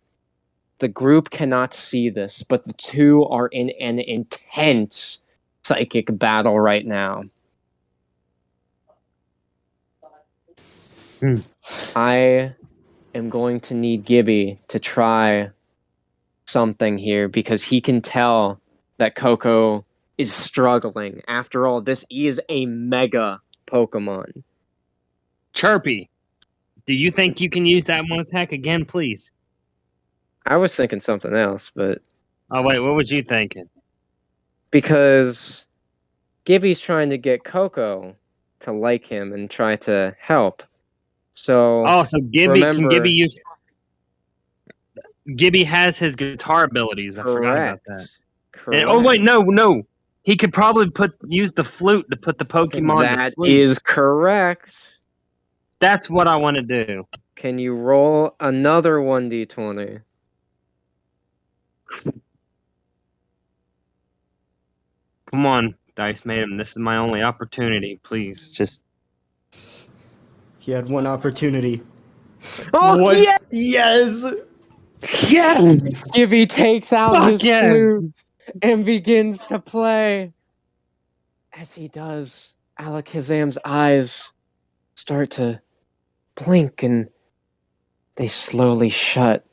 Speaker 1: The group cannot see this, but the two are in an intense psychic battle right now. I am going to need Gibby to try something here because he can tell that Coco is struggling. After all, this is a mega Pokemon.
Speaker 2: Chirpy, do you think you can use that one attack again, please?
Speaker 1: I was thinking something else, but...
Speaker 2: Oh, wait, what was you thinking?
Speaker 1: Because Gibby's trying to get Coco to like him and try to help. So...
Speaker 2: Oh, so Gibby,
Speaker 1: remember,
Speaker 2: can Gibby use... Gibby has his guitar abilities. I forgot about that.
Speaker 1: Correct.
Speaker 2: And, oh, wait, no. He could probably use the flute to put the Pokemon
Speaker 1: That
Speaker 2: to sleep.
Speaker 1: is correct.
Speaker 2: That's what I want to do.
Speaker 1: Can you roll another 1d20?
Speaker 2: Come on, Dice Madam. This is my only opportunity. Please, just...
Speaker 4: He had one opportunity.
Speaker 1: Oh,
Speaker 4: What?
Speaker 1: yeah!
Speaker 4: Yes!
Speaker 2: Yeah!
Speaker 1: Gibby takes out
Speaker 2: Fuck
Speaker 1: his
Speaker 2: yeah.
Speaker 1: flute. and begins to play. As he does, Alakazam's eyes start to blink and they slowly shut.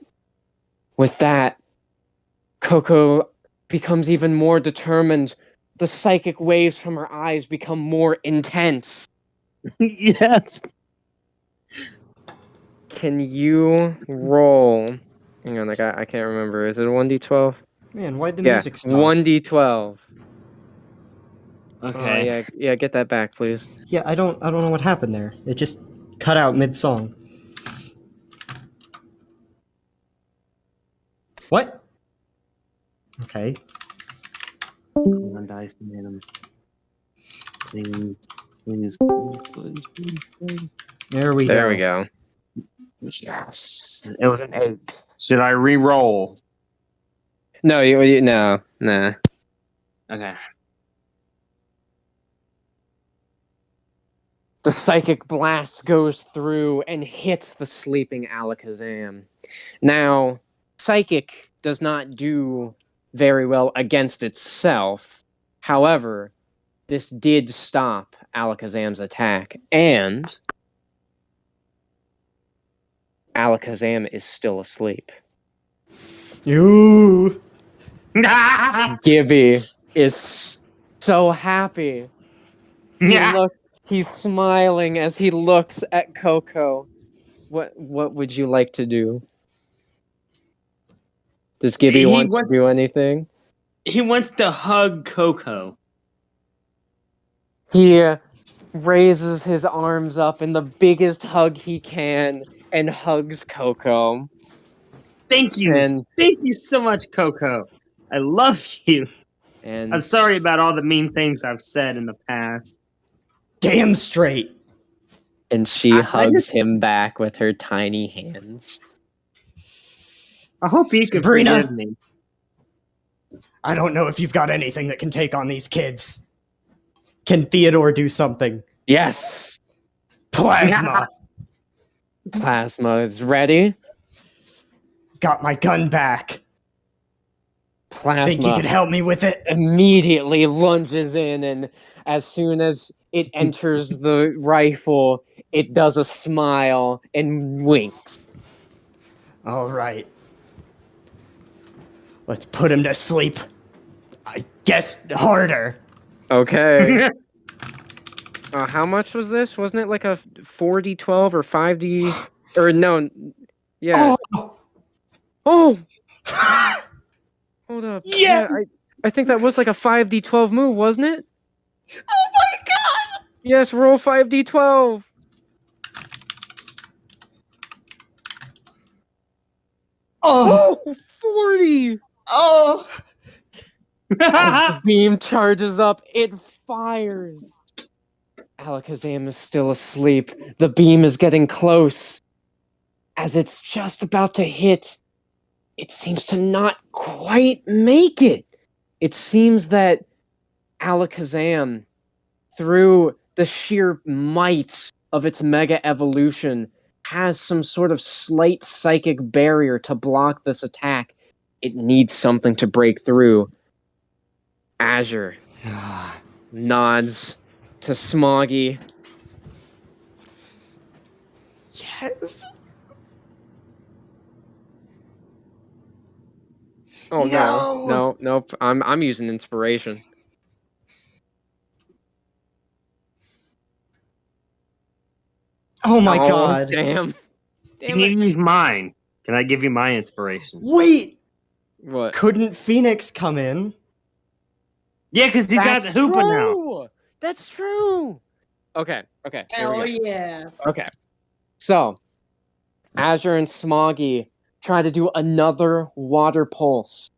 Speaker 1: With that, Coco becomes even more determined. The psychic waves from her eyes become more intense.
Speaker 2: Yes.
Speaker 1: Can you roll? Hang on, I can't remember. Is it a 1d12?
Speaker 4: Man, why'd the
Speaker 1: Yeah,
Speaker 4: music stop?
Speaker 1: 1d12. Oh
Speaker 2: Okay.
Speaker 1: yeah, get that back, please.
Speaker 4: Yeah, I don't know what happened there. It just cut out mid-song. What? Okay.
Speaker 2: Come on, dice, man. Please, please, please.
Speaker 4: There we
Speaker 1: There
Speaker 4: go.
Speaker 1: we go.
Speaker 2: Yes. It was an 8. Should I re-roll?
Speaker 1: No, no, nah.
Speaker 2: Okay.
Speaker 1: The psychic blast goes through and hits the sleeping Alakazam. Now, psychic does not do very well against itself. However, this did stop Alakazam's attack, and Alakazam is still asleep.
Speaker 4: Ooh.
Speaker 1: Gibby is so happy. He's smiling as he looks at Coco. What would you like to do? Does Gibby want to do anything?
Speaker 2: He wants to hug Coco.
Speaker 1: He raises his arms up in the biggest hug he can and hugs Coco.
Speaker 2: Thank you.
Speaker 1: And
Speaker 2: Thank you so much, Coco. I love you.
Speaker 1: and
Speaker 2: I'm sorry about all the mean things I've said in the past.
Speaker 4: Damn straight.
Speaker 1: And she hugs him back with her tiny hands.
Speaker 2: I hope you can
Speaker 4: Sabrina.
Speaker 2: forgive me.
Speaker 4: I don't know if you've got anything that can take on these kids. Can Theodore do something?
Speaker 1: Yes!
Speaker 4: Plasma.
Speaker 1: Plasma is ready.
Speaker 4: Got my gun back.
Speaker 1: Plasma
Speaker 4: Think you could help me with it?
Speaker 1: immediately lunges in, and as soon as it enters the rifle, it does a smile and winks.
Speaker 4: All right. Let's put him to sleep. I guess harder.
Speaker 1: Okay. How much was this? Wasn't it like a 4d12 or 5d? Or no. Yeah. Oh! Hold up.
Speaker 2: Yeah!
Speaker 1: I think that was like a 5d12 move, wasn't it?
Speaker 4: Oh my god!
Speaker 1: Yes, roll 5d12.
Speaker 4: Oh!
Speaker 1: Oh, 40!
Speaker 4: Oh!
Speaker 1: As the beam charges up, it fires. Alakazam is still asleep. The beam is getting close. As it's just about to hit, it seems to not quite make it. It seems that Alakazam, through the sheer might of its mega evolution, has some sort of slight psychic barrier to block this attack. It needs something to break through. Azure nods to Smoggy.
Speaker 4: Yes.
Speaker 1: Oh
Speaker 4: No.
Speaker 1: nope. I'm using inspiration.
Speaker 4: Oh my
Speaker 1: Oh,
Speaker 4: god.
Speaker 1: Damn
Speaker 2: Can you
Speaker 1: it.
Speaker 2: use mine? Can I give you my inspiration?
Speaker 4: Wait!
Speaker 1: What?
Speaker 4: Couldn't Phoenix come in?
Speaker 2: Yeah, because he's got the Hoopa now.
Speaker 1: true. That's true. Okay. Here we
Speaker 5: Hell
Speaker 1: go.
Speaker 5: yeah.
Speaker 1: Okay. So, Azure and Smoggy try to do another water pulse.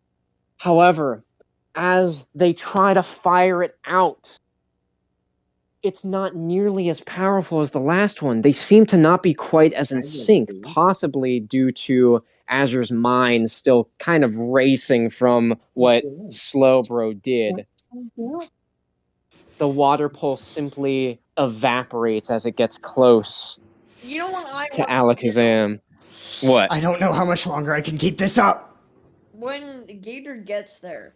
Speaker 1: However, as they try to fire it out, it's not nearly as powerful as the last one. They seem to not be quite as in sync, possibly due to Azure's mind still kind of racing from what Slowbro did. The water pulse simply evaporates as it gets close
Speaker 5: You know what I
Speaker 1: to
Speaker 5: want?
Speaker 1: Alakazam. What?
Speaker 4: I don't know how much longer I can keep this up.
Speaker 5: When Gator gets there,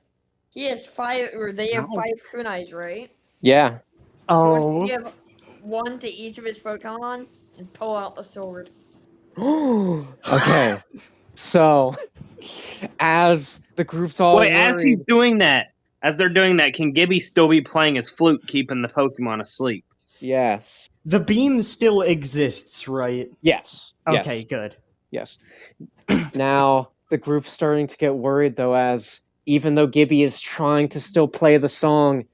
Speaker 5: He has 5, or they have
Speaker 2: No.
Speaker 5: 5 kunais, right?
Speaker 1: Yeah.
Speaker 4: Oh,
Speaker 5: Give 1 to each of his Pokemon and pull out the sword.
Speaker 1: Okay. So, as the group's all
Speaker 2: Wait, as he's
Speaker 1: worried,
Speaker 2: doing that, as they're doing that, can Gibby still be playing his flute, keeping the Pokemon asleep?
Speaker 1: yes,
Speaker 4: the beam still exists, right?
Speaker 1: yes, yes,
Speaker 4: Okay, good.
Speaker 1: yes. Now the group's starting to get worried, though, as even though Gibby is trying to still play the song,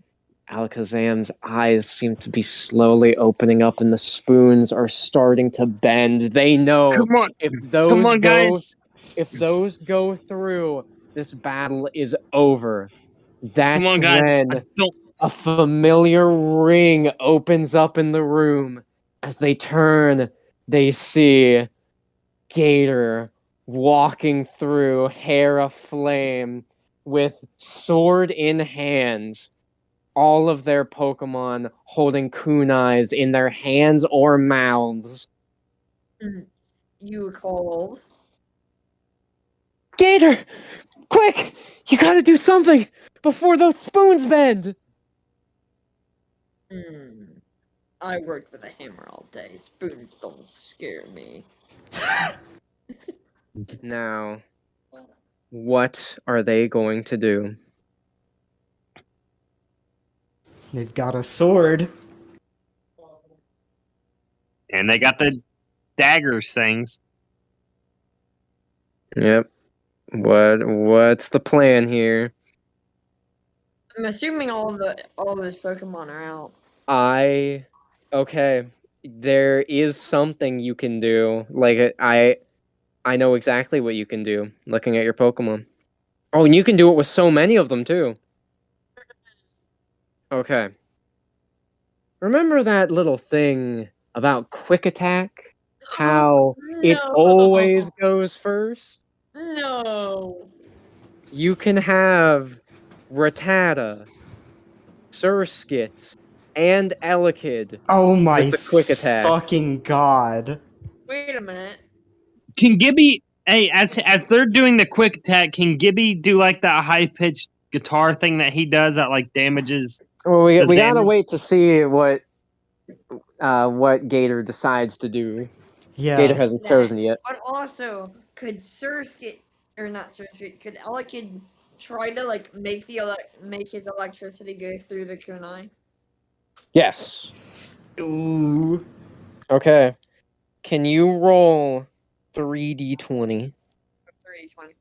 Speaker 1: Alakazam's eyes seem to be slowly opening up, and the spoons are starting to bend. They know
Speaker 2: Come on,
Speaker 1: if
Speaker 2: come
Speaker 1: those
Speaker 2: on,
Speaker 1: go
Speaker 2: guys!
Speaker 1: if those go through, this battle is over.
Speaker 2: Come
Speaker 1: That's
Speaker 2: on, guys!
Speaker 1: when
Speaker 2: Don't.
Speaker 1: a familiar ring opens up in the room. As they turn, they see Gator walking through, hair aflame, with sword in hand. All of their Pokemon holding kunais in their hands or mouths.
Speaker 5: You called.
Speaker 1: Gator! Quick! You gotta do something before those spoons bend!
Speaker 5: I worked with a hammer all day. Spoons don't scare me.
Speaker 1: Now, what are they going to do?
Speaker 4: They've got a sword.
Speaker 2: And they got the daggers things.
Speaker 1: Yep. What's the plan here?
Speaker 5: I'm assuming all those Pokemon are out.
Speaker 1: Okay. There is something you can do. Like I know exactly what you can do looking at your Pokemon. Oh, and you can do it with so many of them too. Okay. Remember that little thing about quick attack? How it
Speaker 5: No.
Speaker 1: always goes first?
Speaker 5: No.
Speaker 1: You can have Rattata, Surskit, and Elekid
Speaker 4: Oh my
Speaker 1: with the quick attacks.
Speaker 4: fucking god.
Speaker 5: Wait a minute.
Speaker 2: Can Gibby? Hey, as they're doing the quick attack, can Gibby do like that high pitched guitar thing that he does that like damages?
Speaker 1: Well, we
Speaker 2: The
Speaker 1: gotta
Speaker 2: damage?
Speaker 1: wait to see what Gator decides to do.
Speaker 4: Yeah.
Speaker 1: Gator hasn't
Speaker 5: That.
Speaker 1: chosen yet.
Speaker 5: But also, could Surskit, or not Surskit, could Elekid try to like make his electricity go through the kunai?
Speaker 1: Yes.
Speaker 4: Ooh.
Speaker 1: Okay. Can you roll 3d20?
Speaker 5: 3d20.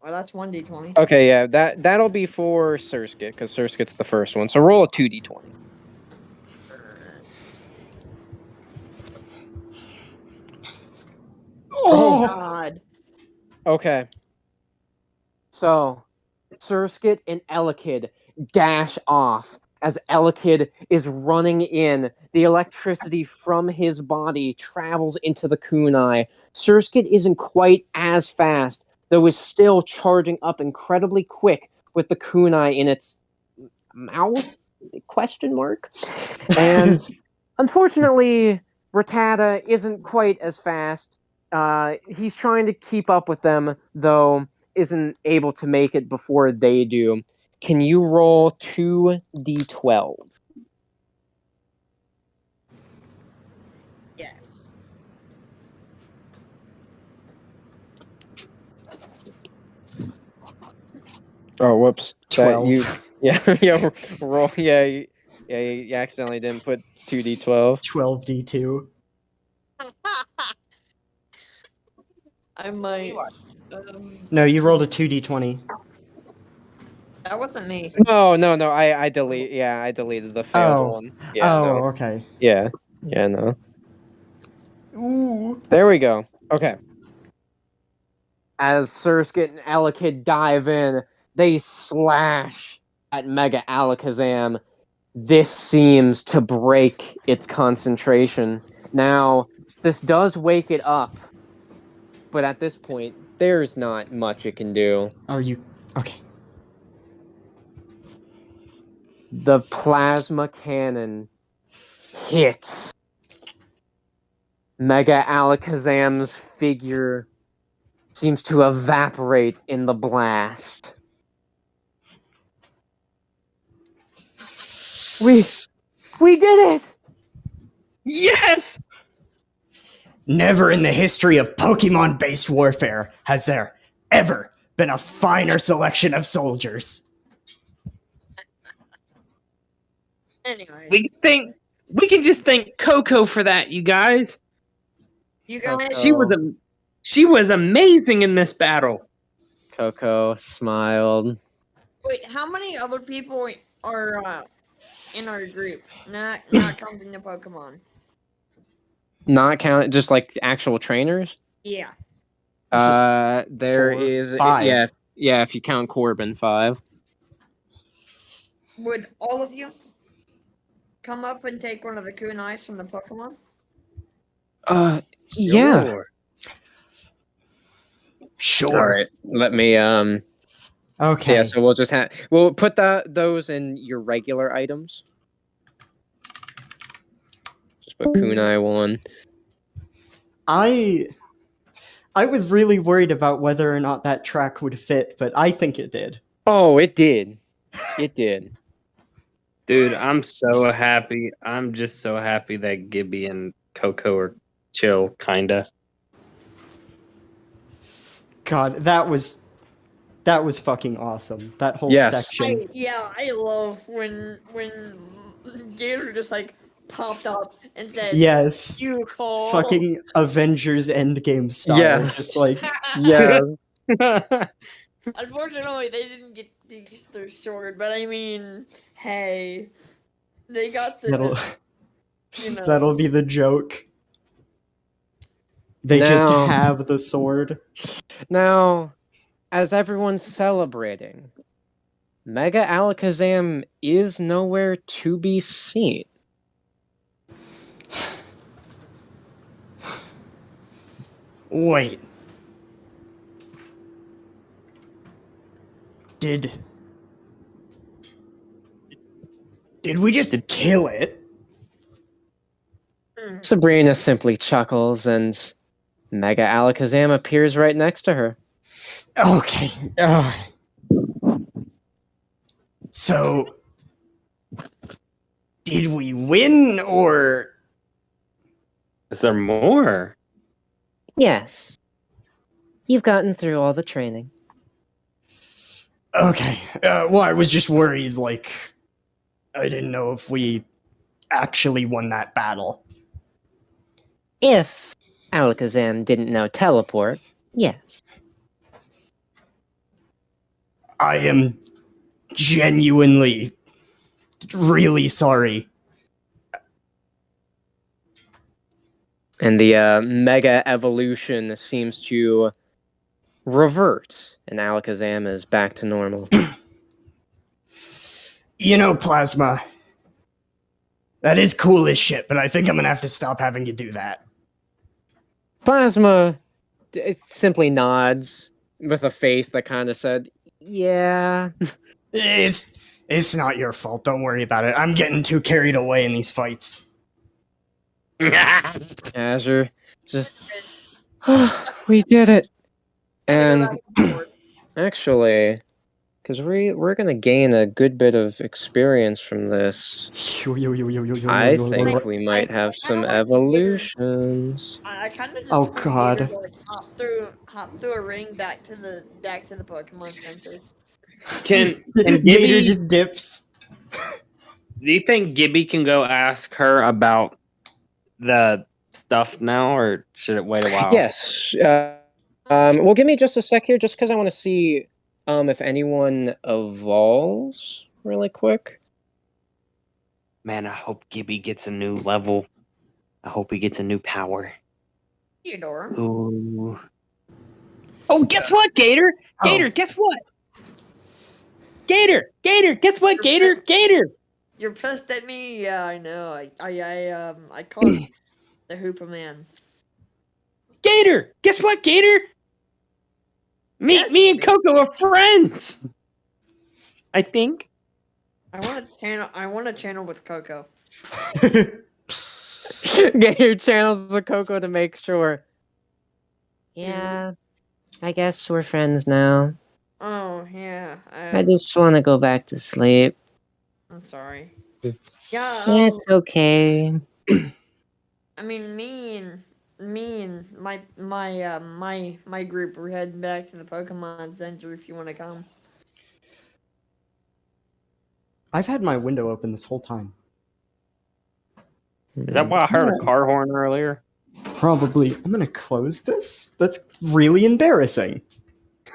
Speaker 5: Well, that's 1d20.
Speaker 1: Okay, yeah, that'll be for Surskit, because Surskit's the first one. So roll a 2d20.
Speaker 4: Oh!
Speaker 5: God.
Speaker 1: Okay. So, Surskit and Elekid dash off as Elekid is running in. The electricity from his body travels into the kunai. Surskit isn't quite as fast, though is still charging up incredibly quick with the kunai in its mouth? Question mark. And unfortunately, Rattata isn't quite as fast. He's trying to keep up with them, though isn't able to make it before they do. Can you roll 2d12?
Speaker 5: Yes.
Speaker 1: Oh, whoops.
Speaker 4: 12.
Speaker 1: Yeah, roll. You accidentally didn't put 2d12.
Speaker 4: 12d2.
Speaker 5: I might.
Speaker 4: No, you rolled a 2d20.
Speaker 5: That wasn't me.
Speaker 1: No. I delete. Yeah, I deleted the failed
Speaker 4: Oh.
Speaker 1: one. Yeah,
Speaker 4: Oh,
Speaker 1: no.
Speaker 4: okay.
Speaker 1: Yeah, no.
Speaker 4: Ooh.
Speaker 1: There we go. Okay. As Surskit and Elekid dive in, they slash at Mega Alakazam. This seems to break its concentration. Now, this does wake it up, but at this point, there's not much it can do.
Speaker 4: Are you... Okay.
Speaker 1: The plasma cannon hits Mega Alakazam's figure seems to evaporate in the blast. We did it!
Speaker 2: Yes!
Speaker 4: Never in the history of Pokemon-based warfare has there ever been a finer selection of soldiers.
Speaker 5: Anyway,
Speaker 2: We can just thank Coco for that, you guys.
Speaker 5: you guys,
Speaker 1: Coco.
Speaker 2: She was amazing in this battle.
Speaker 1: Coco smiled.
Speaker 5: wait, how many other people are in our group? Not counting the Pokemon.
Speaker 1: Not count, just like actual trainers.
Speaker 5: Yeah.
Speaker 1: There
Speaker 4: 4,
Speaker 1: is
Speaker 4: 5.
Speaker 1: yeah. If you count Corbin, 5.
Speaker 5: Would all of you come up and take one of the kunais from the Pokemon?
Speaker 1: Yeah.
Speaker 4: Sure.
Speaker 1: All right. Let me
Speaker 4: Okay.
Speaker 1: Yeah. So we'll put those in your regular items. Just put kunai 1.
Speaker 4: I was really worried about whether or not that track would fit, but I think it did.
Speaker 1: Oh, it did. It did.
Speaker 2: Dude, I'm so happy. I'm just so happy that Gibby and Coco are chill, kinda.
Speaker 4: God, that was fucking awesome. That whole
Speaker 1: Yes.
Speaker 4: section.
Speaker 5: I love when Gator just like popped up and said,
Speaker 4: Yes.
Speaker 5: "You call."
Speaker 4: Fucking Avengers Endgame style.
Speaker 1: Yes.
Speaker 4: Just like
Speaker 1: Yeah.
Speaker 5: Unfortunately, they didn't get to use their sword, but I mean, hey, they got the.
Speaker 4: that'll be the joke. They just
Speaker 1: Now-
Speaker 4: have the sword.
Speaker 1: Now, as everyone's celebrating, Mega Alakazam is nowhere to be seen.
Speaker 4: Wait. Did we just kill it?
Speaker 1: Sabrina simply chuckles, and Mega Alakazam appears right next to her.
Speaker 4: Okay. So, did we win or?
Speaker 2: Is there more?
Speaker 1: Yes. You've gotten through all the training.
Speaker 4: Okay. Well, I was just worried, like, I didn't know if we actually won that battle.
Speaker 1: If Alakazam didn't know teleport, yes.
Speaker 4: I am genuinely really sorry.
Speaker 1: And the Mega Evolution seems to revert, and Alakazam is back to normal.
Speaker 4: You know, Plasma, that is cool as shit, but I think I'm gonna have to stop having you do that.
Speaker 1: Plasma simply nods with a face that kind of said, yeah.
Speaker 4: It's not your fault, don't worry about it. I'm getting too carried away in these fights.
Speaker 1: Azure, just, we did it. And actually, because we're going to gain a good bit of experience from this, I think we might have some evolutions.
Speaker 5: I kind of just
Speaker 4: Oh,
Speaker 5: want
Speaker 4: God.
Speaker 5: Gator to, like, hop through a ring back to the Pokemon Center.
Speaker 2: Can
Speaker 4: Gator
Speaker 2: Gibby,
Speaker 4: just dips.
Speaker 2: do you think Gibby can go ask her about the stuff now, or should it wait a while?
Speaker 1: Yes. Well, give me just a sec here, just because I want to see if anyone evolves really quick.
Speaker 2: Man, I hope Gibby gets a new level. I hope he gets a new power.
Speaker 5: Theodore.
Speaker 2: Ooh. Oh, guess what, Gator? Gator, guess what? Gator, guess what, Gator? Gator!
Speaker 5: You're pissed at me? Yeah, I know. I call it the Hoopa Man.
Speaker 2: Gator, guess what, Gator? Me and Coco are friends. I think.
Speaker 5: I want to channel with Coco.
Speaker 1: Get your channels with Coco to make sure. Yeah, I guess we're friends now.
Speaker 5: Oh yeah.
Speaker 1: I just want to go back to sleep.
Speaker 5: I'm sorry. Yeah.
Speaker 1: It's okay.
Speaker 5: I mean, me and my group are heading back to the Pokemon Center if you want to come.
Speaker 4: I've had my window open this whole time.
Speaker 2: Is that why I heard a car horn earlier?
Speaker 4: Probably. I'm gonna close this? That's really embarrassing.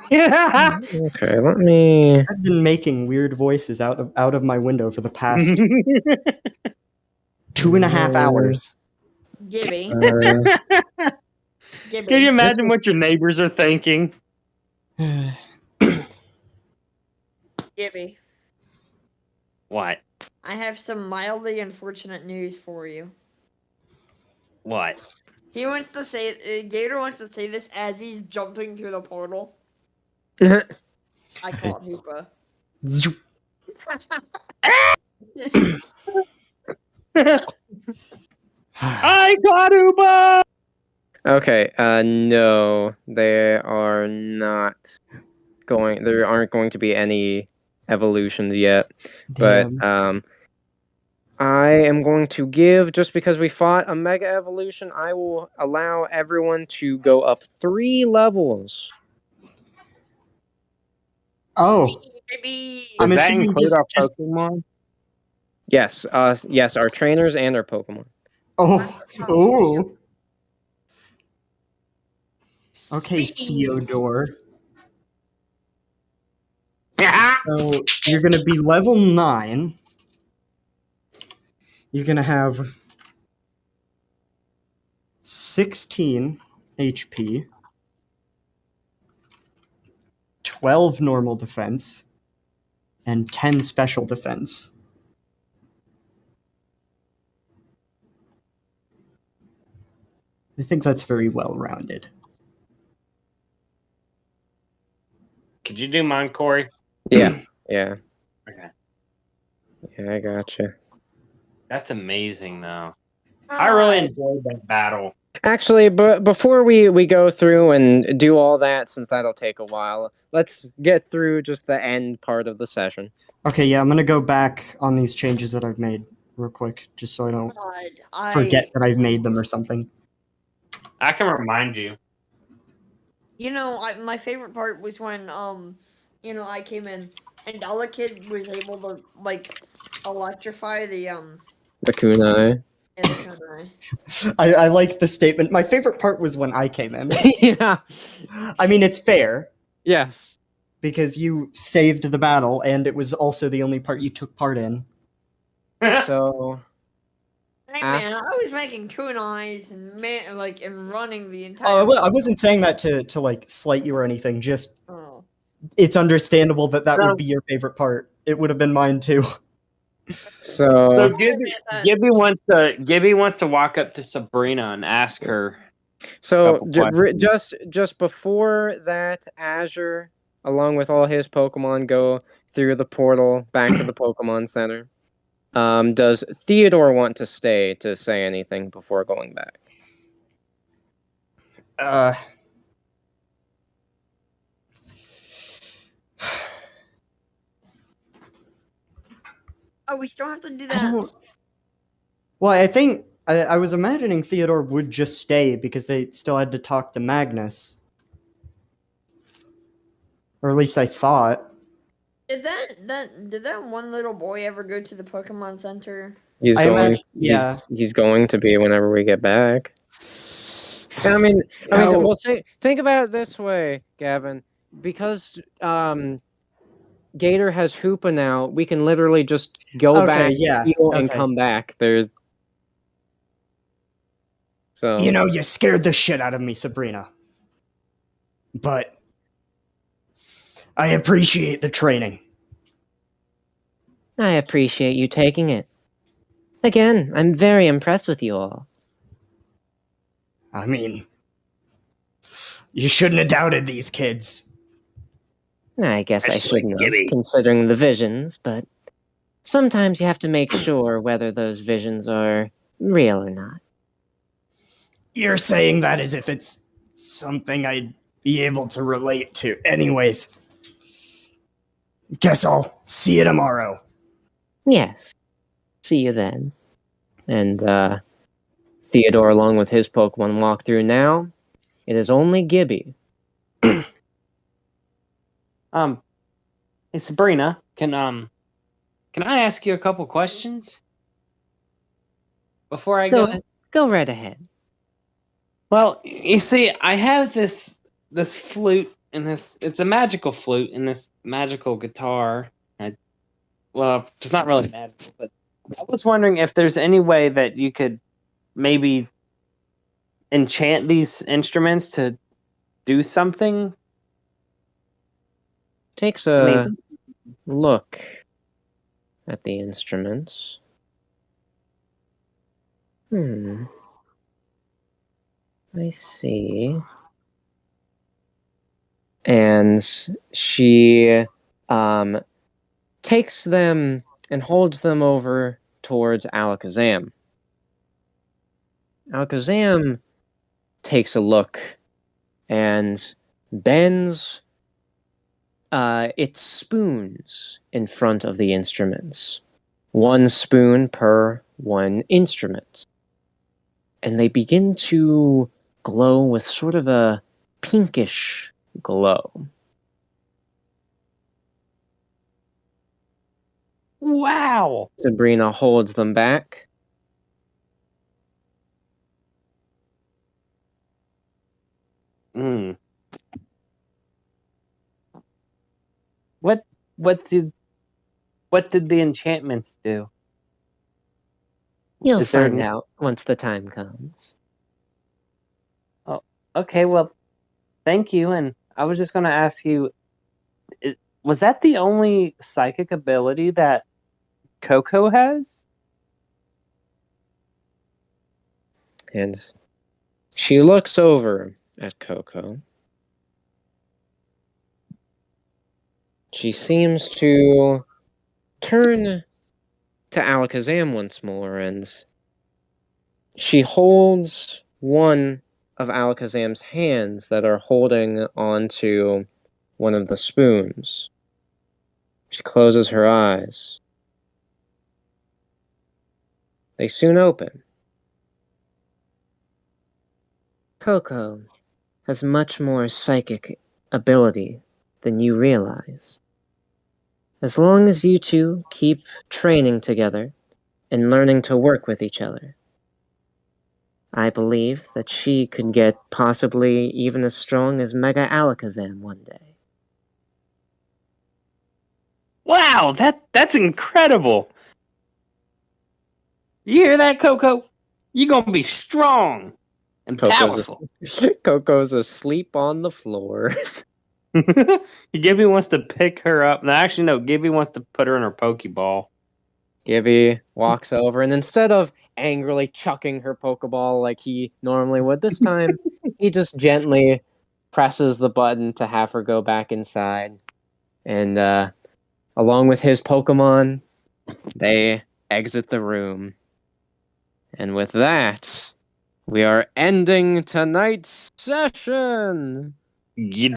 Speaker 2: Yeah.
Speaker 1: Okay, let me.
Speaker 4: I've been making weird voices out of my window for the past 2.5 hours.
Speaker 5: Gibby. Gibby.
Speaker 2: Can you imagine what your neighbors are thinking?
Speaker 5: Gibby.
Speaker 2: What?
Speaker 5: I have some mildly unfortunate news for you.
Speaker 2: What?
Speaker 5: He wants to say, Gator wants to say this as he's jumping through the portal. I call it Hoopa.
Speaker 2: I got Uba!
Speaker 1: Okay, no, they are not going. There aren't going to be any evolutions yet.
Speaker 4: Damn.
Speaker 1: But I am going to give, just because we fought a mega evolution, I will allow everyone to go up 3 levels.
Speaker 4: Oh,
Speaker 5: Maybe.
Speaker 4: I'm
Speaker 2: Does that
Speaker 4: assuming
Speaker 2: include our
Speaker 4: just
Speaker 2: Pokemon?
Speaker 1: Yes, yes, our trainers and our Pokemon.
Speaker 4: oh. Okay, Theodore. So you're gonna be level 9. You're gonna have 16 HP, 12 normal defense, and 10 special defense. I think that's very well rounded.
Speaker 2: Could you do mine, Corey?
Speaker 1: Yeah, yeah.
Speaker 2: Okay.
Speaker 1: Yeah, I gotcha.
Speaker 2: That's amazing, though. I really enjoyed that battle.
Speaker 1: Actually, but before we go through and do all that, since that'll take a while, let's get through just the end part of the session.
Speaker 4: Okay, yeah, I'm gonna go back on these changes that I've made real quick, just so I don't forget that I've made them or something.
Speaker 2: I can remind you.
Speaker 5: You know, my favorite part was when I came in and Kid was able to electrify the
Speaker 1: The kunai.
Speaker 4: I like the statement. My favorite part was when I came in.
Speaker 1: Yeah.
Speaker 4: I mean, it's fair.
Speaker 1: Yes.
Speaker 4: Because you saved the battle, and it was also the only part you took part in.
Speaker 1: So.
Speaker 5: Hey man, I was making kunais and running the entire.
Speaker 4: Oh, well, I wasn't saying that to like slight you or anything. Just it's understandable that would be your favorite part. It would have been mine too.
Speaker 1: So
Speaker 2: Gibby wants to walk up to Sabrina and ask her.
Speaker 1: So just before that, Azure, along with all his Pokemon, go through the portal back to the Pokemon Center. Does Theodore want to stay to say anything before going back?
Speaker 5: Oh, we still have to do that.
Speaker 4: Well, I think I was imagining Theodore would just stay because they still had to talk to Magnus. Or at least I thought.
Speaker 5: Did that one little boy ever go to the Pokemon Center?
Speaker 1: He's going to be whenever we get back. And I mean, well, think about it this way, Gavin. Because Gator has Hoopa now, we can literally just go back, heal, and come back. So
Speaker 4: you scared the shit out of me, Sabrina. But I appreciate the training.
Speaker 7: I appreciate you taking it. Again, I'm very impressed with you all.
Speaker 4: I mean, you shouldn't have doubted these kids.
Speaker 7: I guess I shouldn't have, considering the visions, but sometimes you have to make sure whether those visions are real or not.
Speaker 4: You're saying that as if it's something I'd be able to relate to. Anyways, guess I'll see you tomorrow.
Speaker 7: Yes. See you then. And Theodore, along with his Pokemon, walk through now. It is only Gibby.
Speaker 2: Hey Sabrina, can I ask you a couple questions before I go?
Speaker 7: Go right ahead.
Speaker 2: Well, you see, I have this flute and it's a magical flute and this magical guitar. Well, it's not really magical, but I was wondering if there's any way that you could maybe enchant these instruments to do something.
Speaker 7: Takes
Speaker 2: I
Speaker 7: a
Speaker 2: mean,
Speaker 7: look at the instruments. I see. And she takes them and holds them over towards Alakazam. Alakazam takes a look and bends its spoons in front of the instruments. One spoon per one instrument. And they begin to glow with sort of a pinkish glow.
Speaker 2: wow.
Speaker 7: Sabrina holds them back.
Speaker 2: What did the enchantments do?
Speaker 7: You'll
Speaker 2: Is there
Speaker 7: find out once the time comes.
Speaker 2: Oh, okay. Well, thank you. And I was just going to ask you, was that the only psychic ability that Coco has?
Speaker 7: And she looks over at Coco. She seems to turn to Alakazam once more, and she holds one of Alakazam's hands that are holding onto one of the spoons. She closes her eyes. They soon open. Coco has much more psychic ability than you realize. As long as you two keep training together and learning to work with each other, I believe that she could get possibly even as strong as Mega Alakazam one day.
Speaker 2: Wow, that's incredible. You hear that, Coco? You're going to be strong and powerful.
Speaker 7: Coco's asleep on the floor.
Speaker 2: Gibby wants to pick her up. No, actually, no. Gibby wants to put her in her Pokeball.
Speaker 7: Gibby walks over, and instead of angrily chucking her Pokeball like he normally would this time, he just gently presses the button to have her go back inside. And along with his Pokemon, they exit the room. And with that, we are ending tonight's session.